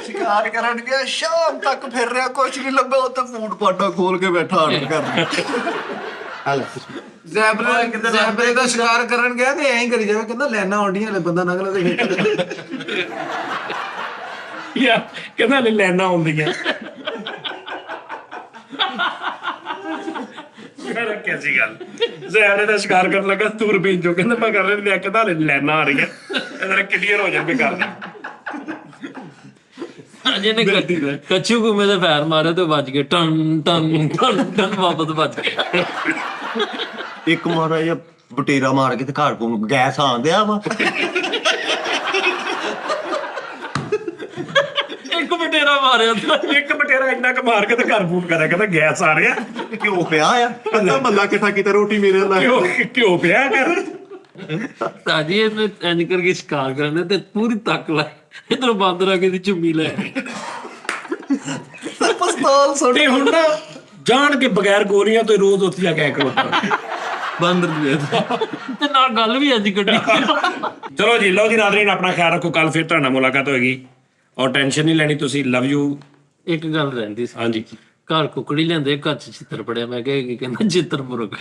ਸ਼ਿਕਾਰ ਕਰਨ ਗਿਆ ਸ਼ਾਮ ਤੱਕ ਫਿਰ ਰਿਹਾ ਕੁਝ ਨਹੀਂ ਲੱਭਾ ਉੱਤੇ ਫੂਡ ਪਾਟਾ ਖੋਲ ਕੇ ਬੈਠਾ ਆਰਡਰ ਕਰ ਜ਼ੈਬਰੇ ਦਾ ਸ਼ਿਕਾਰ ਕਰਨ ਗਿਆ ਤੇ ਐਂ ਕਰੀ ਜਾਵੇ ਕਹਿੰਦਾ ਲੈਣਾ ਆਉਂਦੀਆਂ ਲੈ ਬੰਦਾ ਨਗਲਾ ਦੇ ਯਾ ਕਹਿੰਦਾ ਲੈ ਲੈਣਾ ਆਉਂਦੀਆਂ ਯਾਰ ਕੈਸੀ ਗੱਲ ਜ਼ੈਡ ਦਾ ਸ਼ਿਕਾਰ ਕਰਨ ਲੱਗਾ ਦੂਰਬੀਨ ਚੋਂ ਕਹਿੰਦਾ ਮੈਂ ਕਰ ਰਿਹਾ ਕਹਿੰਦਾ ਲੈਣਾ ਆ ਰਹੀਆਂ ਇਹਦਾ ਕਲੀਅਰ ਹੋ ਜਾਵੇ ਗੱਲ ਜਿਹਨੇ ਕੱਚੂ ਘੁੰਮੇ ਦੇ ਫੈਰ ਮਾਰੇ ਤੇ ਵੱਜ ਗਏ ਟਨ ਟਨ ਟਨ ਟਨ ਵਾਪਸ ਵੱਜ ਗਏ। ਇੱਕ ਮਾਰਾ ਜਿਹਾ ਬਟੇਰਾ ਮਾਰ ਕੇ ਤੇ ਘਰ ਕੋਲ ਗੈਸ ਆਂਦਿਆ ਵਾ। ਇੱਕ ਬਟੇਰਾ ਮਾਰਿਆ ਤੇ ਇੱਕ ਬਟੇਰਾ ਇੰਨਾ ਕੁ ਮਾਰ ਕੇ ਤੇ ਘਰ ਫੋਨ ਕਰਿਆ ਕਹਿੰਦਾ ਗੈਸ ਆ ਰਿਹਾ ਘਿਓ ਪਿਆ ਆ। ਅੱਧਾ ਮੱਲਾ ਇਕੱਠਾ ਕੀਤਾ ਰੋਟੀ ਮੇਰੇ ਨਾਲ। ਘਿਓ ਪਿਆ ਕਰ ਸਾਜੀ ਇਹਨੇ ਇੰਜ ਕਰਕੇ ਸ਼ਿਕਾਰ ਕਰਨੇ ਤੇ ਪੂਰੀ ਤੱਕ ਲਾਈ ਇਧਰੋਂ ਬਾਂਦਰ ਆ ਕੇ ਦੀ ਝੁੰਮੀ ਲੈ ਪਿਸਤੌਲ ਸੁੱਟ ਤੇ ਹੁਣ ਨਾ ਜਾਣ ਕੇ ਬਗੈਰ ਗੋਲੀਆਂ ਤੋਂ ਰੋਜ਼ ਉੱਥੇ ਜਾ ਕੇ ਕਰੋ ਬਾਂਦਰ ਦੇ ਤੇ ਨਾਲ ਗੱਲ ਵੀ ਅੱਜ ਕੱਢੀ। ਚਲੋ ਜੀ ਲਓ ਜੀ ਨਾਜ਼ਰੀਨ ਆਪਣਾ ਖਿਆਲ ਰੱਖੋ ਕੱਲ ਫਿਰ ਤੁਹਾਡੇ ਨਾਲ ਮੁਲਾਕਾਤ ਹੋਏਗੀ ਔਰ ਟੈਨਸ਼ਨ ਨਹੀਂ ਲੈਣੀ ਤੁਸੀਂ ਲਵ ਯੂ। ਇੱਕ ਗੱਲ ਰਹਿੰਦੀ ਸੀ ਹਾਂਜੀ ਘਰ ਕੁਕੜੀ ਲੈਂਦੇ ਘਰ ਚ ਚਿੱਤਰ ਪੜਿਆ ਮੈਂ ਕਿਹਾ ਕੀ ਕਹਿੰਦਾ ਚਿੱਤਰ ਮੁਰਗ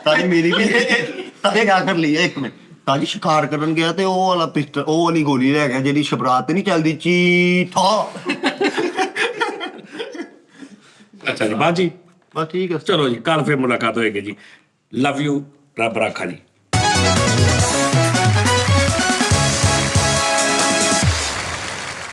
ਤਾਜੀ ਮੇਰੀ ਵੀ ਤਾਜੀ ਕਿਆ ਕਰ ਲਈ ਇੱਕ ਮਿੰਟ ਤਾਜੀ ਸ਼ਿਕਾਰ ਕਰਨ ਗਿਆ ਤੇ ਉਹ ਵਾਲਾ ਪਿਸਟਲ ਉਹ ਵਾਲੀ ਗੋਲੀ ਲੈ ਗਿਆ ਜਿਹੜੀ ਸ਼ਬਰਾਤ ਤੇ ਨਹੀਂ ਚੱਲਦੀ ਚੀਠਾ। ਅੱਛਾ ਜੀ ਬਾਜੀ ਬਸ ਠੀਕ ਹੈ। ਚਲੋ ਜੀ ਕੱਲ ਫਿਰ ਮੁਲਾਕਾਤ ਹੋਏਗੀ ਜੀ ਲਵ ਯੂ ਰੱਬ ਰਾਖਾ ਜੀ।